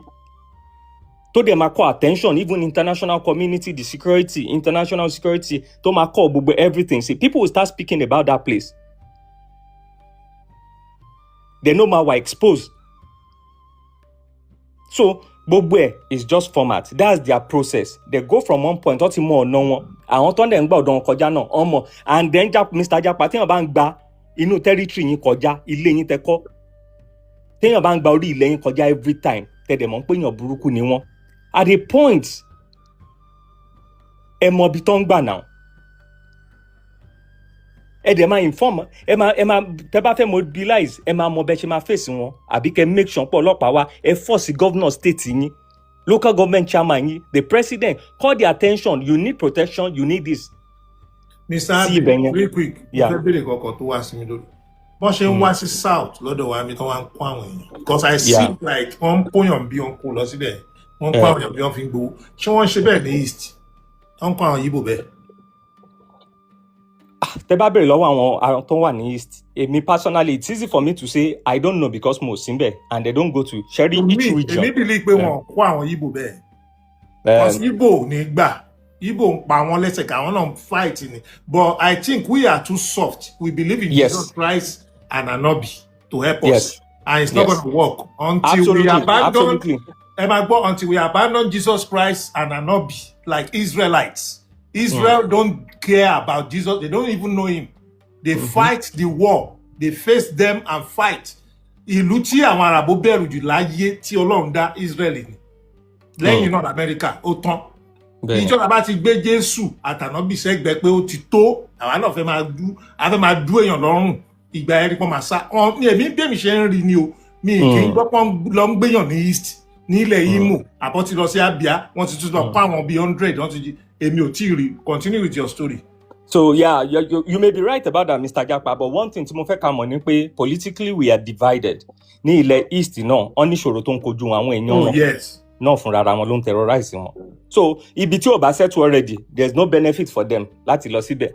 Tó dẹ̀ máa call attention, even international community, the security, international security, tó máa call gbogbo everything. See, people will start speaking about that place. They know ma were exposed. So, gbogbo ẹ̀ is just format. That's their process. They go from one point, ó ti mọ ọ̀nà wọn. Àwọn tó ń dẹ̀ ń gbà ọ̀dọ̀ wọn kọjá náà, ọmọ. And then Mr. Japa, téèyàn bá ń gba inú territory yín kọjá, ilé yín tẹ́ kọ́. Téèyàn bá ń gba orí ilé yín kọjá every time, tẹ̀dẹ̀ mọ̀ pé èèyàn burúkú ni wọ́n. At a point, ẹ mọ ibi tó ń gbà náà. Ẹ dẹ̀ máa inform, ẹ máa tẹ́ bá fẹ́ mobilize, ẹ máa mọ bẹ́ẹ̀ ṣe máa face wọn, àbí kẹ́ make sure pé ọlọ́pàá wá, ẹ force governor state yín, local government chairman yín, the president, call their attention, you need protection, you need this. Mr. Abi, real quick, mo fẹ́ béèrè kọ̀ọ̀kan tó wá sí mi lórí. Bọ́n ṣe ń wá sí south lọ́dọ̀ wa mi tó wá ń kó àwọn èèyàn. Because I see like wọ́n ń kóyàn bí wọ́n kó lọ síbẹ̀. Wọ́n ń kó àwọn èèyàn bí wọ́n fi ń gbowó. Ṣé wọ́n ń ṣe bẹ́ẹ̀ ní east? Wọ́n ń kó àwọn Yíbò bẹ́ẹ̀. Tẹ́ bá béèrè lọ́wọ́ àwọn tó wà ní east, èmi personally, it's easy for me to say I don't know because mo sí bẹ́ẹ̀ and they don't go to sharing each region. Èmi believe pé wọ́n kó àwọn Yíbò bẹ́ẹ̀. Because Yíbò ní gbà. Igbo ń pa wọn lẹ́sẹ̀ káwọn náà fight ni, but I think we are too soft. We believe in Jesus Christ and Anobi to help us, and it's not going to work until we abandon. Until we abandon Jesus Christ and Anobi like Israelites. Israel don't care about Jesus. They don't even know him. They fight the war. They face them and fight. Ìlú tí àwọn Arabo bẹ̀rù jù láyé tí Ọlọ́run dá Israel ni. Lẹ́yìn náà America ó tán. Ìjọba bá ti gbé Jésù àtànábì sẹ́gbẹ̀ẹ́ pé ó ti tó, àwa náà fẹ́ máa dú èèyàn lọ́rùn, ìgbà ẹ̀rí pọ́n máa sá. Èmi bí èmi ṣe ń rí ni o, mi kì í gbọ́ pọ́n lọ ń gbéyàn ní east, ní ilẹ̀ Imo, àbọ̀ ti lọ sí Abia, wọ́n ti tún lọ pa àwọn bíi 100, wọ́n ti jí, èmi ò tí ì rí. Continue with your story. So yeah, you may be right about that, Mr. Japa, but one thing tí mo fẹ́ ká mọ̀ ni pé politically we are divided. Ní ilẹ̀ east náà, wọ́n ní ìṣòro tó ń kojú àwọn èèyàn wọn. Oh yes. Náà fúnra ara wọn ló ń terrorize wọn. So ibi tí ò bá settle already, there's no benefit for them láti lọ síbẹ̀.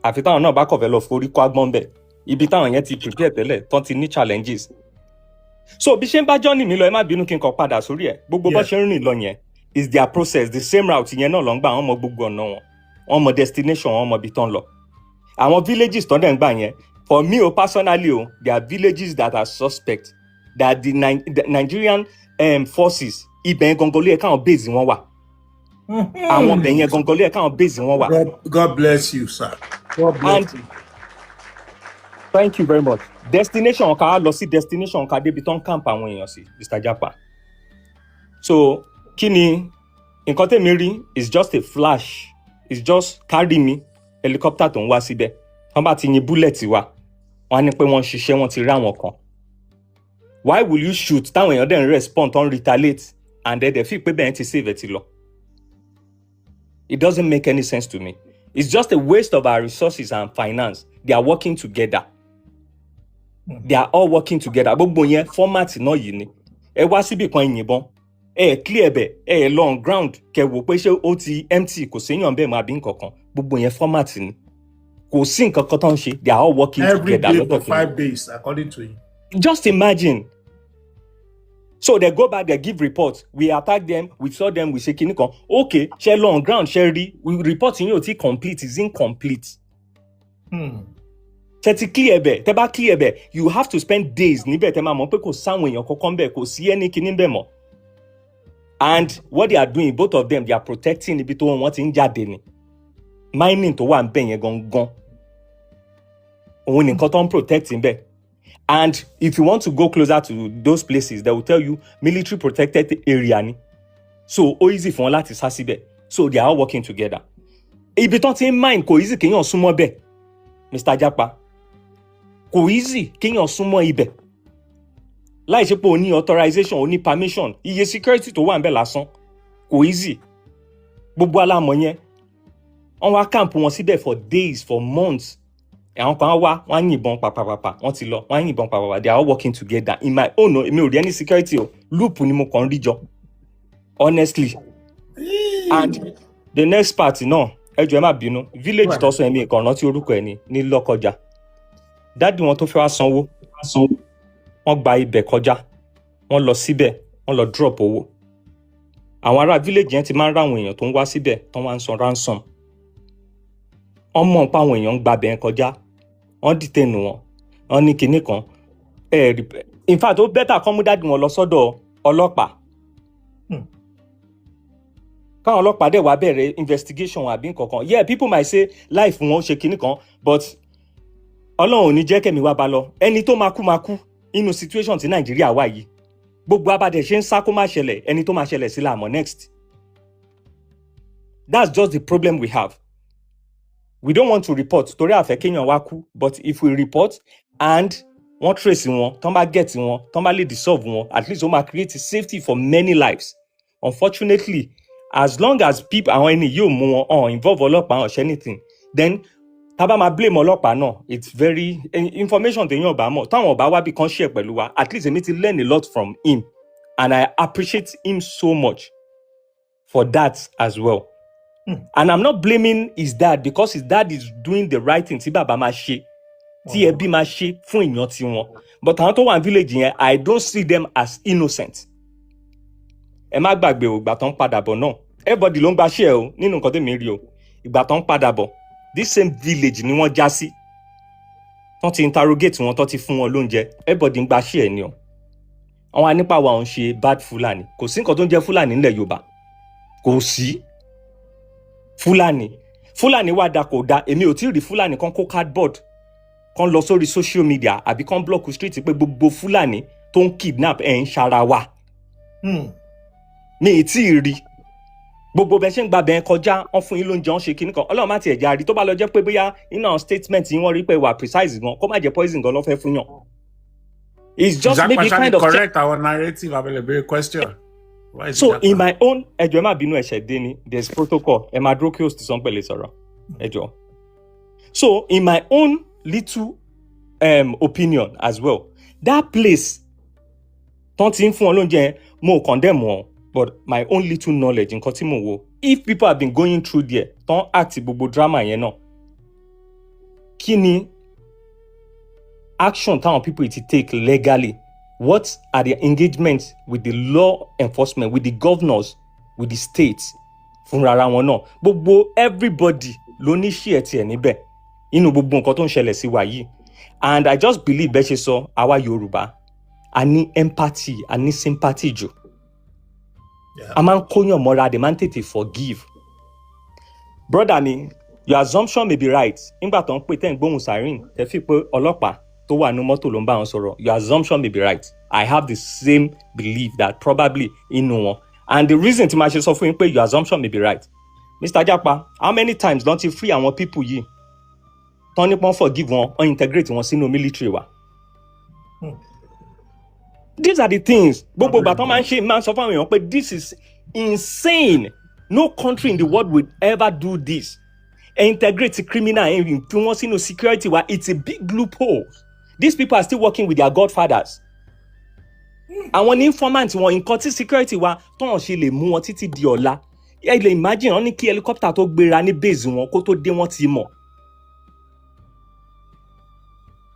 Àfi táwọn náà bá kọ̀ fẹ́ lọ forí kó agbọ́n bẹ̀. Ibi táwọn yẹn ti prepare tẹ́lẹ̀ tán ti ní challenges. So bí ṣe ń bá journey mi lọ, ẹ má bínú kí n kọ padà sórí ẹ̀. Gbogbo bá ṣe ń rìn lọ yẹn is their process, the same route yẹn náà lọ ń gbà, wọ́n mọ gbogbo ọ̀nà wọn. Wọ́n mọ destination, wọ́n mọ ibi tán lọ. Àwọn villages tán dẹ̀ ń gbà yẹn, for me personally there are villages that are suspect that the Nigerian forces ibẹ̀ gangan ló yẹ káwọn base wọn wà. Àwọn ibẹ̀ yẹn gangan ló yẹ káwọn base wọn wà. God bless you, sir. God bless you. Thank you very much. Destination ká lọ sí destination ká débi tán camp àwọn èèyàn sí, Mr. Japa. So kí ni nǹkan tèmi rí is just a flash, it's just carry me helicopter tó ń wá síbẹ̀. Wọ́n bá ti yin bullet wa, wọ́n á ní pé wọ́n ṣiṣẹ́, wọ́n ti rí àwọn kan. Why will you shoot táwọn èèyàn dẹ̀ ń respond tán retaliate and then they feel pé bẹ́ẹ̀ ti save ẹ̀ ti lọ? It doesn't make any sense to me. It's just a waste of our resources and finance. They are working together. They are all working together. Gbogbo yẹn format náà yìí ni. Ẹ wá síbì kan ìyìnbọn. Ẹ clear bẹ̀, ẹ lọ on ground. Kẹ wò pé ṣé ó ti empty, kò séèyàn bẹ́ẹ̀ máa bí nǹkan kan. Gbogbo yẹn format ni. Kò sí nǹkan kan tán ṣe. They are all working together. Every day for 5 days, according to you. Just imagine. So they go back, they give reports. We attack them, we saw them, we say kinikan. Okay, share long ground, share we report in you complete, is incomplete. Clear be, teba clear be. You have to spend days níbẹ̀ tẹ́ máa mọ̀ pé kò sáwọn èèyàn kankan bẹ́ẹ̀, kò sí ẹni kíní bẹ́ẹ̀ mọ́. And what they are doing, both of them, they are protecting ibi tó wọ́n ti ń jáde ni. Mining tó wà ńbẹ̀ yẹn gangan. Òun nìkan tó ń protect ńbẹ̀. And if you want to go closer to those places, they will tell you military protected area ni. so ó easy fún wọn láti sá síbẹ̀, so they are all working together. Ibi tán ti ń mine kò easy kéèyàn súnmọ́ bẹ̀, Mr. Japa, kò easy kéèyàn súnmọ́ ibẹ̀ láì ṣe pé o ní authorization, o ní permission, iye security tó wà ń bẹ̀ lásán kò easy. Gbogbo alámọ̀ yẹn wọ́n wá camp wọn síbẹ̀ for days, for months. Àwọn kan wá wọ́n á yìnbọn pàpàpàpà, wọ́n ti lọ, wọ́n á yìnbọn pàpàpà, they are all working together. In my own, èmi ò rí any security o, loop ni mo kàn rí jọ, honestly. And the next part náà, ẹ jọ̀ọ́ ẹ má bínú, village tó sọ ẹ̀mí ìkànnà tí orúkọ ẹ̀ ní Lọ́kọjà. Dádì wọn tó fẹ́ wá sanwó, wọ́n gba ibẹ̀ kọjá, wọ́n lọ síbẹ̀, wọ́n lọ drop owó. Àwọn ará village yẹn ti máa ń ráwọn èèyàn tó ń wá síbẹ̀ tó wá ń san ransom. Wọ́n mọ̀ pé àwọn èèyàn ń gba bẹ̀ẹ́ kọjá, wọ́n detain wọn, wọ́n ní kinní kan. In fact, ó better kán mú dádì wọn lọ sọ́dọ̀ ọlọ́pàá. Káwọn ọlọ́pàá dẹ̀ wá bẹ̀rẹ̀ investigation àbí nǹkan kan. Yeah, people might say life wọn ó ṣe kinní kan, but Ọlọ́run ò ní jẹ́ kẹ́mi wá bá lọ. Ẹni tó máa kú inú situation tí Nàìjíríà wà yìí. Gbogbo abàdẹ̀ ṣe ń sá kó má ṣẹlẹ̀, ẹni tó máa ṣẹlẹ̀ sí la mọ̀ next. That's just the problem we have. We don't want to report torí àfẹ́ kéèyàn wá kú, but if we report and wọ́n trace wọn, tán bá get wọn, tán bá lè dissolve wọn, at least ó máa create safety for many lives. Unfortunately, as long as people àwọn ẹni yóò mú wọn involve ọlọ́pàá or anything, then tá bá máa blame ọlọ́pàá náà, it's very information téèyàn bá mọ̀, táwọn ọba wá bí kan share pẹ̀lú wa, at least èmi ti learn a lot from him and I appreciate him so much for that as well. And I'm not blaming his dad because his dad is doing the right thing tí bàbá máa ṣe, tí ẹbí máa ṣe fún èèyàn tí wọn. But àwọn tó wà ní village yẹn, I don't see them as innocent. Ẹ má gbàgbé o, ìgbà tó ń padà bọ̀ náà, everybody ló ń gba share o nínú nǹkan tèmi rí o. Ìgbà tó ń padà bọ̀, this same village ni wọ́n já sí. Tán ti interrogate wọn, tán ti fún wọn lóúnjẹ, everybody ń gba share ni o. Àwọn anípa wa ń ṣe bad Fulani. Kò sí nǹkan tó ń jẹ́ Fulani nílẹ̀ Yorùbá. Kò sí. Fulani wá da kò da, èmi ò tí ì rí Fulani kan kó cardboard kan lọ sórí social media àbí kan block street pé gbogbo Fulani tó ń kidnap ẹ̀ ń ṣara wa. Mi ì tí ì rí. Gbogbo bẹ́ẹ̀ ṣe ń gba bẹ́ẹ̀ kọjá, wọ́n fún yín lóúnjẹ, wọ́n ṣe kinní kan. Ọlọ́run má tiẹ̀ jẹ́ àrí tó bá lọ jẹ́ pé bóyá inú àwọn statement yín wọ́n rí pé wà precise gan, kó má jẹ́ poison gan ló fẹ́ fún yàn. It's just maybe kind of correct our narrative available question. So in my own, ẹ jọ̀ọ́ ẹ má bínú ẹ̀ṣẹ̀ dé ni, there's protocol, ẹ má dúró kí host sọ pẹ̀lẹ́ sọ̀rọ̀, ẹ jọ̀ọ́. So in my own little opinion as well, that place tán ti ń fún wọn lóúnjẹ, mo condemn wọn, but my own little knowledge nǹkan tí mo wò, if people have been going through there, tán act gbogbo drama yẹn náà, kí ni action táwọn people ti take legally? What are their engagements with the law enforcement, with the governors, with the states? Fúnra wọn náà. Gbogbo everybody ló ní share tiẹ̀ níbẹ̀. Inú gbogbo nǹkan tó ń ṣẹlẹ̀ sí wa yìí. And I just believe bẹ́ẹ̀ ṣe sọ, àwa Yorùbá, a ní empathy, a ní sympathy jù. A máa ń kóyàn mọ́ra, a dẹ̀ máa ń tètè forgive. Brother mi, your assumption may be right. Nígbà tó ń pè tẹ́ ń gbóhùn siren, tẹ́ fi pé ọlọ́pàá tó wà ní mọ́tò ló ń bá wọn sọ̀rọ̀, your assumption may be right. I have the same belief that probably inú wọn. And the reason tí ma ṣe sọ fún yín pé your assumption may be right. Mr. Japa, how many times don't you free àwọn people yìí? Tán ní pọ́n forgive wọn, or integrate wọn sínú military wa. These are the things. Gbogbo ìgbà tán máa ń ṣe, máa ń sọ fún àwọn èèyàn pé this is insane. No country in the world would ever do this. Integrate criminal and fi wọn sínú security wa, it's a big loophole. These people are still working with their godfathers. Àwọn ní informant wọn, nǹkan tí security wa tọ́n ṣe lè mú wọn títí di ọ̀la. Ẹ lè imagine wọ́n ní kí helicopter tó gbéra ní base wọn kó tó dé wọ́n ti mọ̀.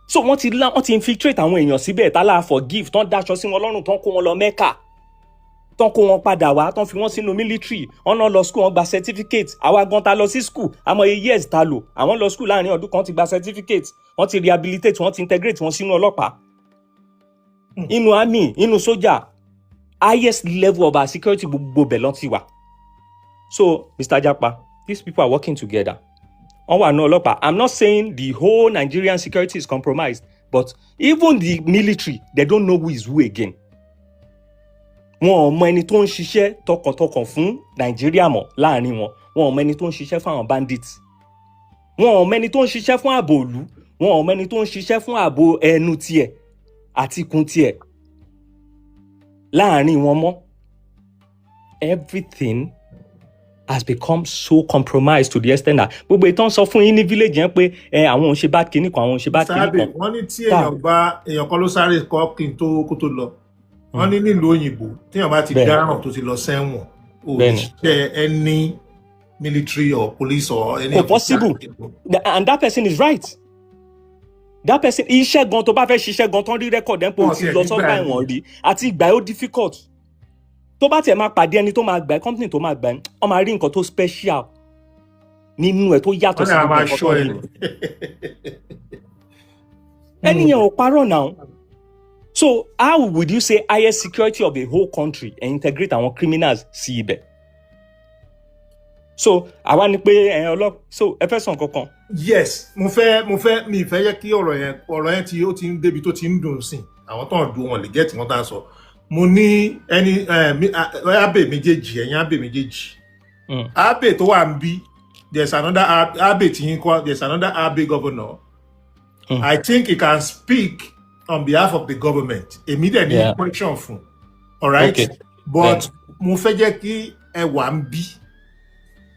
So wọ́n ti infiltrate àwọn èèyàn síbẹ̀ tálà forgive, tán dáṣọ sí wọn lọ́rùn, tán kó wọn lọ Mecca, tán kó wọn padà wá, tán fi wọn sínú military, wọ́n náà lọ school, wọ́n gba certificate. Àwa gan ta lọ sí school, àmọ́ iye years ta lò, àwọn lọ school láàrin ọdún kan ti gba certificate, wọ́n ti rehabilitate, wọ́n ti integrate wọn sínú ọlọ́pàá. Inú army, inú sójà, highest level of our security gbogbo bẹ̀ lọ́n ti wà. So, Mr. Japa, these people are working together. Wọ́n wà ní ọlọ́pàá. I'm not saying the whole Nigerian security is compromised, but even the military, they don't know who is who again. wọn ò mọ ẹni tó ń ṣiṣẹ́ tọkàntọkàn fún Nàìjíríà mọ́ láàrin wọn ò mọ ẹni tó ń ṣiṣẹ́ fún àwọn bandits wọn ò mọ ẹni tó ń ṣiṣẹ́ fún ààbò ìlú wọn ò mọ ẹni tó ń ṣiṣẹ́ fún ààbò ẹnu tiẹ̀ àti ikùn tiẹ̀ láàrin wọn mọ́. Everything has become so compromised to the extent that gbogbo ìtàn sọ fún yín ní village yẹn pé àwọn òun ṣe bá kíní kan àwọn òun ṣe bá kíní kan. wọ́n ní tí èèyàn kan ló sáré kọ́ kí n tó kó tó lọ wọ́n ní nílùú òyìnbó téèyàn bá ti dáràn tó ti lọ sẹ́wọ̀n ò ṣe any military or police or any. Possible and that person is right. That person iṣẹ́ gan tó bá fẹ́ ṣiṣẹ́ gan tán rí record ẹ̀ ń pò ti lọ sọ́gbà ẹ̀wọ̀n rí àti ìgbà ó difficult. Tó bá tiẹ̀ máa pàdé ẹni tó máa gbà ẹ́ company tó máa gbà ẹ́ ọ máa rí nǹkan tó special nínú ẹ̀ tó yàtọ̀ sí gbogbo nǹkan tó rí. Ẹnìyẹn ò parọ́ náà. So how would you say highest security of the whole country and integrate àwọn criminals sí ibẹ̀? So àwa ni pé so ẹ fẹ́ sọ nǹkan kan. Yes, mi fẹ́ yẹ kí ọ̀rọ̀ yẹn tí ó ti ń débi tó ti ń dùn sí àwọn tó ń dùn wọn lè jẹ́ tí wọ́n tá a sọ. Mo ní ẹni abe méjèèjì ẹ̀yin abe méjèèjì abe tó wà ń bí there's another abe tí yín kọ́ there's another abe governor. I think he can speak on behalf of the government. Èmi dẹ̀ ní question fún alright but mo fẹ́ jẹ́ kí ẹ wà ń bí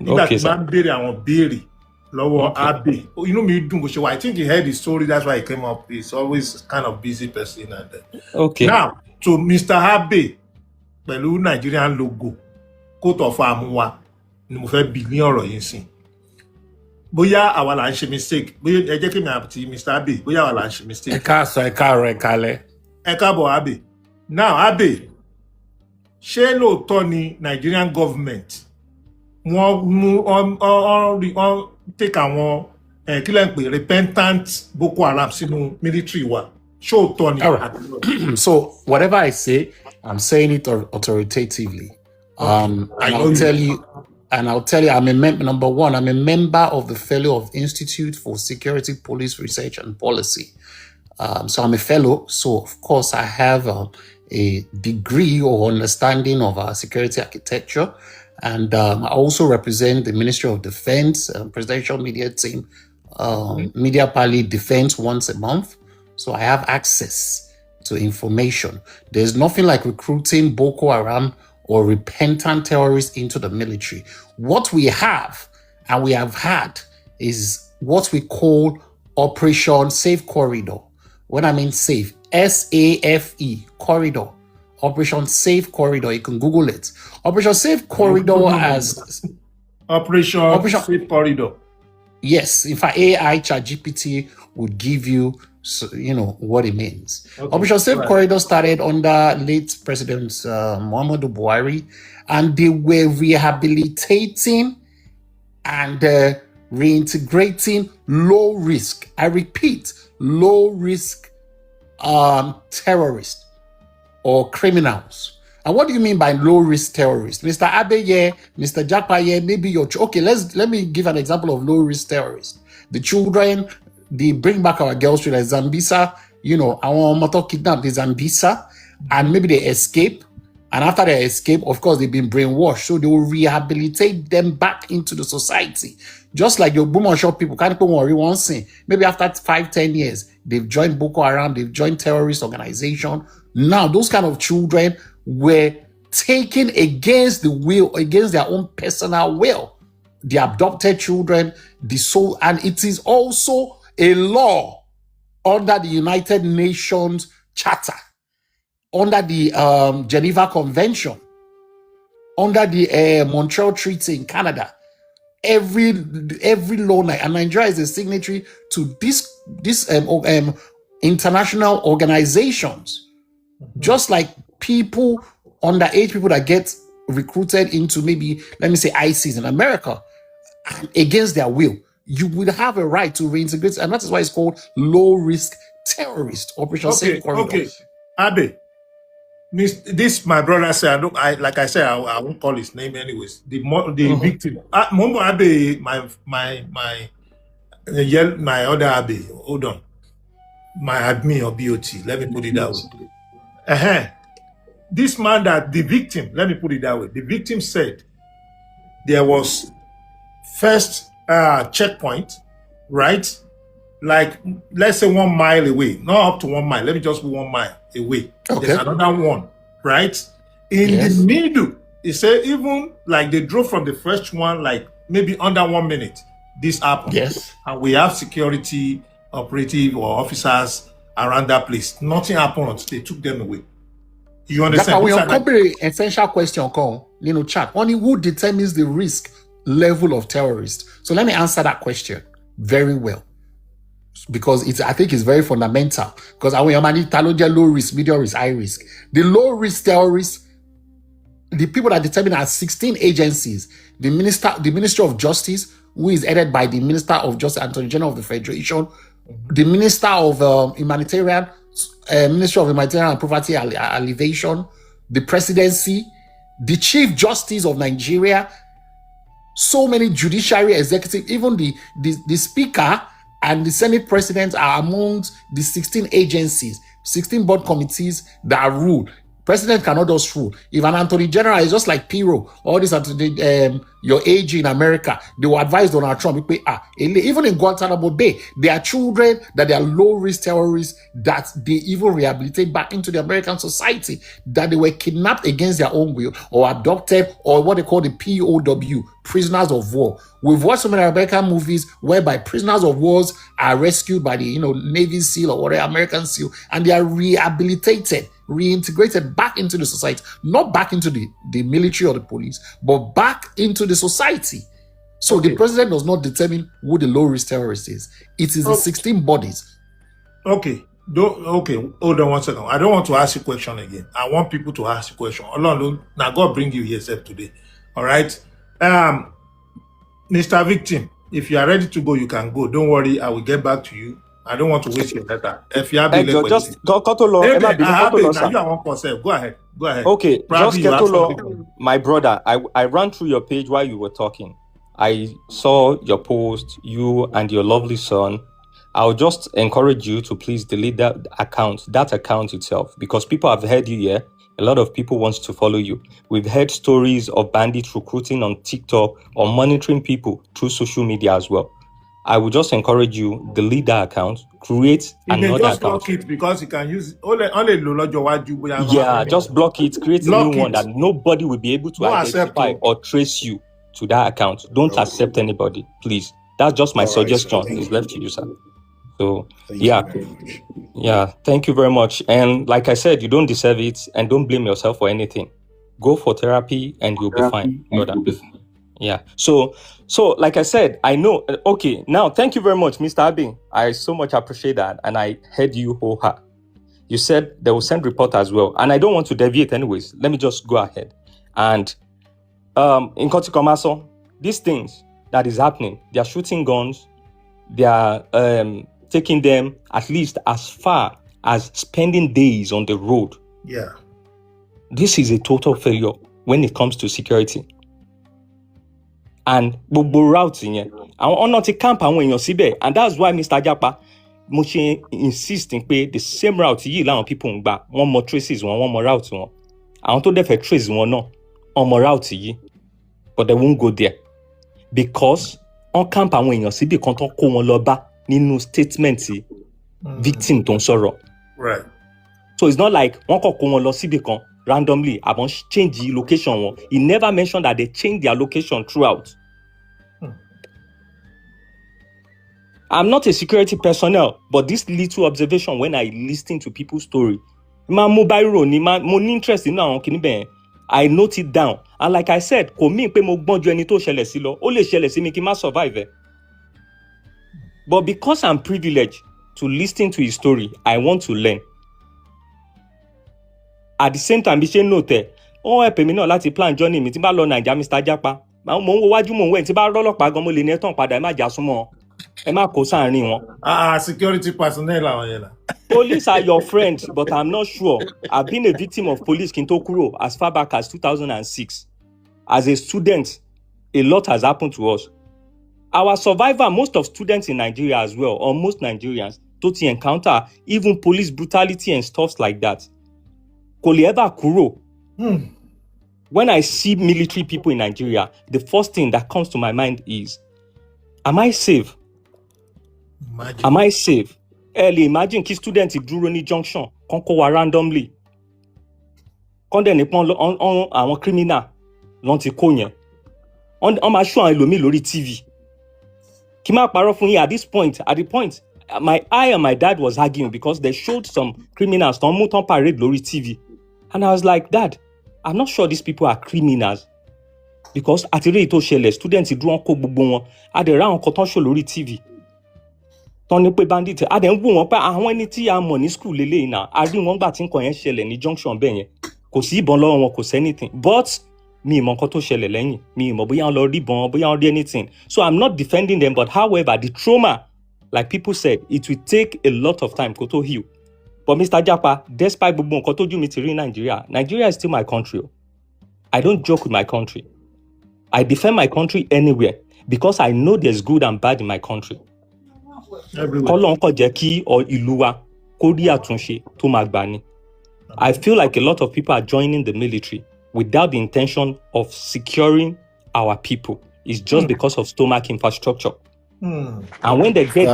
nígbà tí máa ń béèrè àwọn béèrè lọ́wọ́ abe inú mi dùn bó ṣe wà. I think he heard the story that's why he came up. He's always kind of busy person and now to Mr. Abe pẹ̀lú Nigerian logo coat of arm wa ni mo fẹ́ bi ní ọ̀rọ̀ yìí sìn bóyá àwa là ń ṣe mistake bóyá ẹ jẹ́ kí mi àti Mr. Abe bóyá àwa là ń ṣe mistake. Ẹ káàsán ẹ káàárọ̀ ẹ kálẹ́. Ẹ káàbọ̀ Abe. Now Abe ṣé lóòótọ́ ni Nigerian government wọ́n mú take àwọn kí lẹ́ ń pè repentant Boko Haram sínú military wa. All right. So whatever I say, I'm saying it authoritatively. And I'll tell you, I'm a member. Number one, I'm a member of the Fellow of Institute for Security, Police Research and Policy. So I'm a fellow. So of course, I have a degree or understanding of our security architecture, and I also represent the Ministry of Defense, Presidential Media Team, Media Pali Defense once a month. So I have access to information. There's nothing like recruiting Boko Haram or repentant terrorists into the military. What we have and we have had is what we call Operation Safe Corridor. When I mean safe, SAFE, corridor. Operation Safe Corridor. You can Google it. Operation Safe Corridor as Operation Safe Corridor. Yes, in fact, AI ChatGPT would give you what it means. Operation Safe Corridor started under late President Muhammadu Buhari, and they were rehabilitating and reintegrating low risk, I repeat, low risk terrorists or criminals. And what do you mean by low risk terrorists? Mr. Abe, Mr. Japa, maybe you're okay. Let me give an example of low risk terrorists. The children, they bring back our girls to like Zambisa, our mother kidnapped the Zambisa, and maybe they escape. And after they escape, of course, they've been brainwashed. So they will rehabilitate them back into the society. Just like your boom shop people, can't worry one thing. Maybe after 5-10 years, they've joined Boko Haram, they've joined terrorist organization. Now, those kind of children were taken against the will, against their own personal will. The adopted children, the soul, and it is also a law under the United Nations Charter, under the Geneva Convention, under the Montreal Treaty in Canada. Every law, and Nigeria is a signatory to this international organizations. Just like people, underage people that get recruited into maybe, let me say, ISIS in America, against their will, you would have a right to reintegrate, and that is why it's called low-risk terrorist Operation Safe Corridor. Okay, Abe, this my brother said. Like I said, I won't call his name anyways. The victim, Momo Abe, my other Abe. Hold on, my admin or BOT. Let me put it that way. this man that the victim, let me put it that way, the victim said there was first checkpoint, right? Like, let's say 1 mile away, not up to 1 mile. Let me just put 1 mile away. Okay. There's another one, right? In Yes. the middle, he said even like they drove from the first one, like maybe under 1 minute, this happened. Yes. And we have security operative or officers around that place. Nothing happened until they took them away. You understand? We These are are like- very essential question, chat. Only who determines the risk level of terrorists? So let me answer that question very well, because I think it's very fundamental. Because I want low risk, medium risk, high risk. The low risk terrorists, the people that determine are 16 agencies. The Ministry of Justice, who is headed by the Minister of Justice, Attorney General of the Federation, the Minister of Humanitarian, Ministry of Humanitarian and Poverty Alleviation, the Presidency, the Chief Justice of Nigeria, so many judiciary executive, even the Speaker and the Senate President are amongst the 16 agencies, 16 board committees that rule. President cannot just rule. If an Attorney General is just like Piro, all this your age in America, they will advise Donald Trump. Even in Guantanamo Bay, there are children that they are low-risk terrorists that they even rehabilitate back into the American society, that they were kidnapped against their own will or abducted, or what they call the POW, prisoners of war. We've watched so many American movies whereby prisoners of wars are rescued by the Navy SEAL or whatever, American SEAL, and they are rehabilitated, reintegrated back into the society, not back into the military or the police, but back into the society. So the president does not determine who the low-risk terrorist is. It is the 16 bodies. Okay. Hold on 1 second. I don't want to ask you a question again. I want people to ask you a question. Now God bring you here today. All right. Mr. Victim, if you are ready to go, you can go. Don't worry, I will get back to you. I don't want to waste your data. If you have just Kotolo, go ahead. Okay, Probably just Ketolo, my brother, I ran through your page while you were talking. I saw your post, you and your lovely son. I'll just encourage you to please delete that account itself, because people have heard you here. A lot of people want to follow you. We've heard stories of bandits recruiting on TikTok or monitoring people through social media as well. I would just encourage you, delete that account, create another just account. block it, because you can use just block it, create a new one that nobody will be able to identify or trace you to that account. Don't accept anybody, please. That's just my suggestion. It's left to you, sir. So thank you very much. And like I said, you don't deserve it, and don't blame yourself for anything. Go for therapy and you'll be fine. Yeah. So like I said, I know. Okay. Now, thank you very much, Mr. Abi. I so much appreciate that. And I heard you wholeheartedly. You said they will send report as well. And I don't want to deviate anyways. Let me just go ahead. And in Kotikomaso, these things that is happening, they are shooting guns. They are taking them at least as far as spending days on the road. Yeah. This is a total failure when it comes to security. And gbogbo route yẹn àwọn ọ̀nà ti camp àwọn èèyàn síbẹ̀, and that's why Mr. Japa mo ṣe insisting pé the same route yìí làwọn people ń gbà, wọ́n mọ traces wọn, wọ́n mọ route wọn, àwọn tó dẹ̀ fẹ́ trace wọn náà wọ́n mọ route yìí, but they won't go there because wọ́n camp àwọn èèyàn síbì kan tó kó wọn lọ bá nínú statement victim tó ń sọ̀rọ̀. Right. So it's not like wọ́n kàn kó wọn lọ síbì kan randomly àbọ̀n change the location wọn. He never mentioned that they changed their location throughout. I'm not a security personnel, but this little observation when I listen to people's story, mo ní interest in àwọn kìíní bẹ́ẹ̀, I note it down. And like I said, kò mean pé mo gbọ́n ju ẹni tó ṣẹlẹ̀ sí lọ, ó lè ṣẹlẹ̀ sí mi kí n má survive. But because I'm privileged to listen to his story, I want to learn. At the same time, bí ṣe note ó help mi náà láti plan journey mi tí bá lọ Naija, Mr. Japa. Mo ń wo wájú mo ń wẹ̀ tí bá rọ́lọ́pàá gan mo lè ní ẹ̀tàn padà ẹ má jà súnmọ́ ẹ má kó sáàrin wọn. Security personnel àwọn yẹn náà. Police are your friends, but I'm not sure. I've been a victim of police kí n tó kúrò as far back as 2006. As a student, a lot has happened to us. Our survivor, most of students in Nigeria as well, or most Nigerians, tó ti encounter even police brutality and stuff like that. Kò lè ever kúrò. When I see military people in Nigeria, the first thing that comes to my mind is, am I safe? Imagine. Am I safe? Imagine kí student dúró ní junction, kan kó wa randomly. Kan dẹ̀ nípọn àwọn criminal lọ́n ti kó yẹn. On máa show àwọn ẹlòmíì lórí TV. Kí má parọ́ fún yín, at the point, I and my dad was arguing because they showed some criminals tán mú tán parade lórí TV. And I was like, Dad, I'm not sure these people are criminals. Because àti rí ètò ṣẹlẹ̀, students dúró ń kó gbogbo wọn. A dẹ̀ ráwọn kan tán show lórí TV. Tán ní pé bandit. A dẹ̀ ń wò wọ́n pé àwọn ẹni tí a mọ̀ ní school lélẹ́yìn náà. A rí wọn gbà tí nǹkan yẹn ṣẹlẹ̀ ní junction bẹ́ẹ̀ yẹn. Kò sí ìbọn lọ́wọ́ wọn, kò sí anything. But mi mọ̀ nǹkan tó ṣẹlẹ̀ lẹ́yìn. Mi mọ̀ bóyá wọ́n lọ rí ìbọn, bóyá wọ́n rí anything. So I'm not defending them, but however, the trauma, like people said, it will take a lot of time to heal. But Mr. Japa, despite gbogbo nǹkan tójú mi ti rí Nigeria, Nigeria is still my country. I don't joke with my country. I defend my country anywhere because I know there's good and bad in my country. Kọ́lọ́n kó jẹ́ kí ìlú wa kó rí àtúnṣe tó máa gbà ni. I feel like a lot of people are joining the military without the intention of securing our people. It's just because of stomach infrastructure. And when they get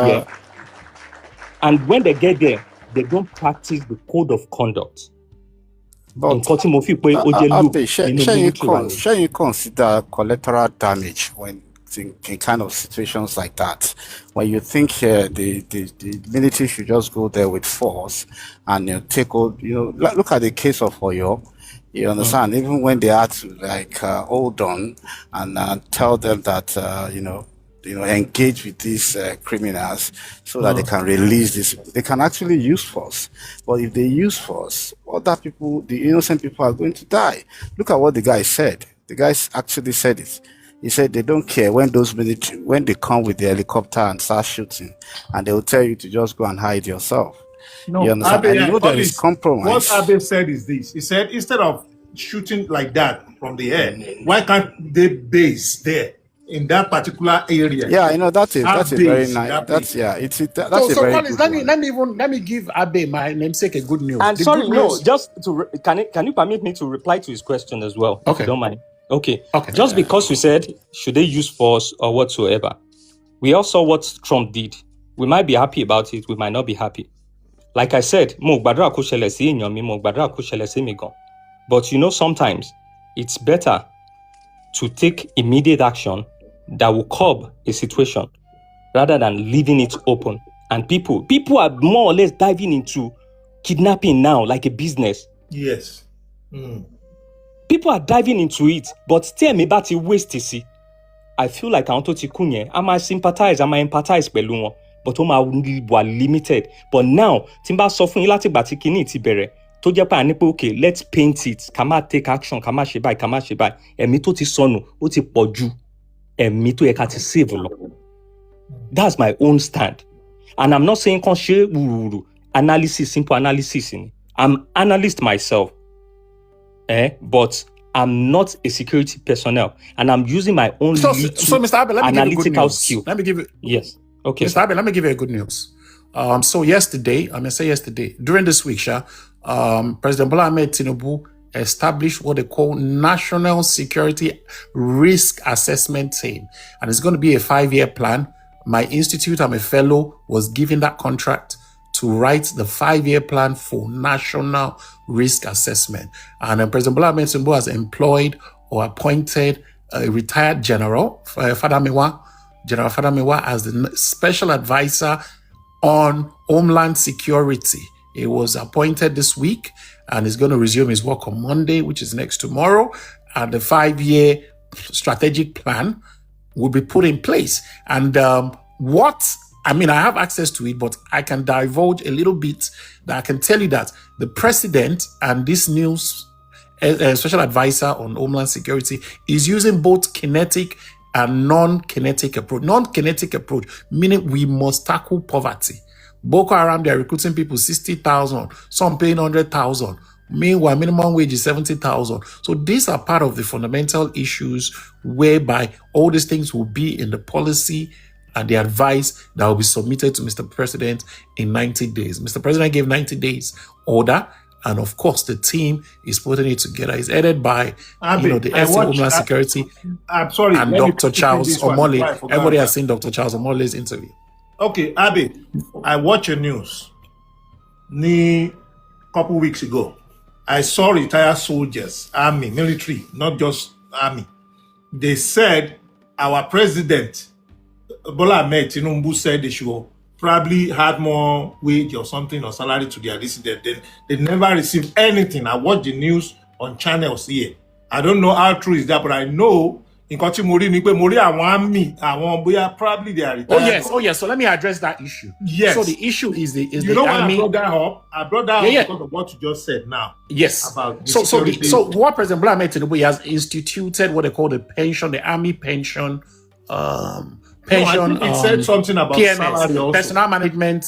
there, they don't practice the code of conduct. But shall you consider collateral damage when in kind of situations like that, when you think the military should just go there with force and take over? Look at the case of Oyo. You understand? Even when they had to hold on and tell them that engage with these criminals so that they can release this. They can actually use force. But if they use force, other people, the innocent people, are going to die. Look at what the guy said. The guy actually said it. He said they don't care when when they come with the helicopter and start shooting, and they will tell you to just go and hide yourself. No, you understand? Abe, there is compromise. What Abe said is this. He said instead of shooting like that from the air, why can't they base there in that particular area? Yeah, that's a very nice. That's so very Collins, good let me give Abe, my namesake, a good news. And can you permit me to reply to his question as well? Okay. If you don't mind. Okay. Just because we said should they use force or whatsoever, we all saw what Trump did. We might be happy about it. We might not be happy. Like I said, but sometimes it's better to take immediate action that will curb a situation rather than leaving it open. And people are more or less diving into kidnapping now like a business. Yes. People are diving into it, but tell me about the waste to see. I feel like I might sympathize, I might empathize pẹ̀lú wọn, but were limited. But now, Timba suffering láti gbà tí kíní ti bẹ̀rẹ̀, tó jẹ́ pé àní pé okay, let's paint it, ká má take action, ká má ṣe báyìí. Ẹ̀mí tó ti sọnù, ó ti pọ̀ jù. Ẹ̀mí tó yẹ ká ti save lọ. That's my own stand. And I'm not saying kan ṣe wùrùwùrù analysis, simple analysis. I'm analyst myself. But I'm not a security personnel, and I'm using my own so Mr. Abe, let me give you good news. Skill. Let me give you yes. Okay, Mr. Abe, let me give you a good news. So yesterday, during this week, President Bola Ahmed Tinubu established what they call National Security Risk Assessment Team, and it's going to be a 5-year plan. My institute, I'm a fellow, was given that contract to write the 5-year plan for national risk assessment. And President Bola Ahmed Tinubu has employed or appointed a retired General Fadamewa as the special advisor on Homeland Security. He was appointed this week and is going to resume his work on Monday, which is next tomorrow. And the 5-year strategic plan will be put in place. And I have access to it, but I can divulge a little bit that I can tell you that the president and this new special advisor on Homeland Security is using both kinetic and non-kinetic approach. Non-kinetic approach, meaning we must tackle poverty. Boko Haram, they're recruiting people 60,000, some paying 100,000. Meanwhile, minimum wage is 70,000. So these are part of the fundamental issues whereby all these things will be in the policy and the advice that will be submitted to Mr. President in 90 days. Mr. President gave 90 days order, And of course, the team is putting it together. It's headed by, Abe, the I SC watched. Homeland Security I'm sorry. and Let me Dr. quickly Charles this one before Omole. I forget Everybody has that. seen Dr. Charles Omole's interview. Okay, Abe, I watched a news a couple weeks ago. I saw retired soldiers, army, military, not just army. They said our president, Bola Ahmed Tinubu, said they should probably had more wage or something or salary to their dissident. They never received anything. I watched the news on channels here. I don't know how true is that, but I know in Kochi Mori ni pe Mori àwọn army, àwọn boya probably they are retired. Oh yes. So let me address that issue. Yes. So the issue is the You know why army. I brought that up? I brought that up because of what you just said now. Yes. About the So security. what President Bola Ahmed Tinubu has instituted what they call the pension, the army pension, I think it said something about salary PMS, also. personal management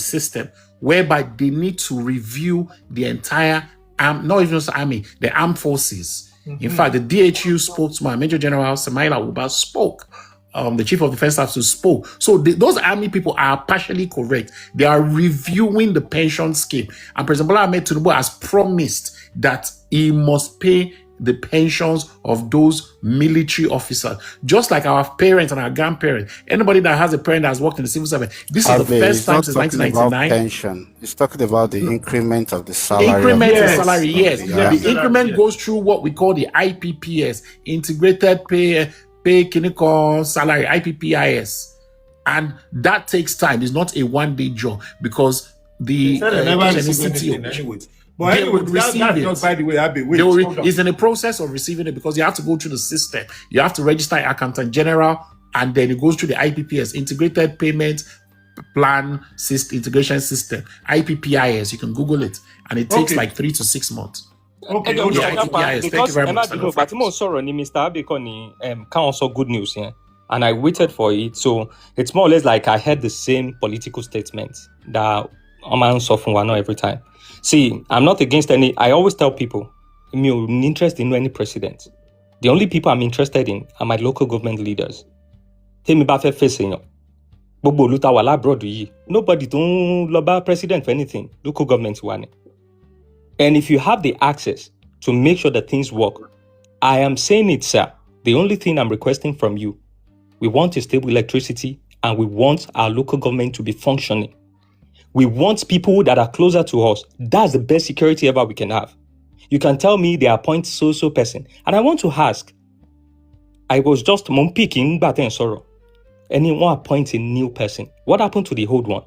system, whereby they need to review the entire not even just army, the armed forces. In fact, the DHU spokesman, Major General Samaila Uba, spoke. The chief of defense staff spoke. So those army people are partially correct. They are reviewing the pension scheme. And President Bola Ahmed Tinubu has promised that he must pay the pensions of those military officers, just like our parents and our grandparents. Anybody that has a parent that has worked in the civil service, this is the first time since 1999. Pension. He's talking about the increment of the salary. Increment in Yes. salary, yes. Yeah. The increment Yes. goes through what we call the IPPS, Integrated Pay Clinical Salary, IPPIS. And that takes time. It's not a one-day job because the They said they never received NCT anything anyway. But they anyway, would that's receive it. just by the way, Abe. Wait, They will hold on. it's in the process of receiving it because you have to go through the system. You have to register an accountant general, and then it goes through the IPPS, Integrated Payment Plan System, Integration System, IPPIS. You can Google it, and it takes Okay. like 3 to 6 months. Okay, Mr. okay. Yeah, Japa, yes, thank you because very Emma much. Dino, but mo sorrow ni Mr. Abe kọ́ ni can't also good news here, and I waited for it. So it's more or less like I heard the same political statement that Oman sọ fún wa not every time. See, I'm not against any. I always tell people, me ò ní interest in any president. The only people I'm interested in are my local government leaders. Tèmi bá fẹ́ face èèyàn, gbogbo ìlú tá wà labroad yìí, nobody tó ń lọ bá president for anything. Local government wà ni. And if you have the access to make sure that things work, I am saying it, sir. The only thing I'm requesting from you, we want a stable electricity and we want our local government to be functioning. We want people that are closer to us. That's the best security ever we can have. You can tell me they appoint so person. And I want to ask, I was just picking back and sorrow. Anyone appoint a new person. What happened to the old one?